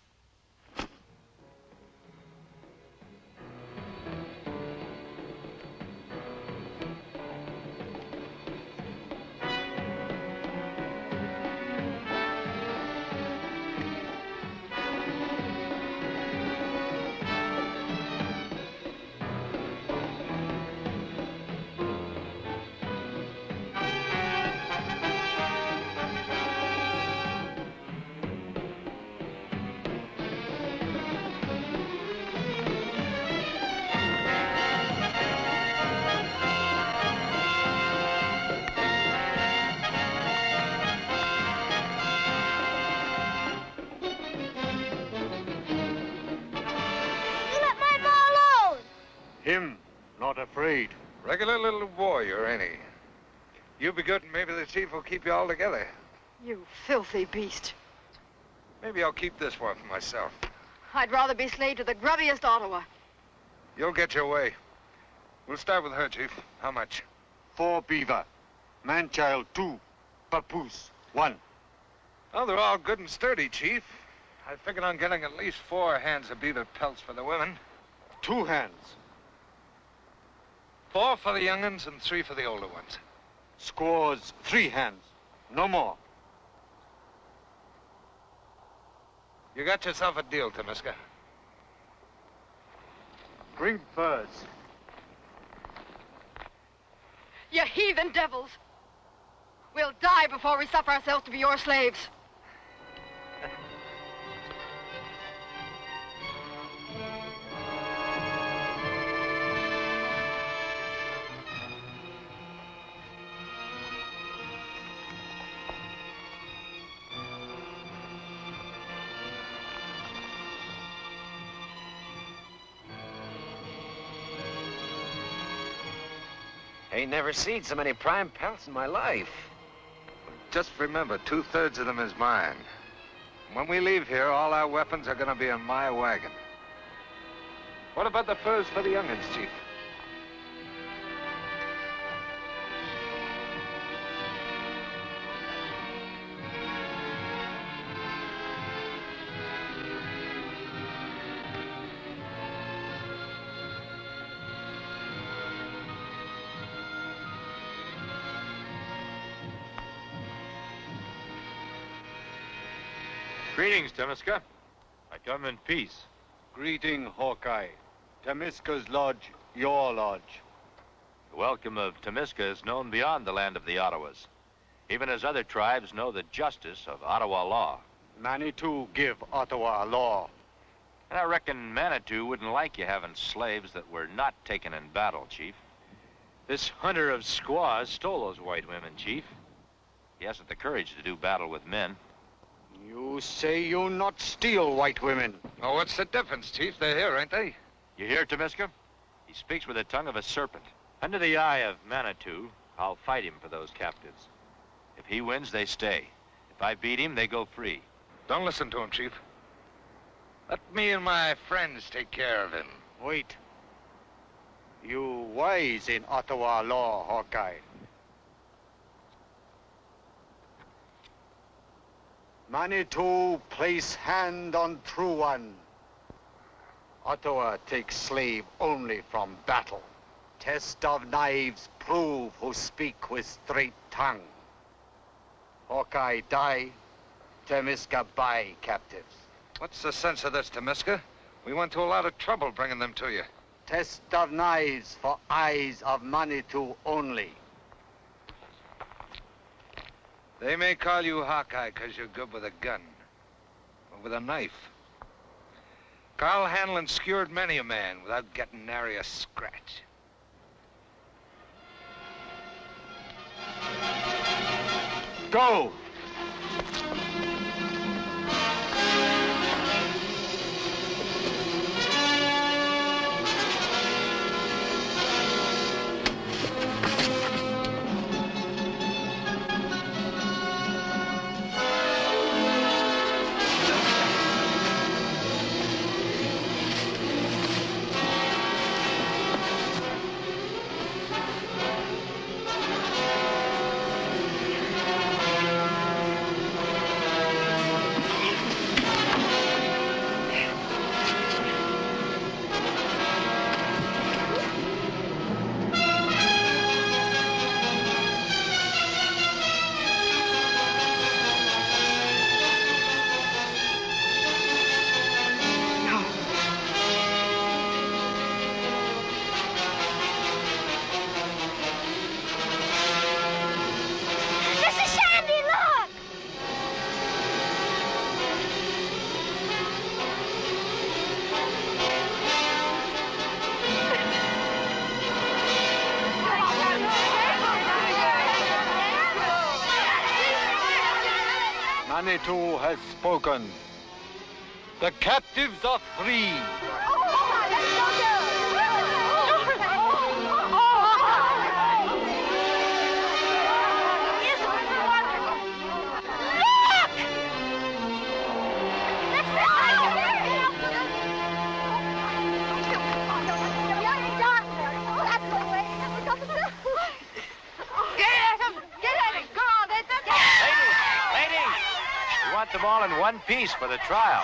Him, not afraid. Regular little warrior, ain't he? You be good and maybe the chief will keep you all together. You filthy beast. Maybe I'll keep this one for myself. I'd rather be slave to the grubbiest Ottawa. You'll get your way. We'll start with her, Chief. How much? 4 beaver. Man-child 2. Papoose 1. Oh, they're all good and sturdy, Chief. I figured on getting at least 4 hands of beaver pelts for the women. 2 hands. 4 for the young'uns and 3 for the older ones. Squaws 3 hands. No more. You got yourself a deal, Tamiska. Bring furs. You heathen devils! We'll die before we suffer ourselves to be your slaves. Ain't never seen so many prime pelts in my life. Just remember, 2/3 of them is mine. When we leave here, all our weapons are gonna be in my wagon. What about the furs for the young'uns, Chief? Greetings, Tamiska. I come in peace. Greeting, Hawkeye. Tamiska's lodge, your lodge. The welcome of Temisca is known beyond the land of the Ottawas, even as other tribes know the justice of Ottawa law. Manitou give Ottawa law. And I reckon Manitou wouldn't like you having slaves that were not taken in battle, Chief. This hunter of squaws stole those white women, Chief. He hasn't the courage to do battle with men. You say you not steal white women. Oh, what's the difference, Chief? They're here, ain't they? You hear, Temisca? He speaks with the tongue of a serpent. Under the eye of Manitou, I'll fight him for those captives. If he wins, they stay. If I beat him, they go free. Don't listen to him, Chief. Let me and my friends take care of him. Wait. You wise in Ottawa law, Hawkeye. Manitou place hand on true one. Ottawa takes slave only from battle. Test of knives prove who speak with straight tongue. Hawkeye die, Temisca buy captives. What's the sense of this, Temisca? We went to a lot of trouble bringing them to you. Test of knives for eyes of Manitou only. They may call you Hawkeye because you're good with a gun. But with a knife. Carl Hanlon skewered many a man without getting nary a scratch. Go! Manitou has spoken. The captives are free. Them all in one piece for the trial.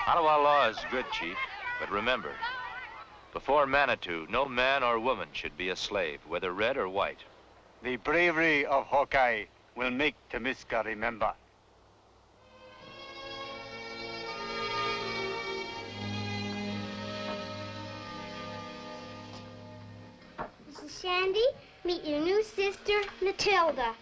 Ottawa law is good, Chief, but remember, before Manitou, no man or woman should be a slave, whether red or white. The bravery of Hawkeye will make Temisca remember. Mrs. Shandy, meet your new sister, Matilda.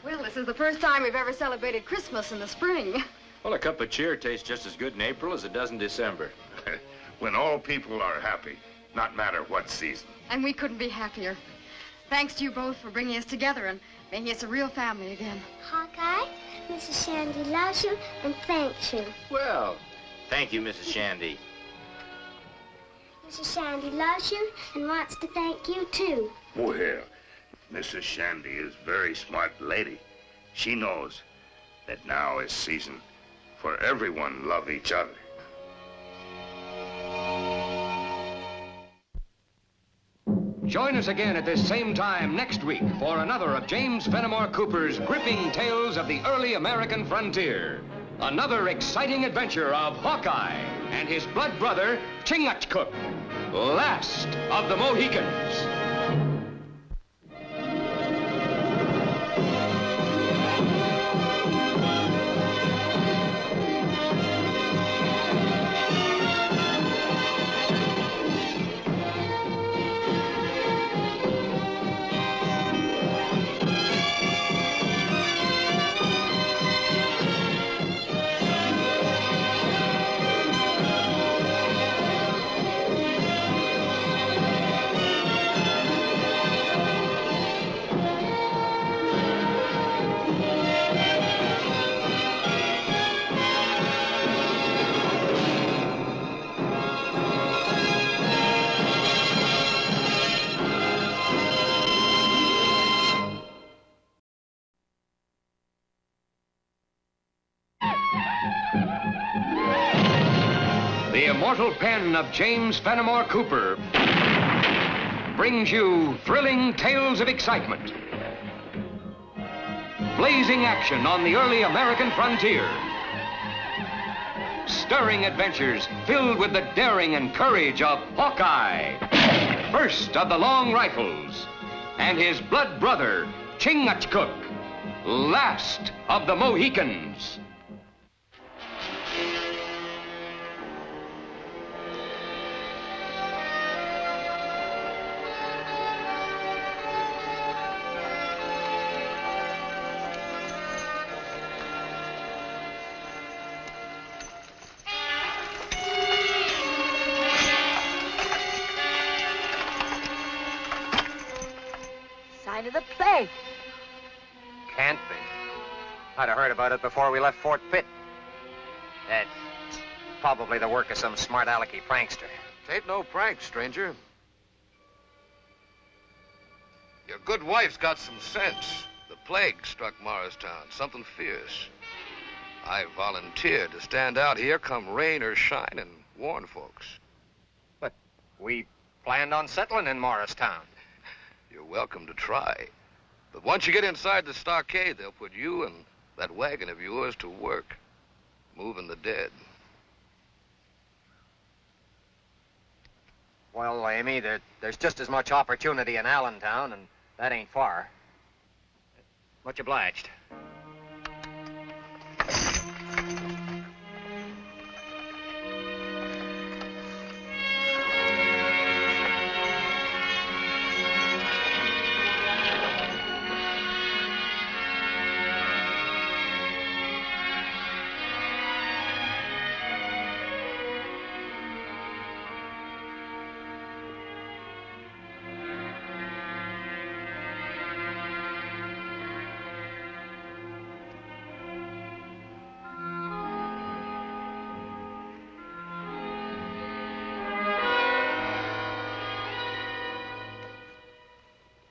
Well, this is the first time we've ever celebrated Christmas in the spring. Well, a cup of cheer tastes just as good in April as it does in December. When all people are happy, not matter what season. And we couldn't be happier. Thanks to you both for bringing us together and making us a real family again. Hawkeye, Mrs. Shandy loves you and thanks you. Well, thank you, Mrs. Shandy. Mrs. Shandy loves you and wants to thank you, too. Well, Mrs. Shandy is a very smart lady. She knows that now is season for everyone love each other. Join us again at this same time next week for another of James Fenimore Cooper's gripping tales of the early American frontier. Another exciting adventure of Hawkeye and his blood brother, Chingachgook, last of the Mohicans. The immortal pen of James Fenimore Cooper brings you thrilling tales of excitement, blazing action on the early American frontier, stirring adventures filled with the daring and courage of Hawkeye, first of the long rifles, and his blood brother, Chingachgook, last of the Mohicans. Sign of the plague. Can't be. I'd have heard about it before we left Fort Pitt. That's probably the work of some smart alecky prankster. Ain't no prank, stranger. Your good wife's got some sense. The plague struck Morristown, something fierce. I volunteered to stand out here come rain or shine and warn folks. But we planned on settling in Morristown. You're welcome to try. But once you get inside the stockade, they'll put you and that wagon of yours to work, moving the dead. Well, Amy, there's just as much opportunity in Allentown, and that ain't far. Much obliged.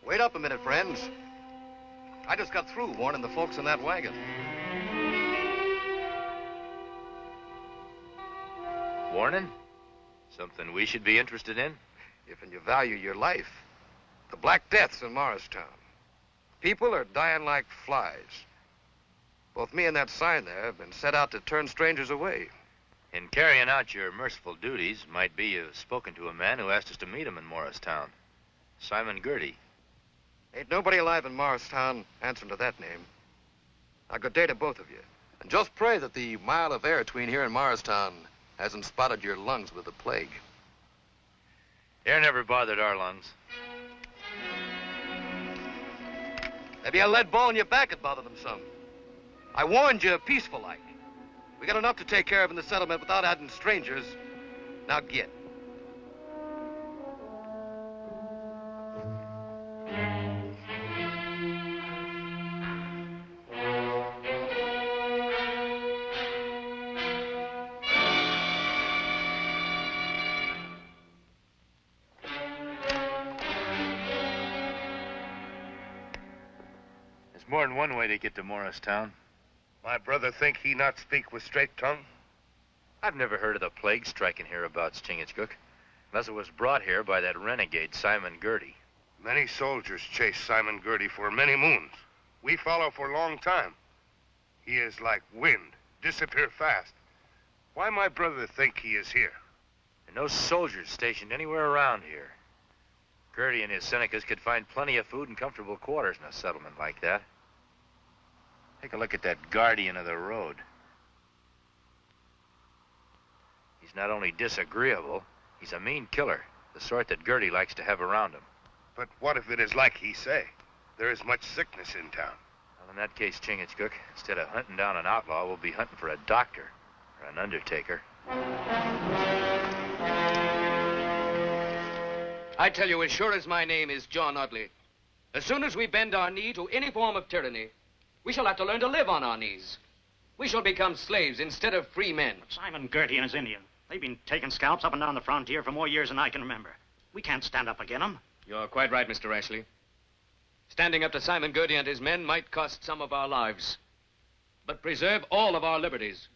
Wait up a minute, friends. I just got through warning the folks in that wagon. Warning? Something we should be interested in? If you value your life. The Black Death's in Morristown. People are dying like flies. Both me and that sign there have been set out to turn strangers away. In carrying out your merciful duties, might be you've spoken to a man who asked us to meet him in Morristown. Simon Girty. Ain't nobody alive in Morristown answering to that name. Now, good day to both of you. And just pray that the mile of air between here and Morristown hasn't spotted your lungs with the plague. Air never bothered our lungs. Maybe a lead ball in your back would bother them some. I warned you peaceful like. We got enough to take care of in the settlement without adding strangers. Now get. There's more than one way to get to Morristown. My brother think he not speak with straight tongue? I've never heard of the plague striking hereabouts, Chingachgook, unless it was brought here by that renegade Simon Girty. Many soldiers chase Simon Girty for many moons. We follow for a long time. He is like wind, disappear fast. Why my brother think he is here? There are no soldiers stationed anywhere around here. Girty and his Senecas could find plenty of food and comfortable quarters in a settlement like that. Take a look at that guardian of the road. He's not only disagreeable, he's a mean killer, the sort that Girty likes to have around him. But what if it is like he say? There is much sickness in town. Well, in that case, Chingachgook, instead of hunting down an outlaw, we'll be hunting for a doctor or an undertaker. I tell you, as sure as my name is John Audley, as soon as we bend our knee to any form of tyranny, we shall have to learn to live on our knees. We shall become slaves instead of free men. Simon Girty and his Indian. They've been taking scalps up and down the frontier for more years than I can remember. We can't stand up against them. You're quite right, Mr. Ashley. Standing up to Simon Girty and his men might cost some of our lives, but preserve all of our liberties.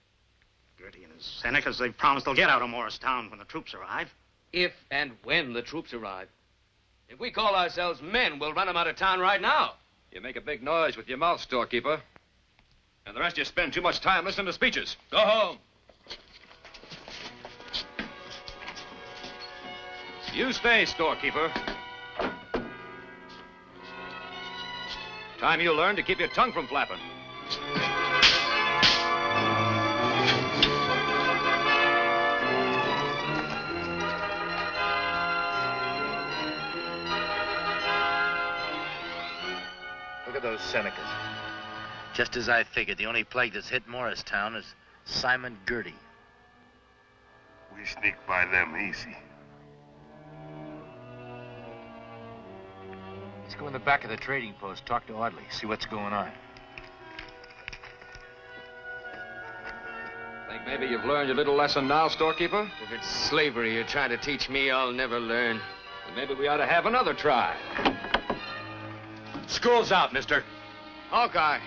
Gertie and his Senecas, they've promised they'll get out of Morristown when the troops arrive. If and when the troops arrive. If we call ourselves men, we'll run them out of town right now. You make a big noise with your mouth, storekeeper. And the rest of you spend too much time listening to speeches. Go home. You stay, storekeeper. Time you learn to keep your tongue from flapping. Look at those Senecas. Just as I figured, the only plague that's hit Morristown is Simon Gertie. We sneak by them easy. Let's go in the back of the trading post, talk to Audley, see what's going on. Think maybe you've learned your little lesson now, storekeeper? If it's slavery you're trying to teach me, I'll never learn. Then maybe we ought to have another try. School's out, mister. Hawkeye.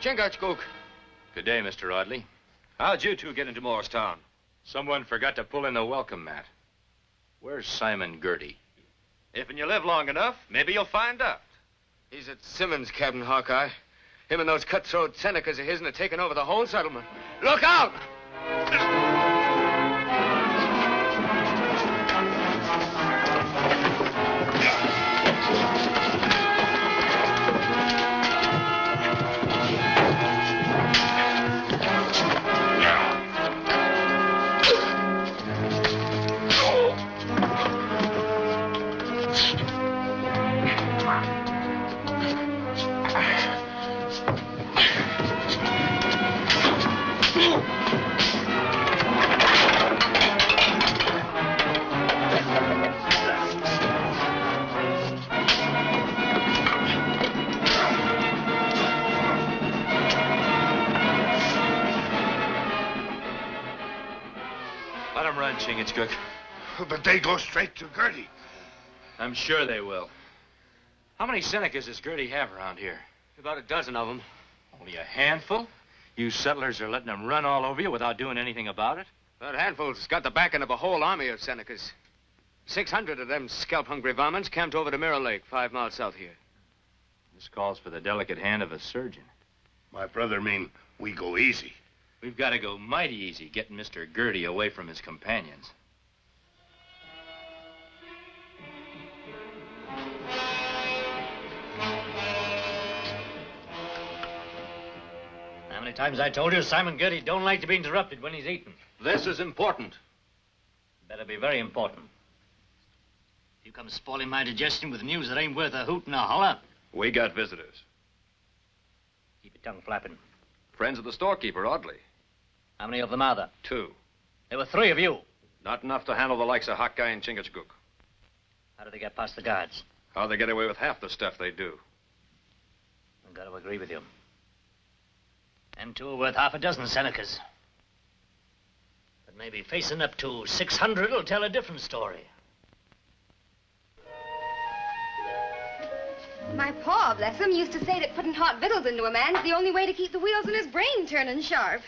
Chingachgook. Good day, Mr. Audley. How'd you two get into Morristown? Someone forgot to pull in the welcome mat. Where's Simon Gertie? If you live long enough, maybe you'll find out. He's at Simmons' cabin, Hawkeye. Him and those cutthroat Senecas of his'n have taken over the whole settlement. Look out! Let them run, Chingachgook. But they go straight to Gertie. I'm sure they will. How many Senecas does Gertie have around here? About a dozen of them. Only a handful? You settlers are letting them run all over you without doing anything about it? That handful's got the backing of a whole army of Senecas. 600 of them scalp-hungry varmints camped over to Mirror Lake, 5 miles south here. This calls for the delicate hand of a surgeon. My brother mean we go easy. We've got to go mighty easy getting Mr. Gertie away from his companions. How many times I told you Simon Gertie don't like to be interrupted when he's eating? This is important. Better be very important. You come spoiling my digestion with news that ain't worth a hoot and a holler. We got visitors. Keep your tongue flapping. Friends of the storekeeper, Audley. How many of them are there? 2. There were 3 of you. Not enough to handle the likes of Hawkeye and Chingachgook. How did they get past the guards? How they get away with half the stuff they do? I've got to agree with you. Them 2 are worth half a dozen Senecas. But maybe facing up to 600 will tell a different story. My pa, bless him, used to say that putting hot victuals into a man's the only way to keep the wheels in his brain turning sharp.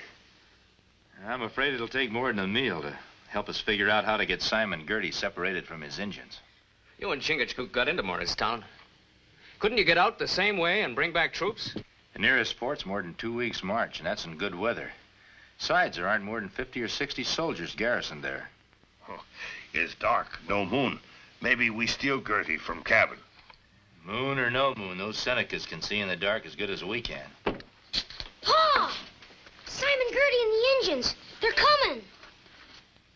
I'm afraid it'll take more than a meal to help us figure out how to get Simon Gertie separated from his Injuns. You and Chingachgook got into Morristown. Couldn't you get out the same way and bring back troops? The nearest port's more than 2 weeks' march, and that's in good weather. Besides, there aren't more than 50 or 60 soldiers garrisoned there. Oh, it's dark, no moon. Maybe we steal Gertie from cabin. Moon or no moon, those Senecas can see in the dark as good as we can. Pa! Simon Gertie and the Injuns. They're coming.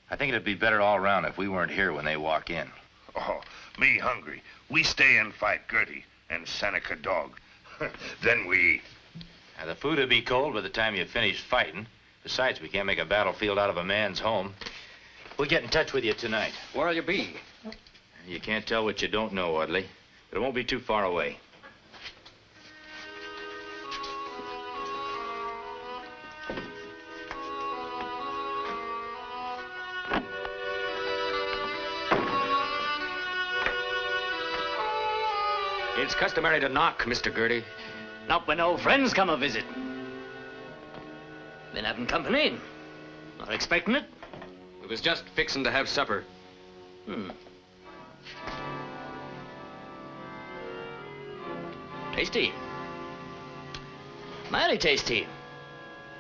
I think it'd be better all around if we weren't here when they walk in. Oh, me hungry. We stay and fight Gertie and Seneca dog. Then we eat. Now, the food would be cold by the time you finish fighting. Besides, we can't make a battlefield out of a man's home. We'll get in touch with you tonight. Where'll you be? You can't tell what you don't know, Audley. But it won't be too far away. It's customary to knock, Mr. Gertie. Not when old friends come a visit. Been having company? Not expecting it? We was just fixing to have supper. Tasty. Mighty tasty.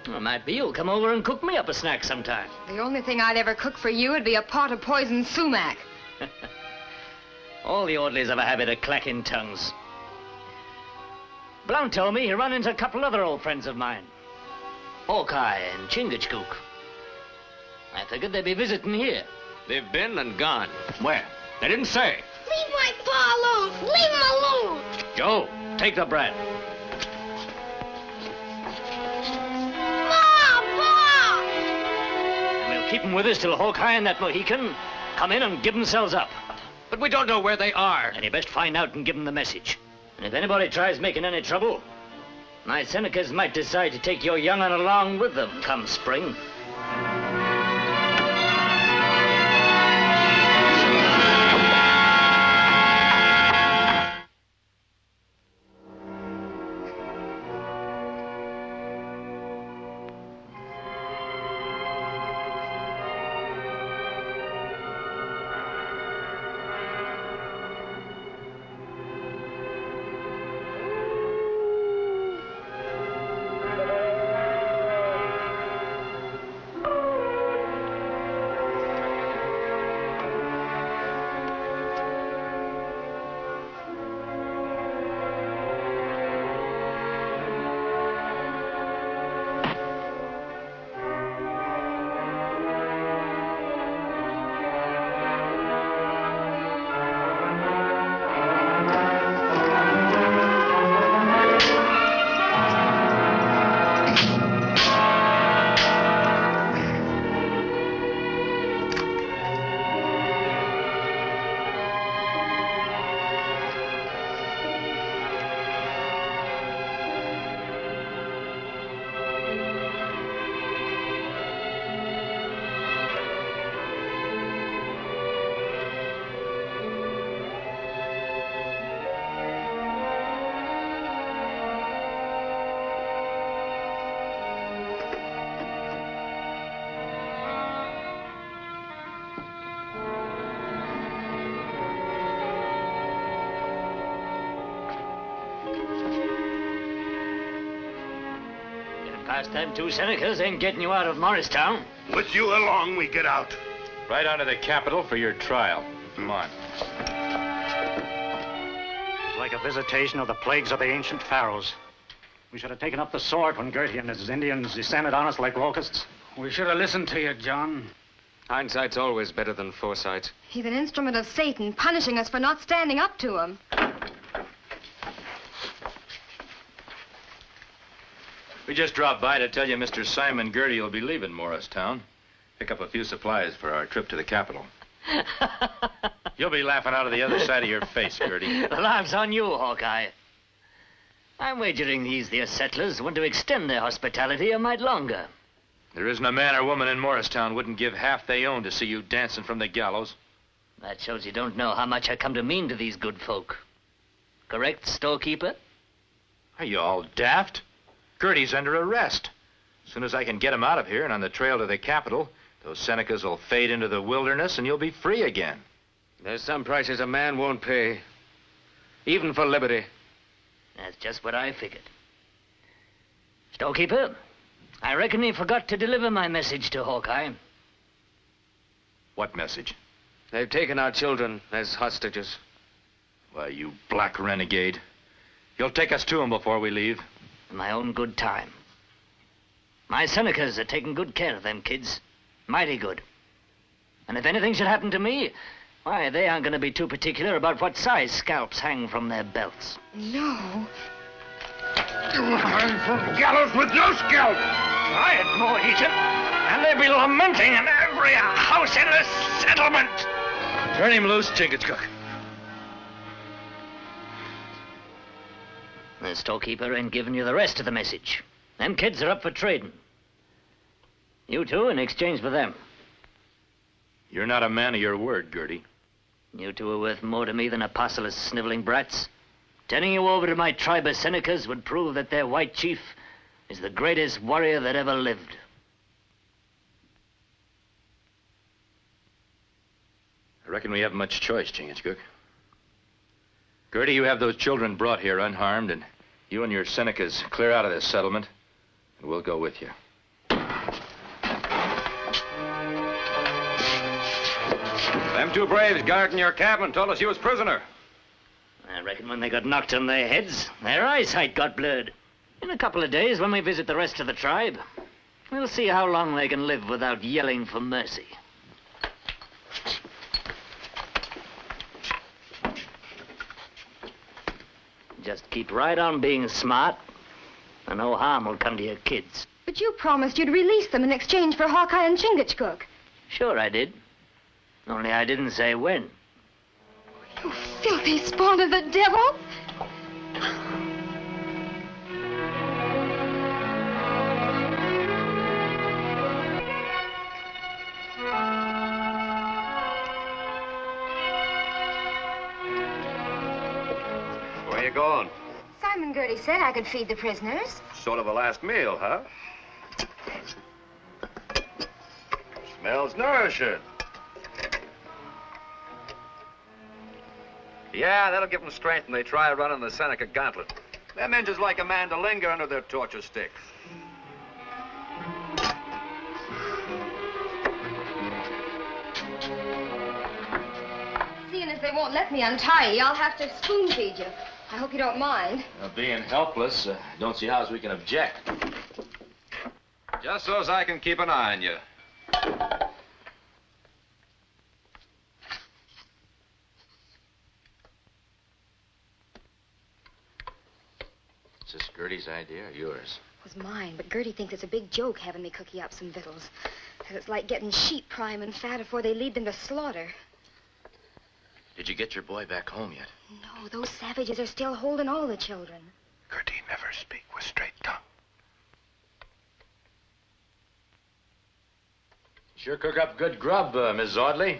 Well, might be you'll come over and cook me up a snack sometime. The only thing I'd ever cook for you would be a pot of poisoned sumac. All the orderlies have a habit of clacking tongues. Blount told me he run into a couple other old friends of mine. Hawkeye and Chingachgook. I figured they'd be visiting here. They've been and gone. Where? They didn't say. Leave my pa alone. Leave him alone. Joe, take the bread. Pa! And we'll keep them with us till Hawkeye and that Mohican come in and give themselves up. But we don't know where they are. And you best find out and give them the message. And if anybody tries making any trouble, my Senecas might decide to take your young'un along with them come spring. Past them two Senecas ain't getting you out of Morristown. With you along, we get out. Right on to the capital for your trial. Come on. It's like a visitation of the plagues of the ancient pharaohs. We should have taken up the sword when Gertie and his Indians descended on us like locusts. We should have listened to you, John. Hindsight's always better than foresight. He's an instrument of Satan, punishing us for not standing up to him. We just dropped by to tell you Mr. Simon Gertie will be leaving Morristown. Pick up a few supplies for our trip to the capital. You'll be laughing out of the other side of your face, Gertie. The laugh's on you, Hawkeye. I'm wagering these there settlers want to extend their hospitality a mite longer. There isn't a man or woman in Morristown wouldn't give half they own to see you dancing from the gallows. That shows you don't know how much I come to mean to these good folk. Correct, storekeeper? Are you all daft? Gertie's under arrest. As soon as I can get him out of here and on the trail to the capital, those Senecas will fade into the wilderness and you'll be free again. There's some prices a man won't pay, even for liberty. That's just what I figured. Storekeeper, I reckon he forgot to deliver my message to Hawkeye. What message? They've taken our children as hostages. Why, you black renegade. You'll take us to him before we leave. In my own good time. My Senecas are taking good care of them kids. Mighty good. And if anything should happen to me, why, they aren't going to be too particular about what size scalps hang from their belts. No. You hang from gallows with no scalp. Try it, Mohican, and they'll be lamenting in every house in the settlement. Turn him loose, Chingachgook. The storekeeper ain't giving you the rest of the message. Them kids are up for trading. You two in exchange for them. You're not a man of your word, Gertie. You two are worth more to me than a parcel of sniveling brats. Turning you over to my tribe of Senecas would prove that their white chief is the greatest warrior that ever lived. reckon we haven't much choice, Chingachgook. Gertie, you have those children brought here unharmed, and you and your Senecas clear out of this settlement, and we'll go with you. Them two braves guarding your cabin told us you was prisoner. I reckon when they got knocked on their heads, their eyesight got blurred. In a couple of days, when we visit the rest of the tribe, we'll see how long they can live without yelling for mercy. Just keep right on being smart, and no harm will come to your kids. But you promised you'd release them in exchange for Hawkeye and Chingachgook. Sure I did. Only I didn't say when. You filthy spawn of the devil! Where you going? Simon Gertie said I could feed the prisoners. Sort of a last meal, huh? Smells nourishing. Yeah, that'll give them strength when they try running the Seneca gauntlet. Them Injuns like a man to linger under their torture stick. Seeing as they won't let me untie you, I'll have to spoon feed you. I hope you don't mind. Being helpless, don't see how we can object. Just so as I can keep an eye on you. Is this Gertie's idea or yours? It was mine, but Gertie thinks it's a big joke having me cook you up some victuals. Says it's like getting sheep prime and fat before they lead them to slaughter. Did you get your boy back home yet? No, those savages are still holding all the children. Gertie never speak with straight tongue. Sure cook up good grub, Miss Audley.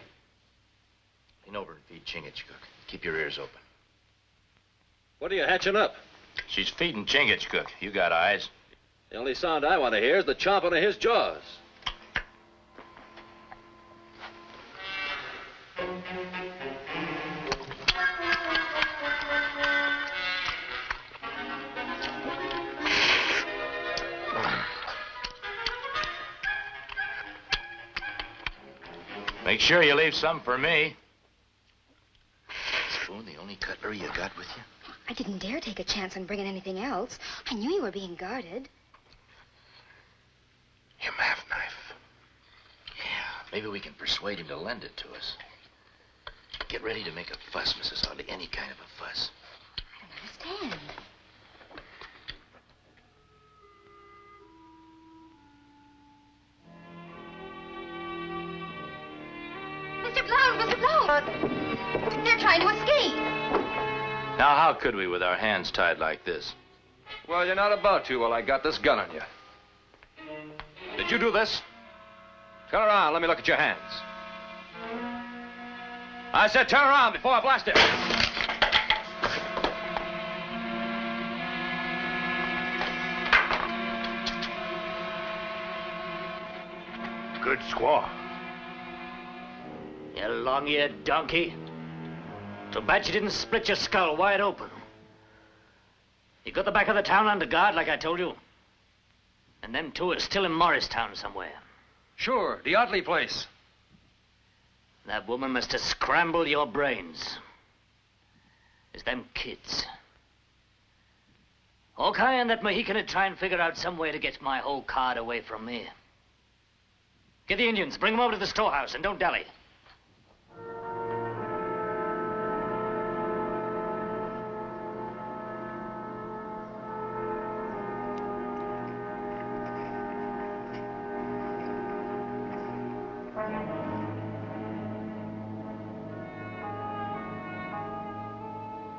Lean over and feed Chingachgook. Keep your ears open. What are you hatching up? She's feeding Chingachgook. You got eyes. The only sound I want to hear is the chomping of his jaws. Make sure you leave some for me. Spoon, the only cutlery you got with you? I didn't dare take a chance on bringing anything else. I knew you were being guarded. Him have knife. Yeah, maybe we can persuade him to lend it to us. Get ready to make a fuss, Mrs. Audley. Any kind of a fuss. I don't understand. Mr. Blount! Mr. Blount! They're trying to escape. Now, how could we with our hands tied like this? Well, you're not about to while I got this gun on you. Did you do this? Turn around. Let me look at your hands. I said turn around before I blast it. Good squaw. You long-eared donkey. Too bad you didn't split your skull wide open. You got the back of the town under guard, like I told you. And them two are still in Morristown somewhere. Sure, the Otley place. That woman must have scrambled your brains. It's them kids. Hawkeye and that Mohican would try and figure out some way to get my whole card away from me. Get the Indians, bring them over to the storehouse, and don't dally.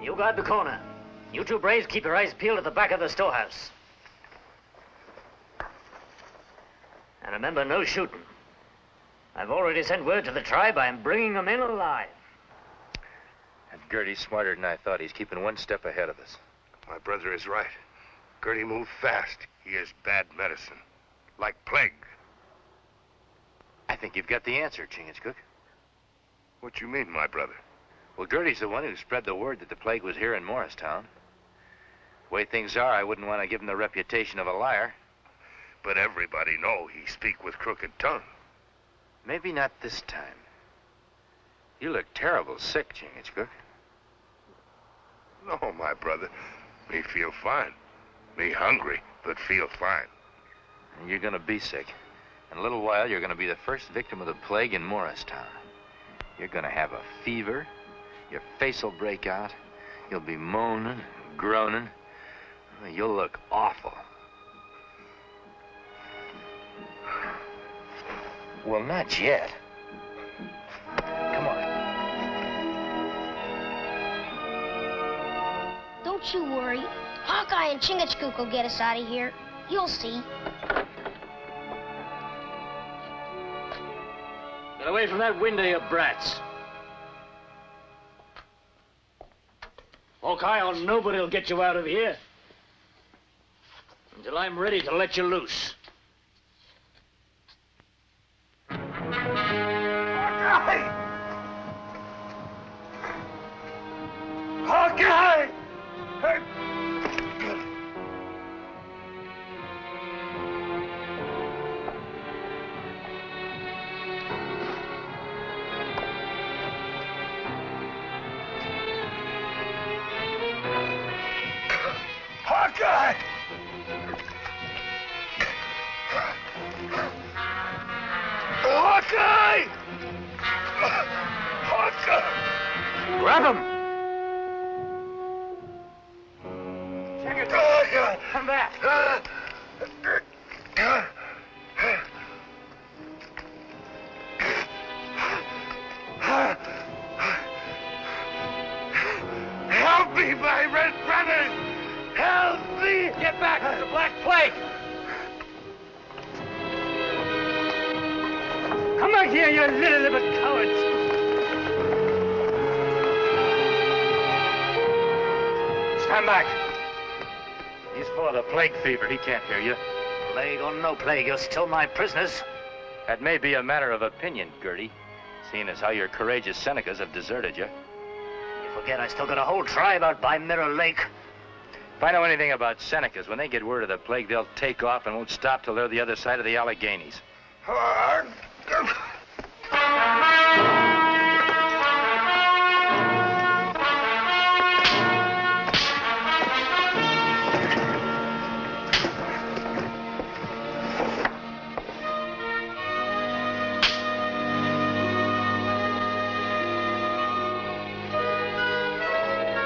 You guard the corner. You two braves keep your eyes peeled at the back of the storehouse. And remember, no shooting. I've already sent word to the tribe I'm bringing them in alive. And Gertie's smarter than I thought. He's keeping one step ahead of us. My brother is right. Gertie moved fast. He is bad medicine. Like plague. I think you've got the answer, Chingachgook. What you mean, my brother? Well, Gertie's the one who spread the word that the plague was here in Morristown. The way things are, I wouldn't want to give him the reputation of a liar. But everybody know he speak with crooked tongue. Maybe not this time. You look terrible sick, Chingachgook. No, my brother. Me feel fine. Me hungry, but feel fine. And you're gonna be sick. In a little while, you're gonna be the first victim of the plague in Morristown. You're gonna have a fever. Your face will break out. You'll be moaning, groaning. You'll look awful. Well, not yet. Come on. Don't you worry. Hawkeye and Chingachgook will get us out of here. You'll see. Get away from that window, you brats. Hawkeye or nobody will get you out of here until I'm ready to let you loose. Hawkeye! Hawkeye! Hawkeye! Hawkeye! Hawkeye! Grab him! Come back! Help me, my red brothers! Help me! Get back! It's the Black Plague! Come back here, you little cowards! Stand back. He's full of the plague fever. He can't hear you. Plague or no plague, you're still my prisoners. That may be a matter of opinion, Gertie, seeing as how your courageous Senecas have deserted you. You forget I still got a whole tribe out by Mirror Lake. If I know anything about Senecas, when they get word of the plague, they'll take off and won't stop till they're the other side of the Alleghenies.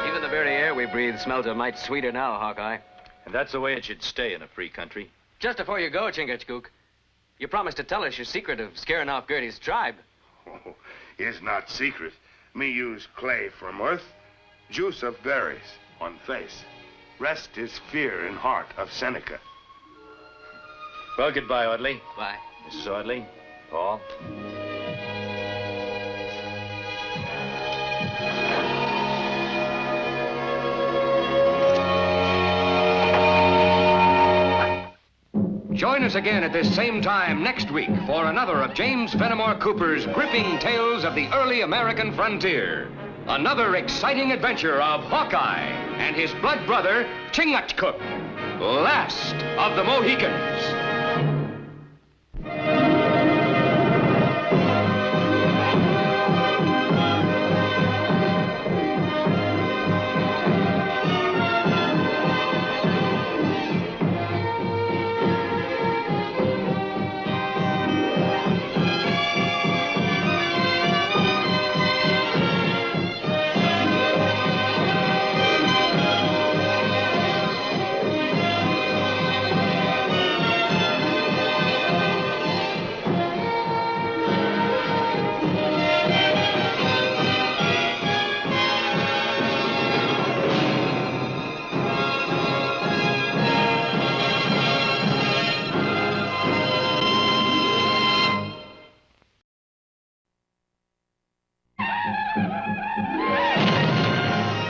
Even the very air we breathe smells a mite sweeter now, Hawkeye. And that's the way it should stay in a free country. Just before you go, Chingachgook, you promised to tell us your secret of scaring off Gertie's tribe. Oh, it's not secret. Me use clay from earth, juice of berries on face. Rest is fear in heart of Seneca. Well, goodbye, Audley. Bye. Mrs. Audley, Paul. Join us again at this same time next week for another of James Fenimore Cooper's gripping tales of the early American frontier. Another exciting adventure of Hawkeye and his blood brother, Chingachgook, last of the Mohicans.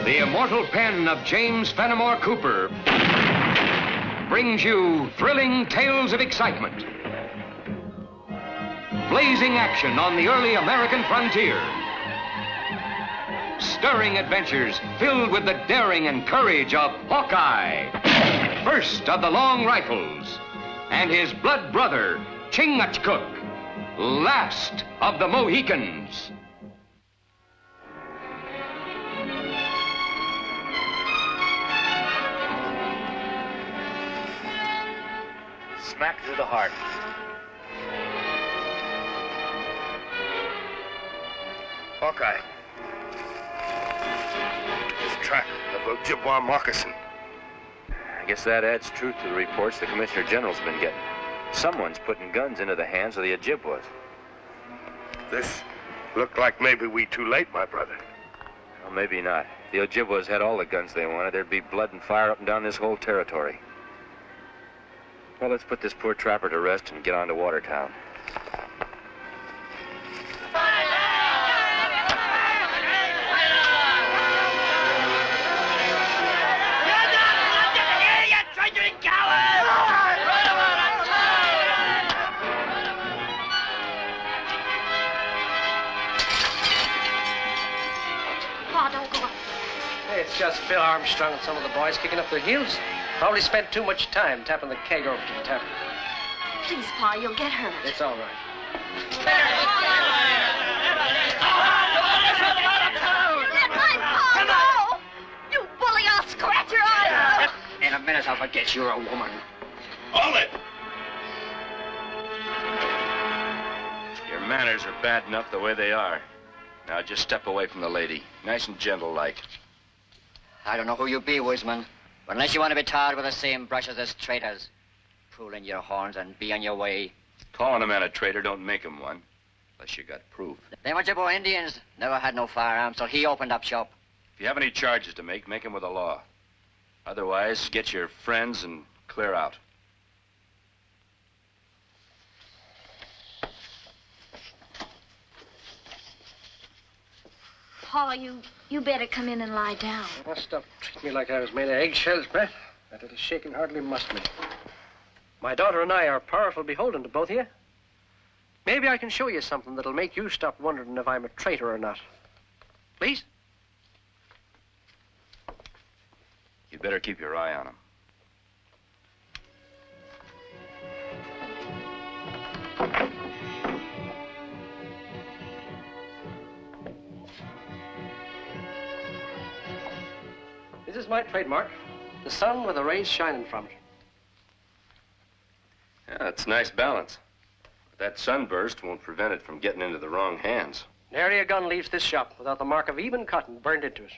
The immortal pen of James Fenimore Cooper brings you thrilling tales of excitement, blazing action on the early American frontier, stirring adventures filled with the daring and courage of Hawkeye, first of the Long Rifles, and his blood brother, Chingachgook, last of the Mohicans. Smack through the heart. Hawkeye. This track of Ojibwa moccasin. I guess that adds truth to the reports the Commissioner General's been getting. Someone's putting guns into the hands of the Ojibwas. This looked like maybe we too late, my brother. Well, maybe not. If the Ojibwas had all the guns they wanted, there'd be blood and fire up and down this whole territory. Well, let's put this poor trapper to rest and get on to Watertown. It's just Phil Armstrong and some of the boys kicking up their heels. Probably spent too much time tapping the keg over to the tavern. Please, Pa, you'll get hurt. It's all right. Come on! You bully, I'll scratch your eyes out. In a minute, I'll forget you're a woman. Hold it! Your manners are bad enough the way they are. Now just step away from the lady. Nice and gentle like. I don't know who you be, Wiseman, but unless you want to be tarred with the same brush as us traitors, pull in your horns and be on your way. Calling a man a traitor don't make him one, unless you got proof. Them Ojibwa Indians never had no firearms, so he opened up shop. If you have any charges to make them with the law. Otherwise, get your friends and clear out. Pa, you better come in and lie down. Well, stop treating me like I was made of eggshells, Brett. That little shaking hardly mussed me. My daughter and I are powerful beholden to both of you. Maybe I can show you something that'll make you stop wondering if I'm a traitor or not. Please? You'd better keep your eye on him. This is my trademark. The sun with the rays shining from it. Yeah, it's nice balance. But that sunburst won't prevent it from getting into the wrong hands. Nary a gun leaves this shop without the mark of even cotton burned into it.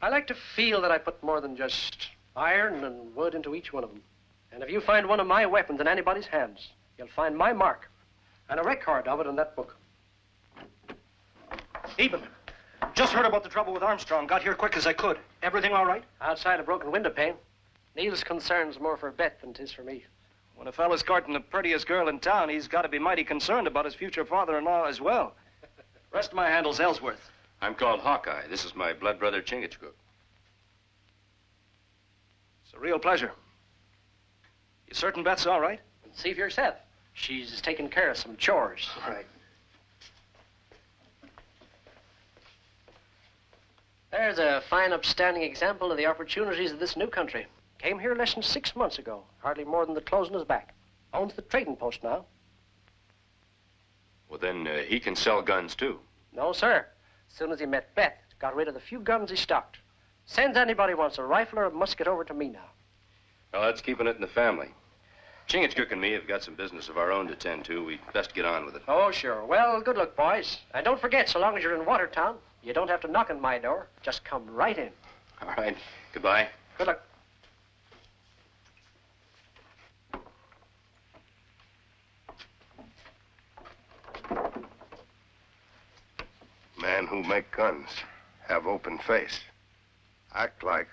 I like to feel that I put more than just iron and wood into each one of them. And if you find one of my weapons in anybody's hands, you'll find my mark and a record of it in that book. Eben, just heard about the trouble with Armstrong. Got here quick as I could. Everything all right? Outside a broken window pane. Neil's concern's more for Beth than 'tis for me. When a fellow's courting the prettiest girl in town, he's got to be mighty concerned about his future father-in-law as well. Rest of my handle's Ellsworth. I'm called Hawkeye. This is my blood brother, Chingachgook. It's a real pleasure. You certain Beth's all right? See for yourself. She's taking care of some chores. Right. There's a fine, upstanding example of the opportunities of this new country. Came here less than 6 months ago. Hardly more than the clothes on his back. Owns the trading post now. Well, then he can sell guns, too. No, sir. As soon as he met Beth, got rid of the few guns he stocked. Sends anybody wants a rifle or a musket over to me now. Well, that's keeping it in the family. Chingachgook and me have got some business of our own to tend to. We'd best get on with it. Oh, sure. Well, good luck, boys. And don't forget, so long as you're in Watertown, you don't have to knock on my door. Just come right in. All right. Goodbye. Good luck. Men who make guns have open face. Act like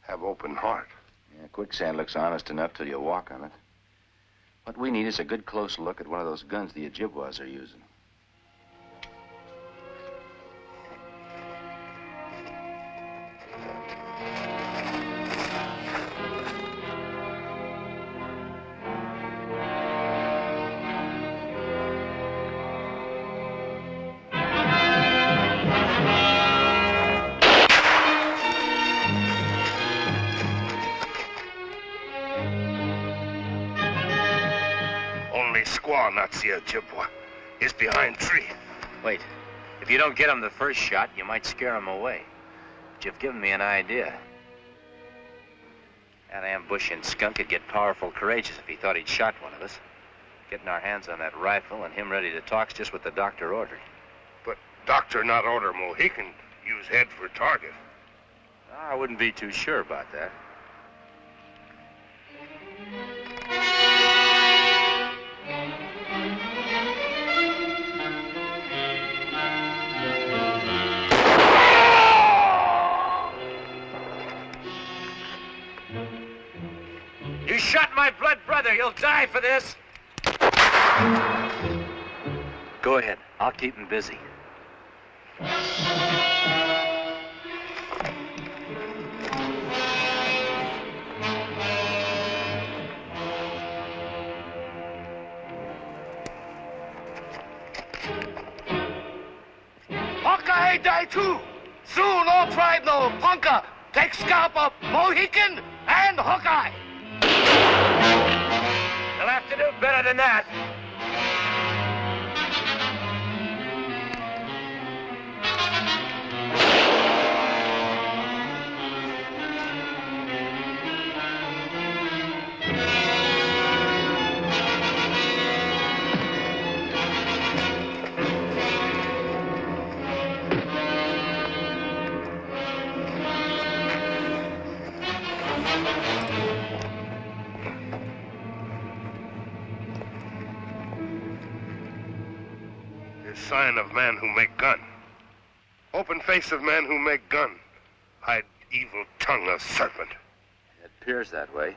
have open heart. Yeah, quicksand looks honest enough till you walk on it. What we need is a good close look at one of those guns the Ojibwas are using. Only squaw not see Ojibwa. He's behind tree. Wait. If you don't get him the first shot, you might scare him away. But you've given me an idea. That ambushing skunk would get powerful courageous if he thought he'd shot one of us. Getting our hands on that rifle and him ready to talk's just what the doctor ordered. But doctor not order Mohican use head for target. I wouldn't be too sure about that. You shot my blood brother. You'll die for this. Go ahead. I'll keep him busy. Hawkeye die too. Soon all tribe know Punka take scalp of Mohican and Hawkeye. You'll have to do better than that. Sign of man who make gun. Open face of man who make gun. Hide evil tongue of serpent. It appears that way.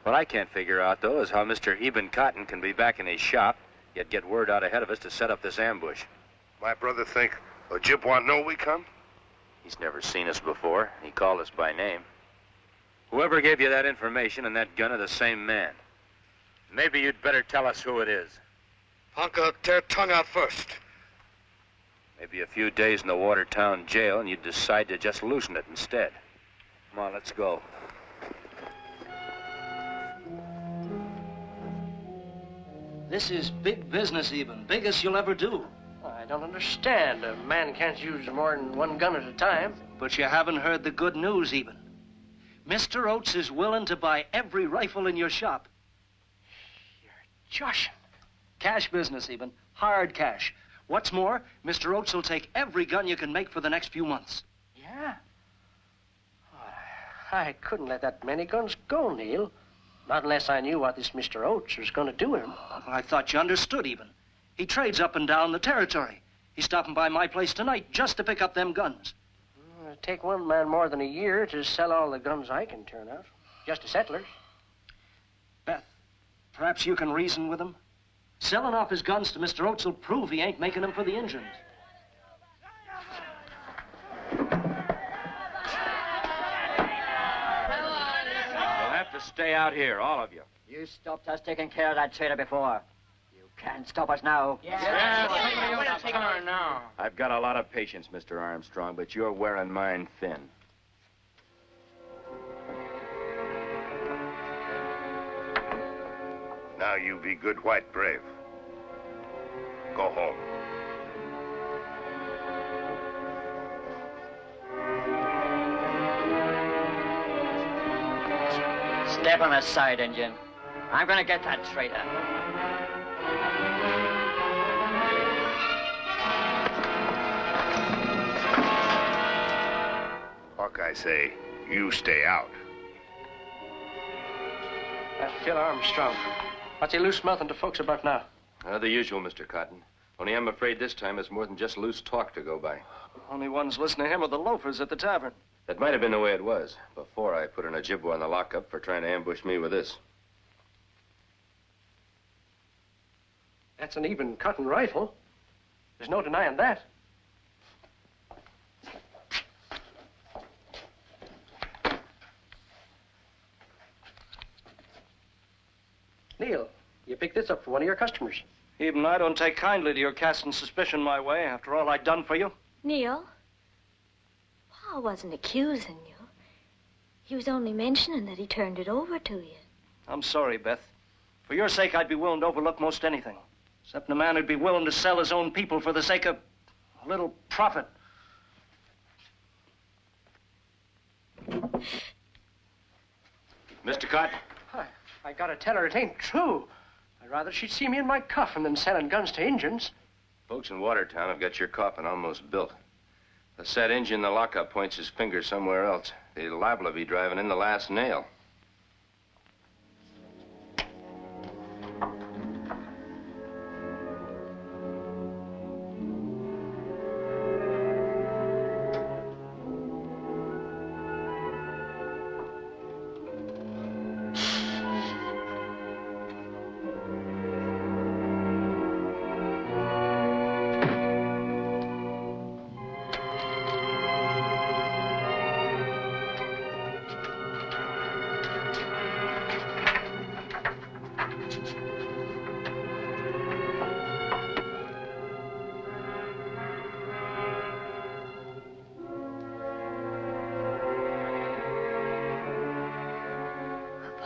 What I can't figure out, though, is how Mr. Eben Cotton can be back in his shop, yet get word out ahead of us to set up this ambush. My brother think Ojibwa know we come? He's never seen us before. He called us by name. Whoever gave you that information and that gun are the same man. Maybe you'd better tell us who it is. Punka tear tongue out first. Maybe a few days in the Watertown jail and you'd decide to just loosen it instead. Come on, let's go. This is big business, Eben. Biggest you'll ever do. I don't understand. A man can't use more than one gun at a time. But you haven't heard the good news, Eben. Mr. Oates is willing to buy every rifle in your shop. Joshing. Cash business, Eben. Hard cash. What's more, Mr. Oates will take every gun you can make for the next few months. Yeah? I couldn't let that many guns go, Neil. Not unless I knew what this Mr. Oates was going to do with them. I thought you understood, Eben. He trades up and down the territory. He's stopping by my place tonight just to pick up them guns. It'll take one man more than a year to sell all the guns I can turn out. Just a settler. Beth, perhaps you can reason with him? Selling off his guns to Mr. Oates will prove he ain't making them for the Injuns. You'll have to stay out here, all of you. You stopped us taking care of that traitor before. You can't stop us now. I've got a lot of patience, Mr. Armstrong, but you're wearing mine thin. Now you be good white brave. Go home. Step on aside, Injun. I'm gonna get that traitor. Hawkeye say, you stay out. That Phil Armstrong. What's he loose-mouthing to folks about now? The usual, Mr. Cotton. Only I'm afraid this time it's more than just loose talk to go by. Only ones listening to him are the loafers at the tavern. That might have been the way it was before I put an Ojibwa in the lockup for trying to ambush me with this. That's an even cotton rifle. There's no denying that. Neil, you picked this up for one of your customers. Even I don't take kindly to your casting suspicion my way after all I'd done for you. Neil, Pa wasn't accusing you. He was only mentioning that he turned it over to you. I'm sorry, Beth. For your sake, I'd be willing to overlook most anything. Except a man who'd be willing to sell his own people for the sake of a little profit. Mr. Cott? I gotta tell her it ain't true. I'd rather she'd see me in my coffin than selling guns to Injuns. Folks in Watertown have got your coffin almost built. The said Injun in the lockup points his finger somewhere else. They're liable to be driving in the last nail.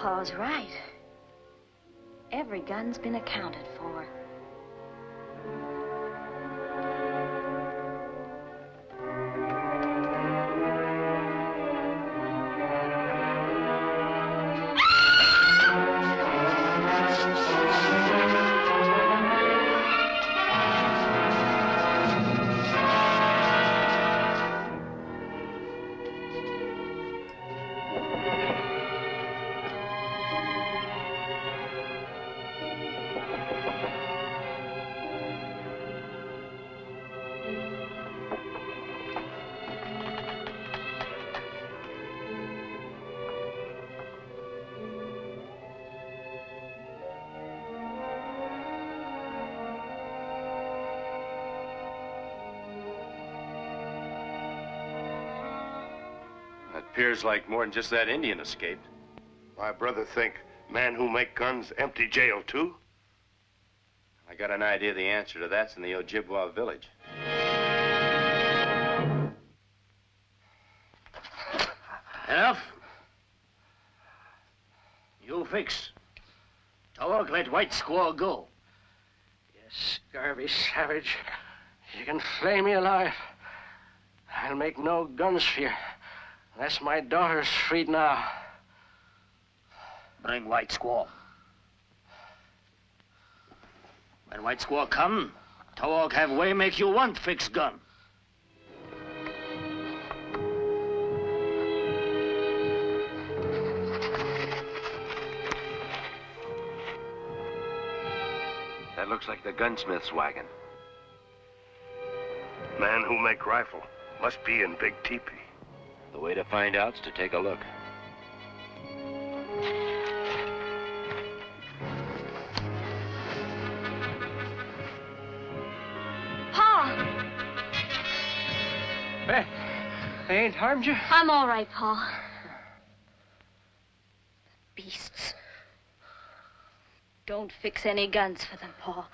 Pa's right. Every gun's been accounted for. Appears like more than just that Indian escaped. My brother think men who make guns empty jail too? I got an idea the answer to that's in the Ojibwa village. Enough. You fix. Tomahawk, let White Squaw go. You scurvy savage. You can flay me alive. I'll make no guns for you. Unless my daughter's freed now. Bring White Squaw. When White Squaw come, Tomahawk have way make you want fix gun. That looks like the gunsmith's wagon. Man who make rifle must be in big teepee. The way to find out's to take a look. Pa! Beth, they ain't harmed you? I'm all right, Pa. Beasts. Don't fix any guns for them, Pa.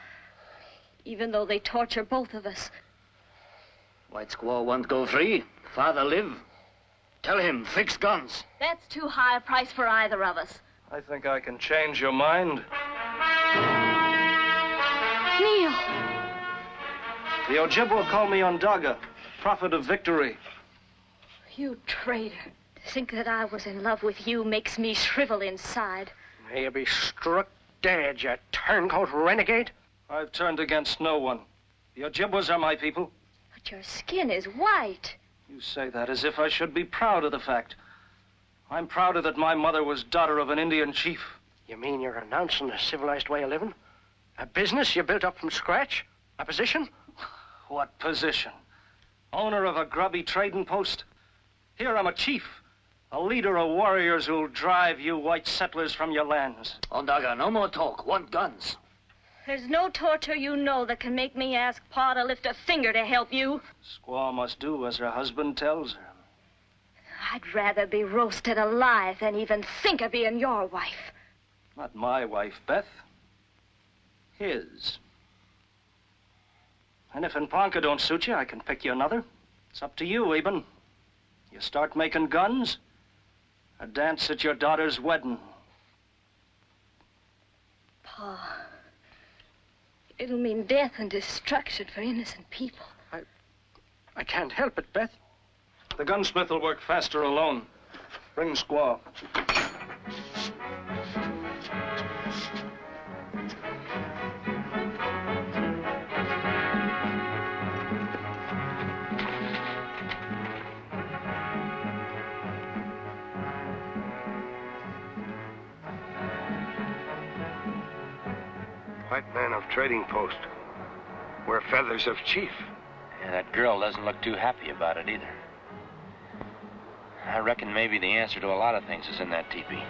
Even though they torture both of us. White Squaw won't go free. Father live. Tell him, fix guns. That's too high a price for either of us. I think I can change your mind. Neil! The Ojibwa call me Ondaga, prophet of victory. You traitor. To think that I was in love with you makes me shrivel inside. May you be struck dead, you turncoat renegade. I've turned against no one. The Ojibwas are my people. But your skin is white. You say that as if I should be proud of the fact. I'm prouder that my mother was daughter of an Indian chief. You mean you're renouncing a civilized way of living? A business you built up from scratch? A position? What position? Owner of a grubby trading post? Here I'm a chief. A leader of warriors who'll drive you white settlers from your lands. Ondaga, no more talk. Want guns. There's no torture you know that can make me ask Pa to lift a finger to help you. Squaw must do as her husband tells her. I'd rather be roasted alive than even think of being your wife. Not my wife, Beth. His. And if Ponca don't suit you, I can pick you another. It's up to you, Eben. You start making guns, a dance at your daughter's wedding. Oh. It'll mean death and destruction for innocent people. I can't help it, Beth. The gunsmith will work faster alone. Bring Squaw. White man of trading post. Wear feathers of chief. Yeah, that girl doesn't look too happy about it either. I reckon maybe the answer to a lot of things is in that teepee.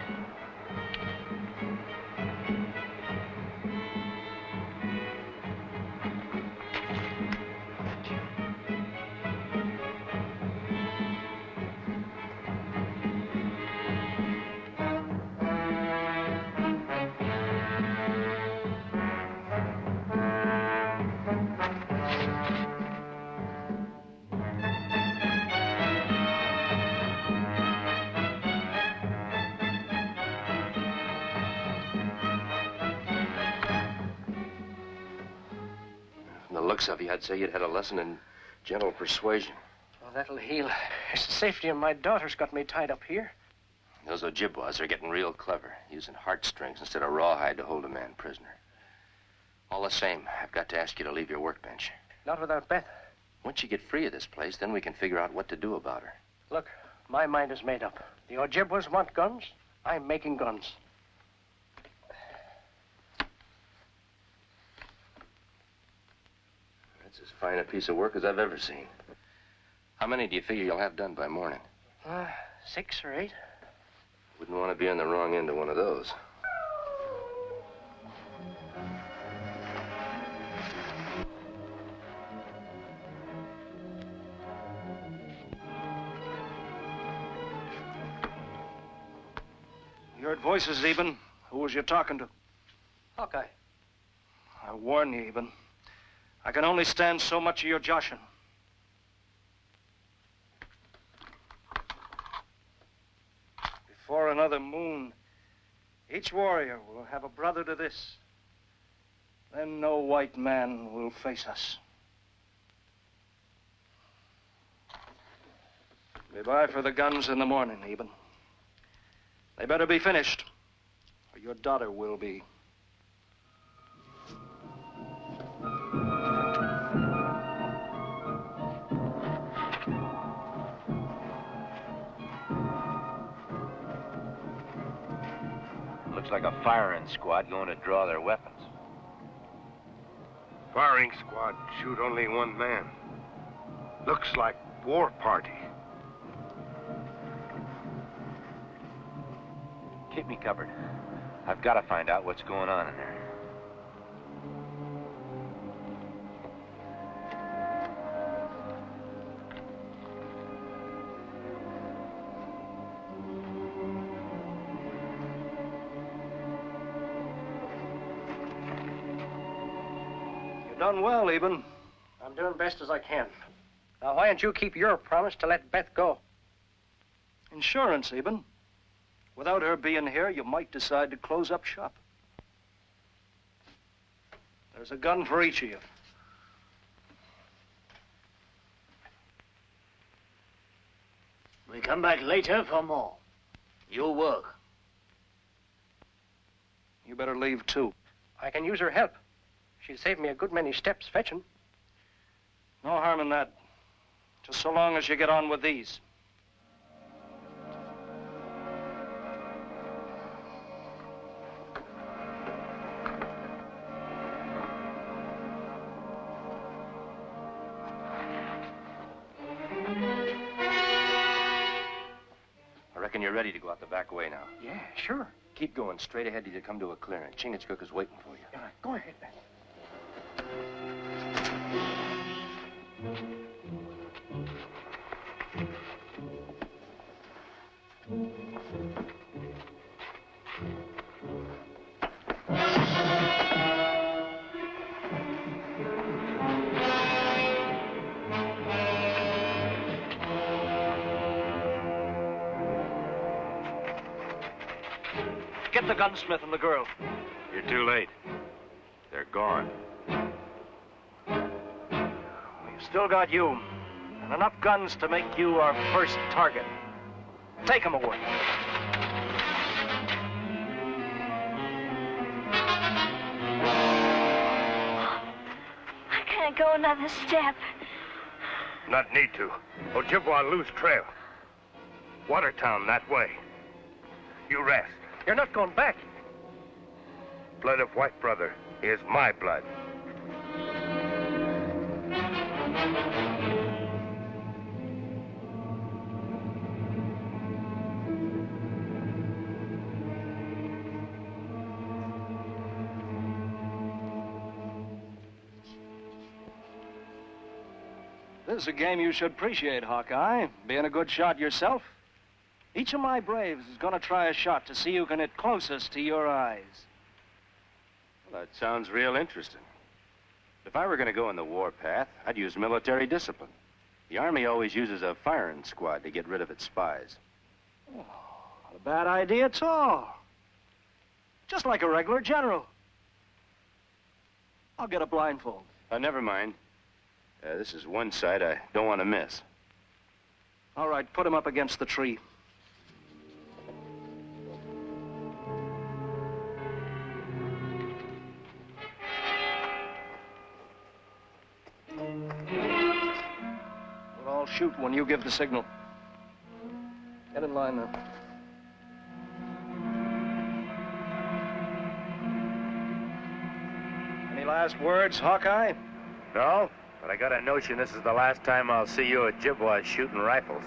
Of you, I'd say you'd had a lesson in gentle persuasion. Well, that'll heal. It's the safety of my daughter's got me tied up here. Those Ojibwas are getting real clever, using heartstrings instead of rawhide to hold a man prisoner. All the same, I've got to ask you to leave your workbench. Not without Beth. Once you get free of this place, then we can figure out what to do about her. Look, my mind is made up. The Ojibwas want guns. I'm making guns. That's as fine a piece of work as I've ever seen. How many do you figure you'll have done by morning? 6 or 8. Wouldn't want to be on the wrong end of one of those. You heard voices, Eben. Who was you talking to? Hawkeye. I warn you, Eben. I can only stand so much of your joshing. Before another moon, each warrior will have a brother to this. Then no white man will face us. Goodbye for the guns in the morning, Eben. They better be finished, or your daughter will be. Looks like a firing squad going to draw their weapons. Firing squad shoot only one man. Looks like war party. Keep me covered. I've got to find out what's going on in there. Done well, Eben. I'm doing best as I can. Now, why don't you keep your promise to let Beth go? Insurance, Eben. Without her being here, you might decide to close up shop. There's a gun for each of you. We come back later for more. You work. You better leave, too. I can use her help. She'll save me a good many steps fetching. No harm in that. Just so long as you get on with these. I reckon you're ready to go out the back way now. Yeah, sure. Keep going straight ahead till you come to a clearing. Chingachgook is waiting for you. All right, go ahead, Ben. Get the gunsmith and the girl. You're too late. gone. We've still got you, and enough guns to make you our first target. Take them away. I can't go another step. Not need to. Ojibwa lose trail. Watertown that way. You rest. You're not going back. Blood of white brother is my blood. This is a game you should appreciate, Hawkeye. Being a good shot yourself. Each of my braves is going to try a shot to see who can hit closest to your eyes. Well, that sounds real interesting. If I were going to go on the warpath, I'd use military discipline. The Army always uses a firing squad to get rid of its spies. Oh, not a bad idea at all. Just like a regular general. I'll get a blindfold. Never mind. This is one side I don't want to miss. All right, put him up against the tree. We'll all shoot when you give the signal. Get in line now. Any last words, Hawkeye? No, but I got a notion this is the last time I'll see you Ojibwas shooting rifles.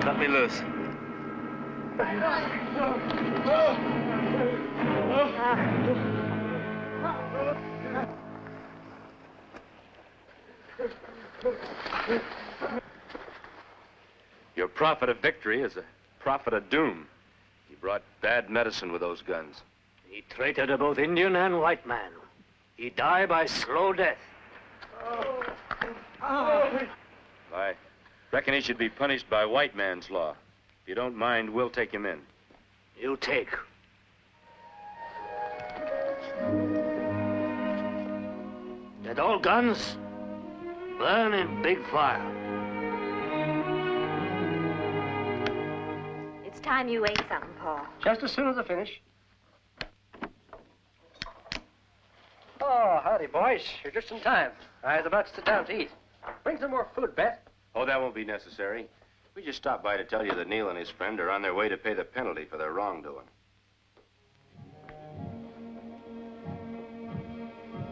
Cut me loose. Your prophet of victory is a prophet of doom. He brought bad medicine with those guns. He traitor to both Indian and white man. He die by slow death. I reckon he should be punished by white man's law. If you don't mind, we'll take him in. You take. Get all guns. Burn in big fire. It's time you ate something, Paul. Just as soon as I finish. Oh, howdy, boys. You're just in time. I was about to sit down to eat. Bring some more food, Beth. Oh, that won't be necessary. We just stopped by to tell you that Neil and his friend are on their way to pay the penalty for their wrongdoing.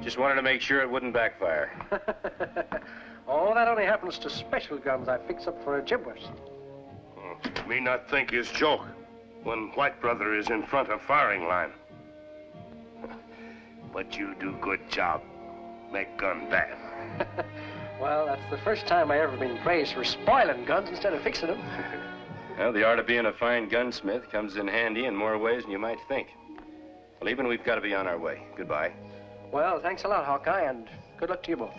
Just wanted to make sure it wouldn't backfire. Oh, that only happens to special guns I fix up for Ojibwas. Me not think is joke when white brother is in front of firing line. But you do good job. Make gun bad. Well, that's the first time I ever been praised for spoiling guns instead of fixing them. Well, the art of being a fine gunsmith comes in handy in more ways than you might think. Well, even we've got to be on our way. Goodbye. Well, thanks a lot, Hawkeye, and good luck to you both.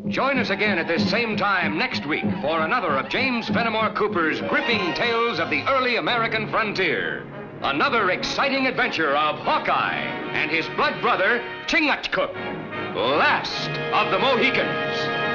Join us again at this same time next week for another of James Fenimore Cooper's gripping tales of the early American frontier. Another exciting adventure of Hawkeye and his blood brother, Chingachgook, last of the Mohicans.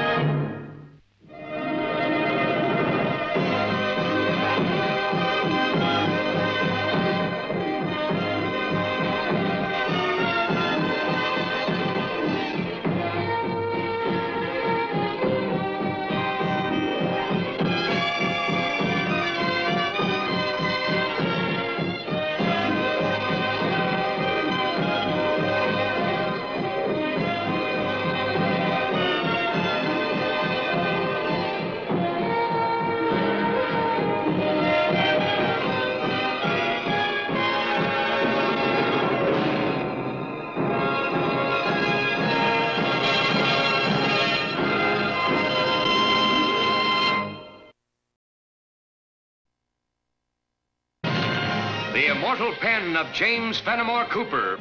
The immortal pen of James Fenimore Cooper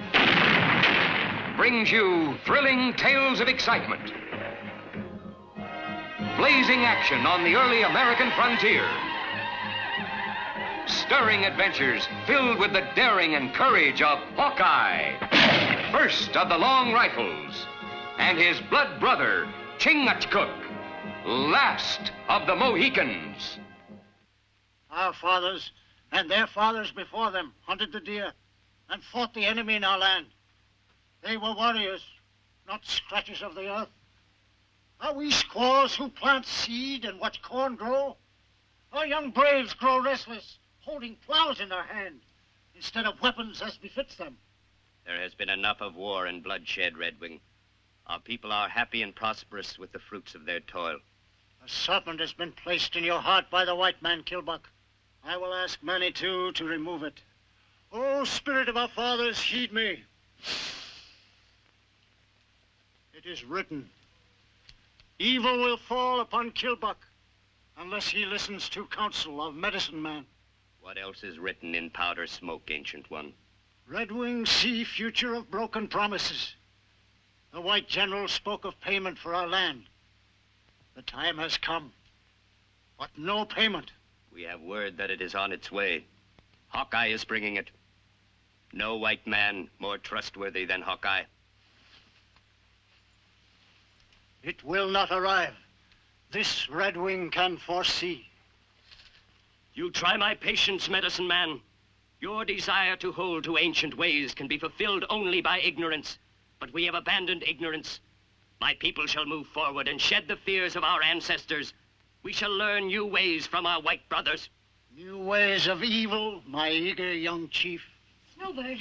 brings you thrilling tales of excitement, blazing action on the early American frontier, stirring adventures filled with the daring and courage of Hawkeye, first of the Long Rifles, and his blood brother, Chingachgook, last of the Mohicans. Our fathers and their fathers before them hunted the deer and fought the enemy in our land. They were warriors, not scratchers of the earth. Are we squaws who plant seed and watch corn grow? Our young braves grow restless, holding plows in their hand instead of weapons as befits them. There has been enough of war and bloodshed, Redwing. Our people are happy and prosperous with the fruits of their toil. A serpent has been placed in your heart by the white man, Kilbuck. I will ask Manitou to remove it. Oh, spirit of our fathers, heed me. It is written, evil will fall upon Kilbuck unless he listens to counsel of medicine man. What else is written in powder smoke, Ancient One? Redwing see future of broken promises. The white general spoke of payment for our land. The time has come, but no payment. We have word that it is on its way. Hawkeye is bringing it. No white man more trustworthy than Hawkeye. It will not arrive. This Redwing can foresee. You try my patience, medicine man. Your desire to hold to ancient ways can be fulfilled only by ignorance. But we have abandoned ignorance. My people shall move forward and shed the fears of our ancestors. We shall learn new ways from our white brothers. New ways of evil, my eager young chief. Snowbird.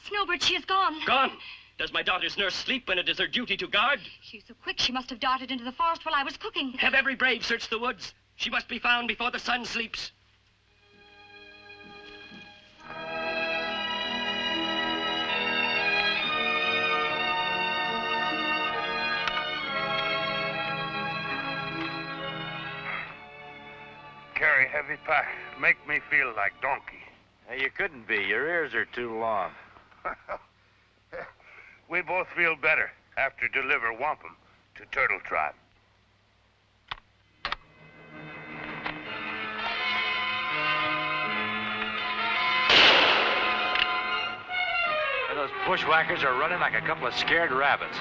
Snowbird, she is gone. Gone? Does my daughter's nurse sleep when it is her duty to guard? She's so quick she must have darted into the forest while I was cooking. Have every brave search the woods. She must be found before the sun sleeps. Carry heavy pack. Make me feel like donkey. Hey, you couldn't be. Your ears are too long. We both feel better after deliver wampum to Turtle Tribe. And those bushwhackers are running like a couple of scared rabbits.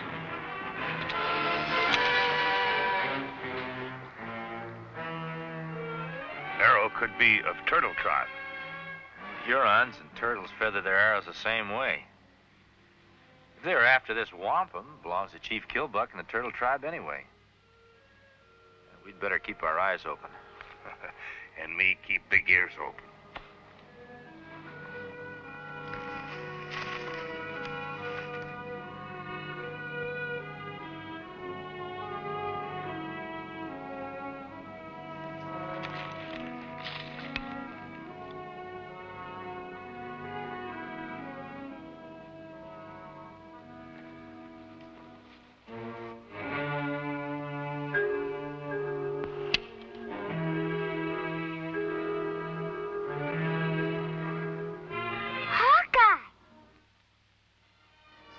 Arrow could be of Turtle Tribe. Hurons and turtles feather their arrows the same way. If they're after this wampum, it belongs to Chief Kilbuck and the Turtle Tribe anyway. We'd better keep our eyes open. And me keep big ears open.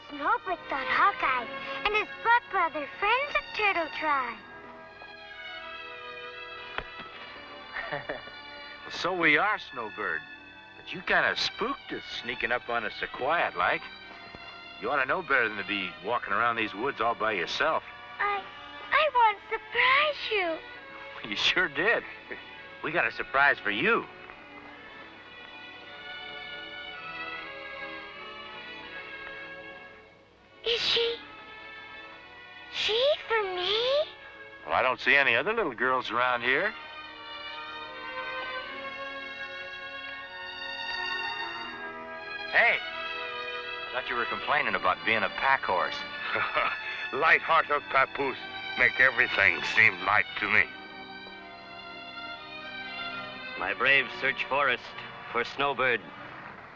Snowbird thought Hawkeye and his blood brother friends of Turtle Tribe. Well, so we are, Snowbird. But you kind of spooked us, sneaking up on us so quiet like. You ought to know better than to be walking around these woods all by yourself. I want to surprise you. You sure did. We got a surprise for you. Is she for me? Well, I don't see any other little girls around here. Hey, I thought you were complaining about being a pack horse. Light heart of papoose make everything seem light to me. My braves search forest for Snowbird,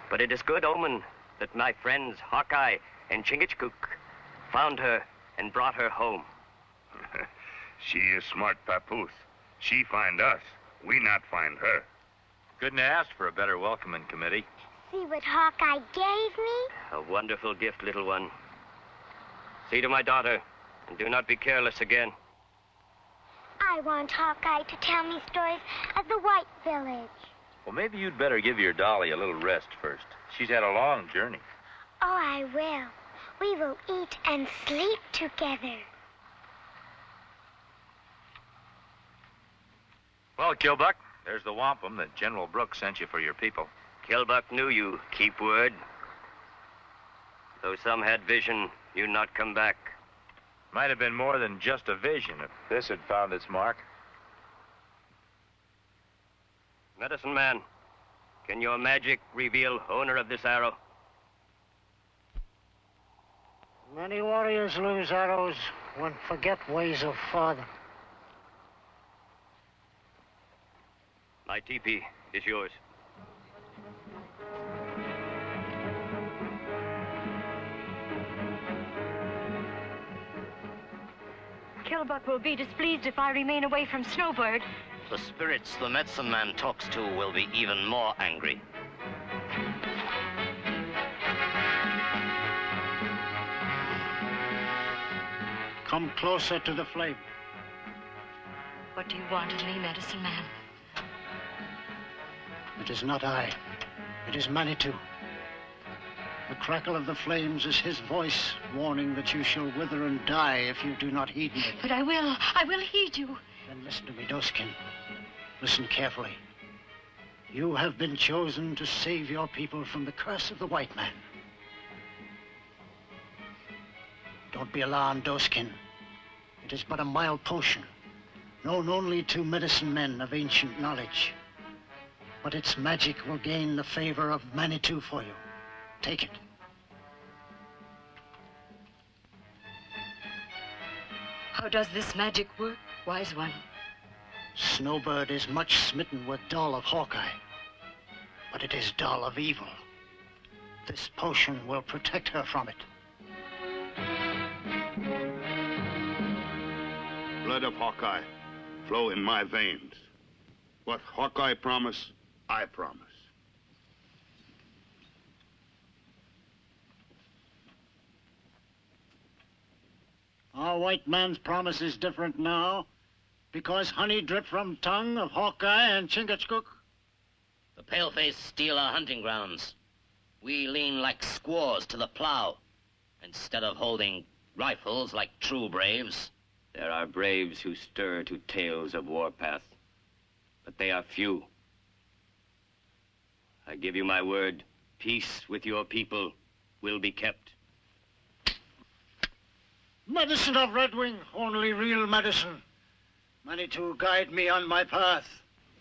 but it is good omen that my friends Hawkeye and Chingachgook found her and brought her home. She is smart papoose. She find us. We not find her. Couldn't ask for a better welcoming committee. See what Hawkeye gave me? A wonderful gift, little one. See to my daughter, and do not be careless again. I want Hawkeye to tell me stories of the White Village. Well, maybe you'd better give your dolly a little rest first. She's had a long journey. Oh, I will. We will eat and sleep together. Well, Kilbuck, there's the wampum that General Brooks sent you for your people. Kilbuck knew you. Keep word. Though some had vision, you not come back. Might have been more than just a vision if this had found its mark. Medicine man, can your magic reveal owner of this arrow? Many warriors lose arrows when forget ways of father. My teepee is yours. Kilbuck will be displeased if I remain away from Snowbird. The spirits the medicine man talks to will be even more angry. Come closer to the flame. What do you want of me, medicine man? It is not I. It is Manitou. The crackle of the flames is his voice, warning that you shall wither and die if you do not heed me. But I will heed you. Then listen to me, Doskin. Listen carefully. You have been chosen to save your people from the curse of the white man. Don't be alarmed, Doskin. It is but a mild potion, known only to medicine men of ancient knowledge. But its magic will gain the favor of Manitou for you. Take it. How does this magic work, wise one? Snowbird is much smitten with Doll of Hawkeye, but it is Doll of evil. This potion will protect her from it. Blood of Hawkeye flow in my veins. What Hawkeye promised, I promise. Our white man's promise is different now, because honey drip from tongue of Hawkeye and Chingachgook. The paleface steal our hunting grounds. We lean like squaws to the plow, instead of holding rifles like true braves. There are braves who stir to tales of warpath, but they are few. I give you my word, peace with your people will be kept. Medicine of Redwing, only real medicine. Manitou, guide me on my path.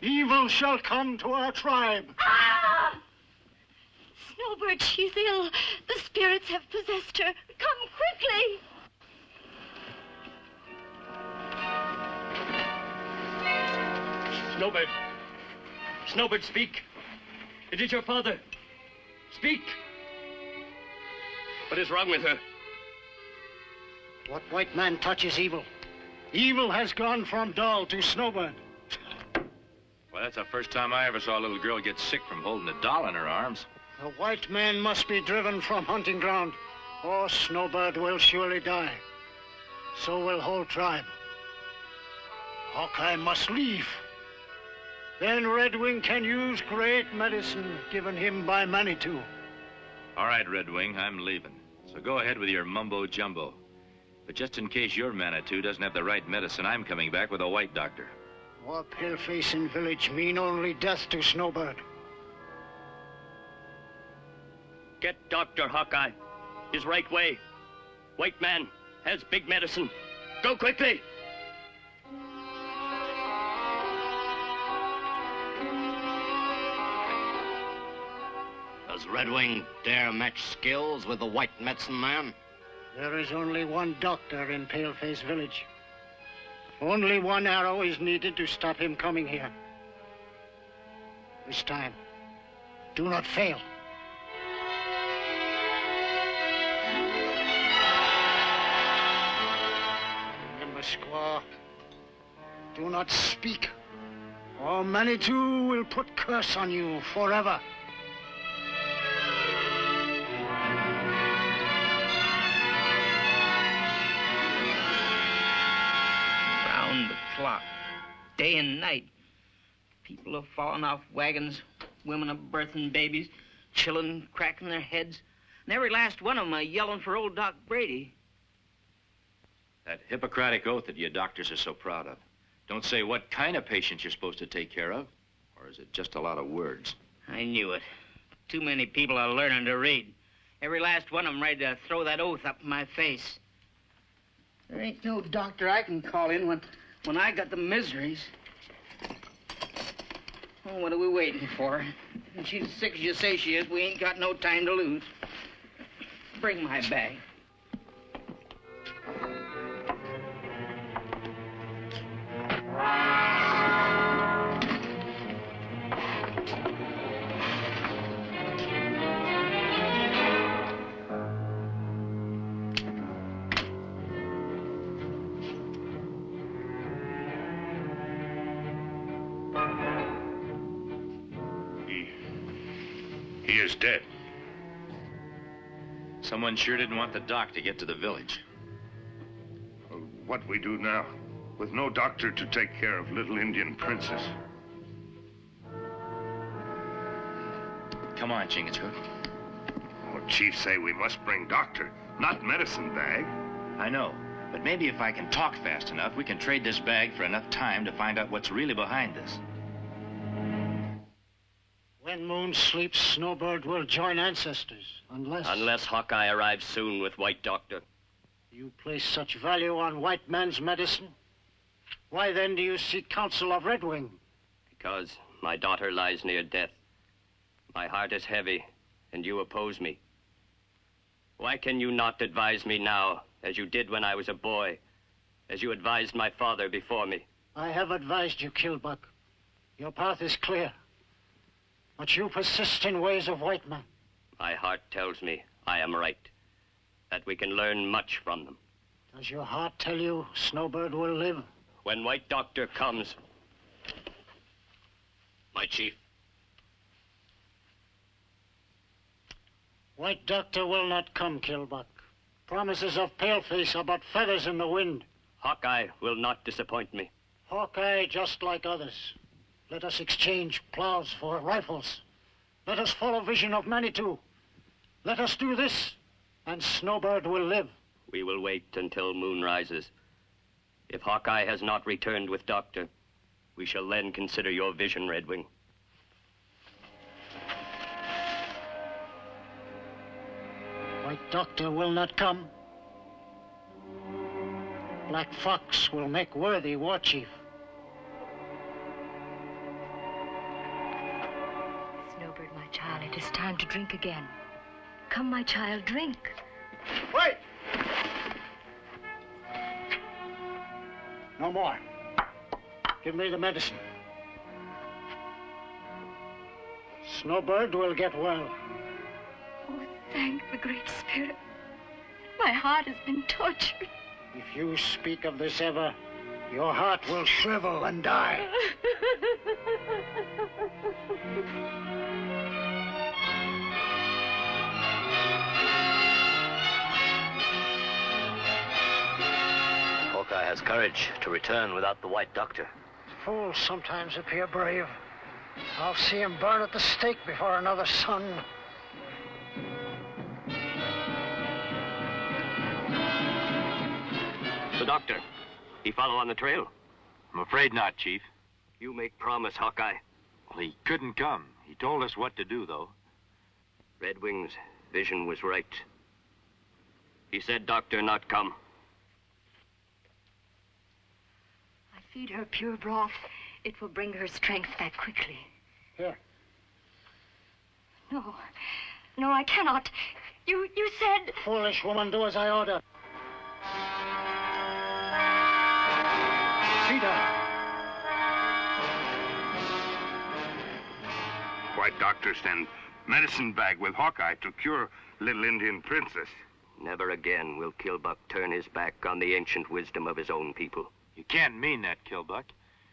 Evil shall come to our tribe. Ah! Snowbird, she's ill. The spirits have possessed her. Come quickly. Snowbird. Snowbird, speak. It is your father. Speak. What is wrong with her? What white man touches evil? Evil has gone from Doll to Snowbird. Well, that's the first time I ever saw a little girl get sick from holding a doll in her arms. The white man must be driven from hunting ground, or Snowbird will surely die. So will whole tribe. Hawkeye must leave. Then Redwing can use great medicine given him by Manitou. All right, Redwing, I'm leaving. So go ahead with your mumbo-jumbo. But just in case your Manitou doesn't have the right medicine, I'm coming back with a white doctor. War paleface in village mean only death to Snowbird. Get Dr. Hawkeye. His right way. White man has big medicine. Go quickly. Does Redwing dare match skills with the white medicine man? There is only one doctor in Paleface village. Only one arrow is needed to stop him coming here. This time, do not fail. Remember, squaw, do not speak, or Manitou will put curse on you forever. flock, day and night. People have fallen off wagons, women are birthing babies, children cracking their heads, and every last one of them are yelling for old Doc Brady. That Hippocratic oath that you doctors are so proud of. Don't say what kind of patients you're supposed to take care of, or is it just a lot of words? I knew it. Too many people are learning to read. Every last one of them ready to throw that oath up in my face. There ain't no doctor I can call in when I got the miseries. Oh, what are we waiting for? If she's as sick as you say she is, we ain't got no time to lose. Bring my bag. He is dead. Someone sure didn't want the doc to get to the village. What we do now, with no doctor to take care of little Indian princess. Come on, Chingachgook. Chief say we must bring doctor, not medicine bag. I know, but maybe if I can talk fast enough, we can trade this bag for enough time to find out what's really behind this. When Moon sleeps, Snowbird will join ancestors, unless... Unless Hawkeye arrives soon with White Doctor. You place such value on white man's medicine? Why then do you seek counsel of Red Wing? Because my daughter lies near death. My heart is heavy, and you oppose me. Why can you not advise me now, as you did when I was a boy, as you advised my father before me? I have advised you, Killbuck. Your path is clear. But you persist in ways of white men. My heart tells me I am right, that we can learn much from them. Does your heart tell you Snowbird will live? When White Doctor comes, my chief. White Doctor will not come, Killbuck. Promises of Paleface are but feathers in the wind. Hawkeye will not disappoint me. Hawkeye just like others. Let us exchange plows for rifles. Let us follow vision of Manitou. Let us do this, and Snowbird will live. We will wait until moon rises. If Hawkeye has not returned with Doctor, we shall then consider your vision, Redwing. White Doctor will not come. Black Fox will make worthy war chief. Snowbird, my child, it is time to drink again. Come, my child, drink. Wait! No more. Give me the medicine. Snowbird will get well. Oh, thank the Great Spirit. My heart has been tortured. If you speak of this ever, your heart will shrivel and die. Hawkeye has courage to return without the White Doctor. Fools sometimes appear brave. I'll see him burn at the stake before another son. The Doctor, he follow on the trail? I'm afraid not, Chief. You make promise, Hawkeye. Well, he couldn't come. He told us what to do, though. Redwing's vision was right. He said Doctor not come. I feed her pure broth. It will bring her strength back quickly. Here. No. No, I cannot. You said... Foolish woman, do as I order. Feed her. White Doctor send medicine bag with Hawkeye to cure little Indian princess. Never again will Killbuck turn his back on the ancient wisdom of his own people. You can't mean that, Killbuck.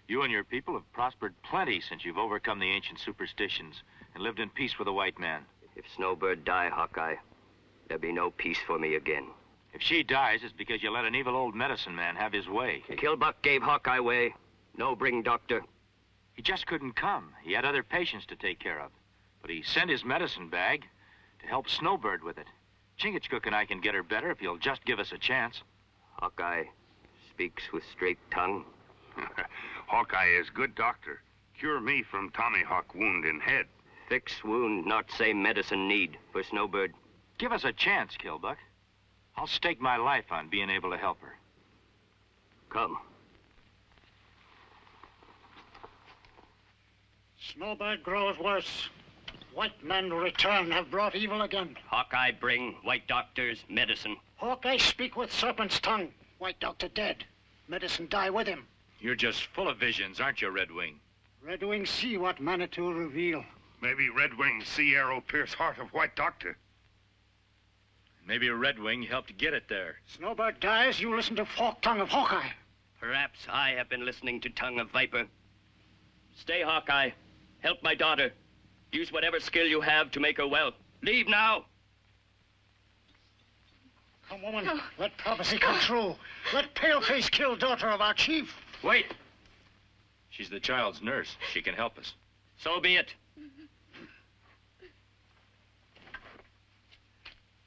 You and your people have prospered plenty since you've overcome the ancient superstitions and lived in peace with the white man. If Snowbird die, Hawkeye, there'll be no peace for me again. If she dies, it's because you let an evil old medicine man have his way. Killbuck gave Hawkeye way. No bring doctor. He just couldn't come. He had other patients to take care of. But he sent his medicine bag to help Snowbird with it. Chingachgook and I can get her better if he'll just give us a chance. Hawkeye speaks with straight tongue. Hawkeye is good doctor. Cure me from Tomahawk wound in head. Fix wound, not say medicine need for Snowbird. Give us a chance, Killbuck. I'll stake my life on being able to help her. Come. Snowbird grows worse. White men return, have brought evil again. Hawkeye bring white doctors medicine. Hawkeye speak with serpent's tongue. White doctor dead. Medicine die with him. You're just full of visions, aren't you, Red Wing? Red Wing see what Manitou reveal. Maybe Red Wing see arrow pierce heart of White Doctor. Maybe a Red Wing helped get it there. Snowbird dies, you listen to fork tongue of Hawkeye. Perhaps I have been listening to tongue of viper. Stay, Hawkeye. Help my daughter. Use whatever skill you have to make her well. Leave now. Come, woman. Let prophecy come true. Let Paleface kill daughter of our chief. Wait. She's the child's nurse. She can help us. So be it.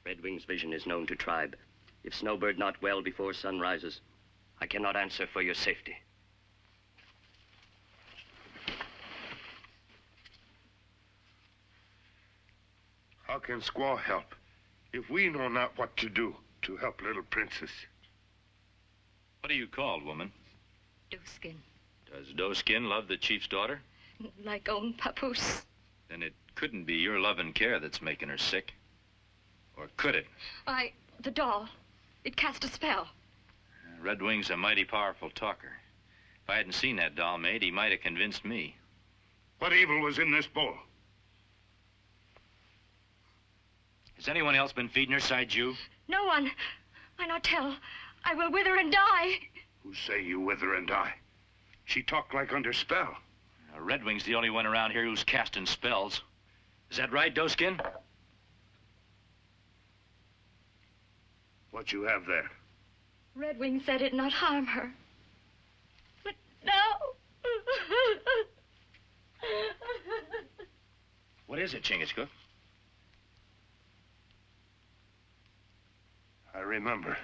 Red Wing's vision is known to tribe. If Snowbird not well before sun rises, I cannot answer for your safety. How can Squaw help if we know not what to do to help little princess? What are you called, woman? Doeskin. Does Doeskin love the chief's daughter? Like own papoose. Then it couldn't be your love and care that's making her sick. Or could it? The doll. It cast a spell. Red Wing's a mighty powerful talker. If I hadn't seen that doll made, he might have convinced me. What evil was in this bowl? Has anyone else been feeding her side you? No one. I not tell. I will wither and die. Who say you wither and die? She talked like under spell. Red Wing's the only one around here who's casting spells. Is that right, Doeskin? What you have there? Red Wing said it not harm her. But no. What is it, Chingachgook? I remember.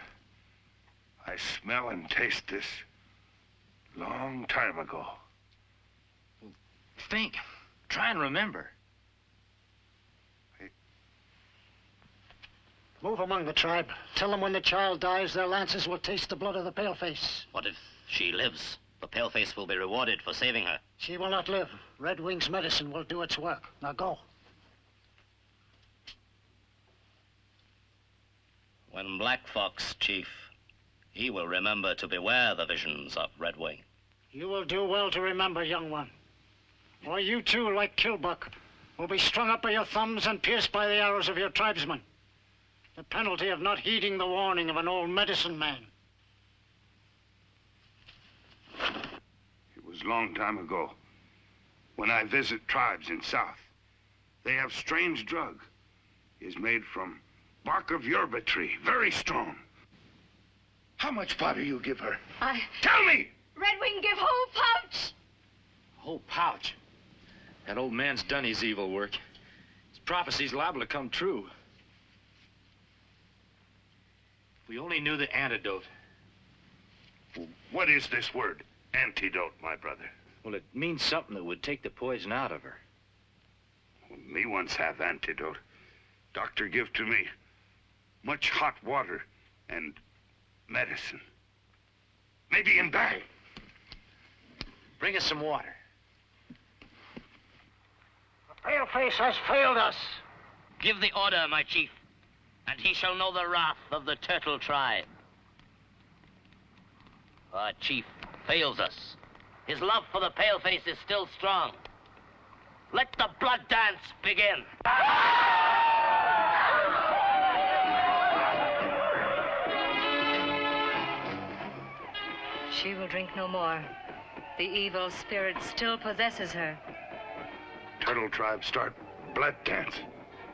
I smell and taste this long time ago. Think. Try and remember. Move among the tribe. Tell them when the child dies, their lances will taste the blood of the Paleface. What if she lives? The Paleface will be rewarded for saving her. She will not live. Red Wing's medicine will do its work. Now go. When Black Fox, Chief, he will remember to beware the visions of Red Wing. You will do well to remember, young one. Or you too, like Killbuck, will be strung up by your thumbs and pierced by the arrows of your tribesmen. The penalty of not heeding the warning of an old medicine man. It was long time ago. When I visit tribes in South, they have strange drug. Is made from bark of yerba tree, very strong. How much powder you give her? Tell me! Red Wing give whole pouch. Whole pouch? That old man's done his evil work. His prophecy's liable to come true. If we only knew the antidote. What is this word, antidote, my brother? Well, it means something that would take the poison out of her. Me once have antidote. Doctor give to me much hot water and medicine. Maybe in bag. Bring us some water. The Paleface has failed us. Give the order, my chief, and he shall know the wrath of the Turtle tribe. Our chief fails us. His love for the Paleface is still strong. Let the blood dance begin. She will drink no more. The evil spirit still possesses her. Turtle tribe start blood dance.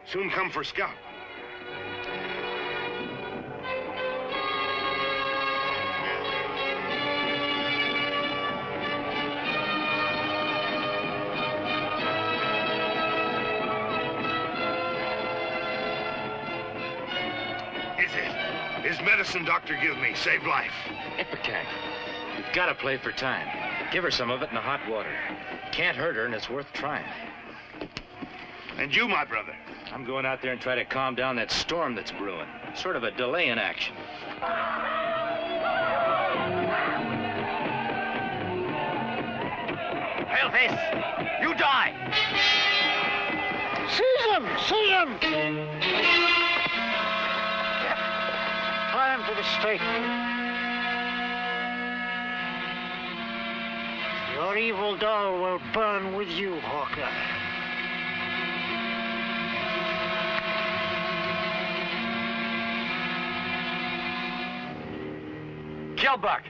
Soon come for scalp. His medicine doctor give me saved life. Ipecac, you've got to play for time. Give her some of it in the hot water. Can't hurt her, and it's worth trying. And you, my brother? I'm going out there and try to calm down that storm that's brewing. Sort of a delay in action. Paleface, you die! Seize him! Seize him! Tie him to the stake. Your evil doll will burn with you, Hawkeye. Killbuck!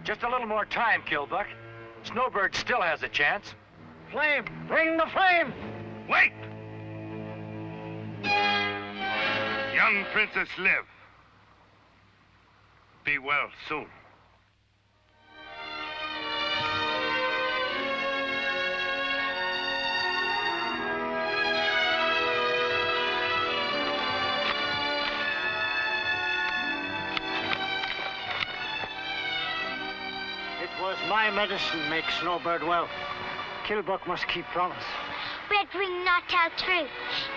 Just a little more time, Killbuck. Snowbird still has a chance. Flame! Bring the flame! Wait! Young princess live. Be well soon. It was my medicine makes Snowbird well. Killbuck must keep promise. Redwing not tell truth.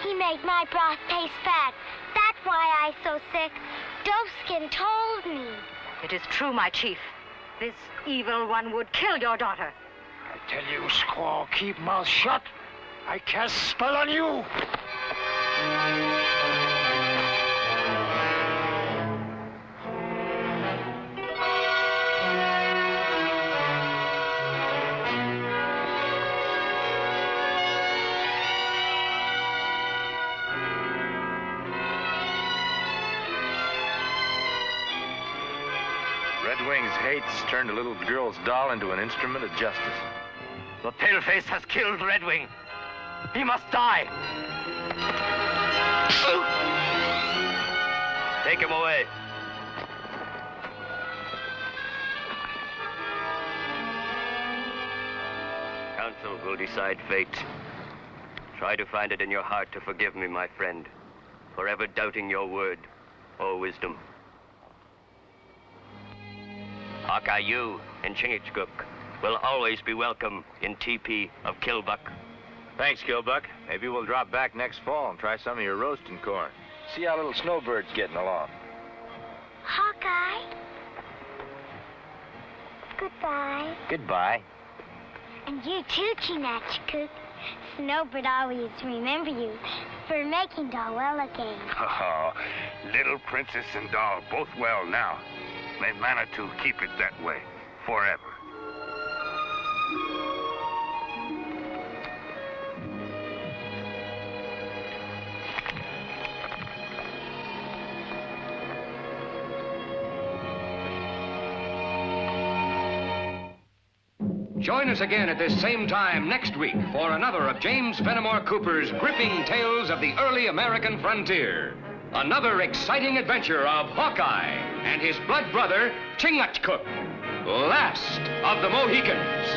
He made my broth taste bad. That's why I so sick. Doeskin told me. It is true, my chief. This evil one would kill your daughter. I tell you, squaw, keep mouth shut. I cast spell on you. Redwing's hate's turned a little girl's doll into an instrument of justice. The Paleface has killed Redwing. He must die. Take him away. Council will decide fate. Try to find it in your heart to forgive me, my friend, for ever doubting your word or wisdom. Hawkeye, you and Chingachgook will always be welcome in teepee of Killbuck. Thanks, Killbuck. Maybe we'll drop back next fall and try some of your roasting corn. See how little Snowbird's getting along. Hawkeye. Goodbye. Goodbye. And you too, Chingachgook. Snowbird always remember you for making doll well again. Oh, little princess and doll both well now. May Manitou keep it that way forever. Join us again at this same time next week for another of James Fenimore Cooper's gripping tales of the early American frontier. Another exciting adventure of Hawkeye and his blood brother, Chingachgook, last of the Mohicans.